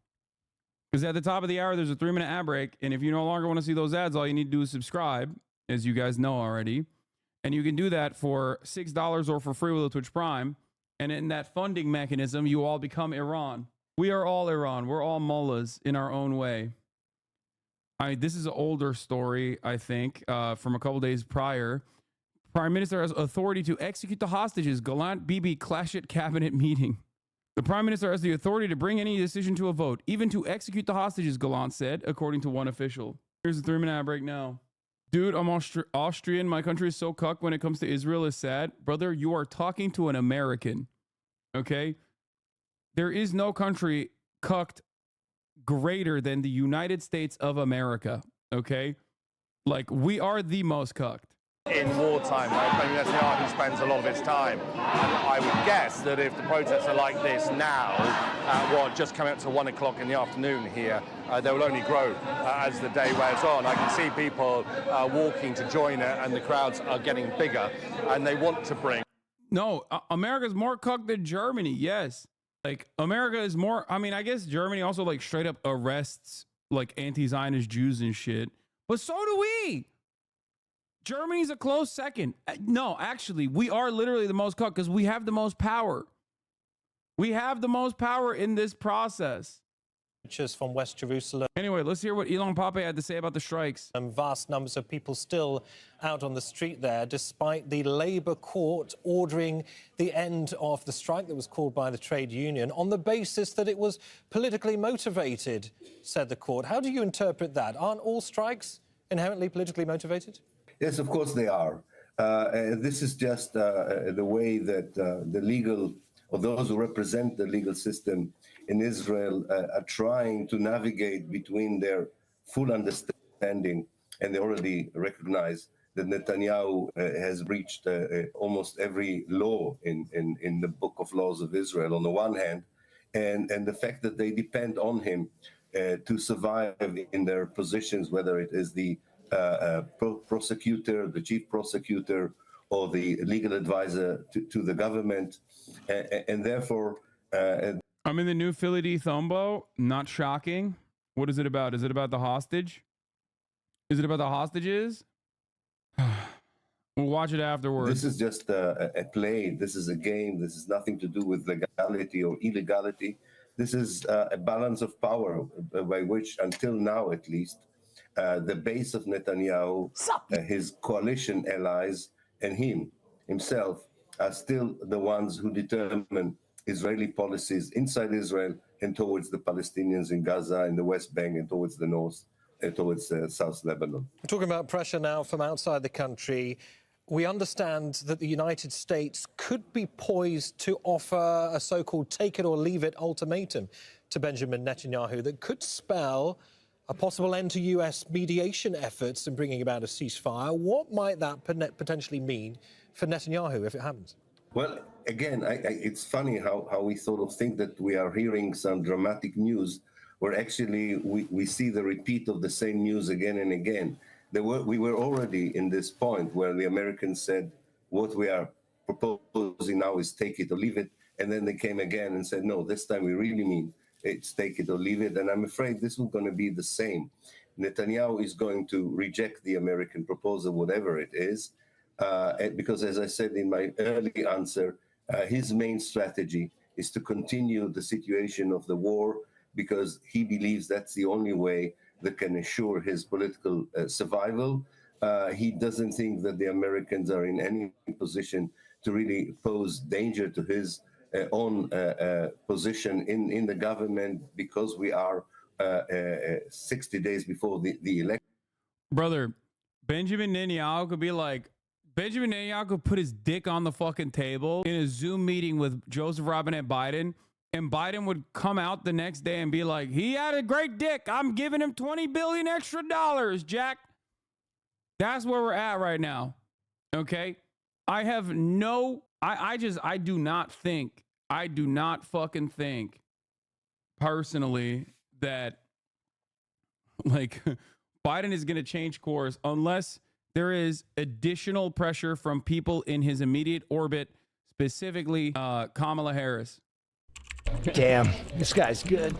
Because at the top of the hour, there's a 3-minute ad break. And if you no longer want to see those ads, all you need to do is subscribe, as you guys know already. And you can do that for $6 or for free with a Twitch Prime. And in that funding mechanism, you all become Iran. We are all Iran. We're all mullahs in our own way. This is an older story, I think, from a couple days prior. Prime Minister has authority to execute the hostages. Gallant Bibi clash at cabinet meeting. The Prime Minister has the authority to bring any decision to a vote, even to execute the hostages, Gallant said, according to one official. Here's the 3-minute ad break now. Dude, I'm Austrian. My country is so cucked when it comes to Israel. Is sad. Brother, you are talking to an American. Okay? There is no country cucked greater than the United States of America. Okay? Like, we are the most cucked. In wartime, right? Netanyahu spends a lot of his time. And I would guess that if the protests are like this now, just coming up to 1 o'clock in the afternoon here, they will only grow as the day wears on. I can see people walking to join it, and the crowds are getting bigger, and they want to bring... No, America's more cucked than Germany, yes. Like, America is more... I mean, I guess Germany also, like, straight up arrests, like, anti-Zionist Jews and shit. But so do we! Germany's a close second. No, actually, we are literally the most cucked because we have the most power. We have the most power in this process. Just from West Jerusalem. Anyway, let's hear what Elon Pape had to say about the strikes. Vast numbers of people still out on the street there, despite the Labour court ordering the end of the strike that was called by the trade union on the basis that it was politically motivated, said the court. How do you interpret that? Aren't all strikes inherently politically motivated? Yes, of course they are. This is just the way that the legal, or those who represent the legal system in Israel are trying to navigate between their full understanding, and they already recognize that Netanyahu has breached almost every law in the book of laws of Israel on the one hand, and the fact that they depend on him to survive in their positions, whether it is the prosecutor, the chief prosecutor, or the legal advisor to the government, and therefore... I'm in the new Philly D Thumbo. Not shocking. What is it about? Is it about the hostage? Is it about the hostages? We'll watch it afterwards. This is just a play. This is a game. This is nothing to do with legality or illegality. This is a balance of power by which, until now at least, the base of Netanyahu, his coalition allies, and himself are still the ones who determine Israeli policies inside Israel and towards the Palestinians in Gaza, in the West Bank, and towards the north, towards South Lebanon. We're talking about pressure now from outside the country. We understand that the United States could be poised to offer a so-called take it or leave it ultimatum to Benjamin Netanyahu that could spell a possible end to U.S. mediation efforts in bringing about a ceasefire. What might that potentially mean for Netanyahu if it happens? Well, again, it's funny how we sort of think that we are hearing some dramatic news where actually we see the repeat of the same news again and again. We were already in this point where the Americans said, what we are proposing now is take it or leave it. And then they came again and said, no, this time we really mean it's take it or leave it. And I'm afraid this is going to be the same. Netanyahu is going to reject the American proposal, whatever it is, because as I said in my early answer, his main strategy is to continue the situation of the war because he believes that's the only way that can ensure his political survival. He doesn't think that the Americans are in any position to really pose danger to his own position in the government because we are 60 days before the election. Brother, Benjamin Netanyahu could be like, Benjamin Netanyahu could put his dick on the fucking table in a Zoom meeting with Joseph Robinette Biden, and Biden would come out the next day and be like, he had a great dick. I'm giving him $20 billion extra, Jack. That's where we're at right now. Okay? I have no, I do not fucking think personally that like Biden is going to change course unless there is additional pressure from people in his immediate orbit, specifically Kamala Harris. Damn, this guy's good.